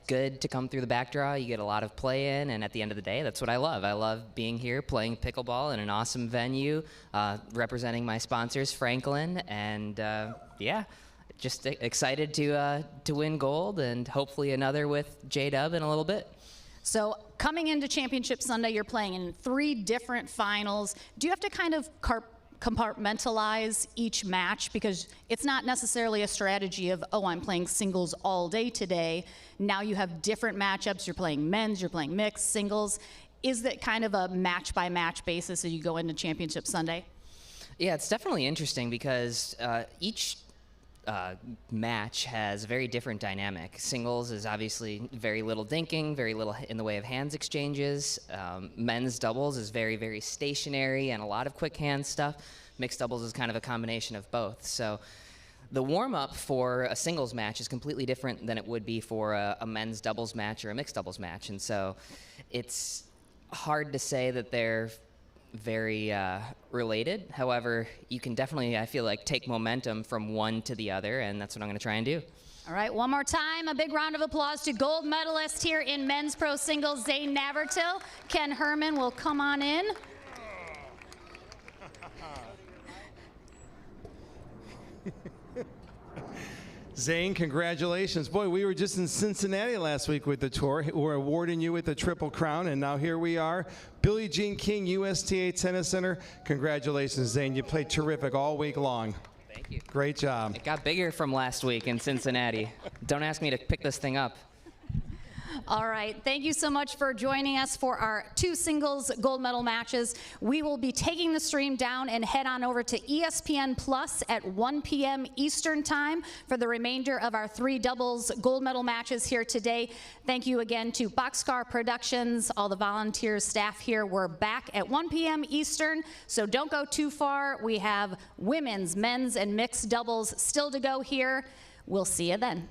good to come through the backdraw. You get a lot of play in, and at the end of the day, that's what I love. I love being here playing pickleball in an awesome venue, representing my sponsors, Franklin, and yeah, just excited to win gold and hopefully another with J-Dub in a little bit. So coming into Championship Sunday, you're playing in 3 different finals. Do you have to kind of compartmentalize each match, because it's not necessarily a strategy of, oh, I'm playing singles all day today. Now you have different matchups. You're playing men's, you're playing mixed, singles. Is that kind of a match by match basis as you go into Championship Sunday? Yeah, it's definitely interesting because each match has a very different dynamic. Singles is obviously very little dinking, very little in the way of hands exchanges. Men's doubles is very, very stationary and a lot of quick hand stuff. Mixed doubles is kind of a combination of both. So the warm-up for a singles match is completely different than it would be for a men's doubles match or a mixed doubles match. And so it's hard to say that they're very related. However, you can definitely, I feel like, take momentum from one to the other, and that's what I'm going to try and do. All right, one more time, a big round of applause to gold medalist here in men's pro singles, Zane Navertil. Ken Herman will come on in. Zane, congratulations. Boy, we were just in Cincinnati last week with the tour. We're awarding you with the Triple Crown, and now here we are. Billie Jean King, USTA Tennis Center. Congratulations, Zane. You played terrific all week long. Thank you. Great job. It got bigger from last week in Cincinnati. Don't ask me to pick this thing up. All right, thank you so much for joining us for our 2 singles gold medal matches. We will be taking the stream down and head on over to ESPN Plus at 1 p.m. Eastern Time for the remainder of our 3 doubles gold medal matches here today. Thank you again to Boxcar Productions, all the volunteers, staff here. We're back at 1 p.m. Eastern, so don't go too far. We have women's, men's, and mixed doubles still to go here. We'll see you then.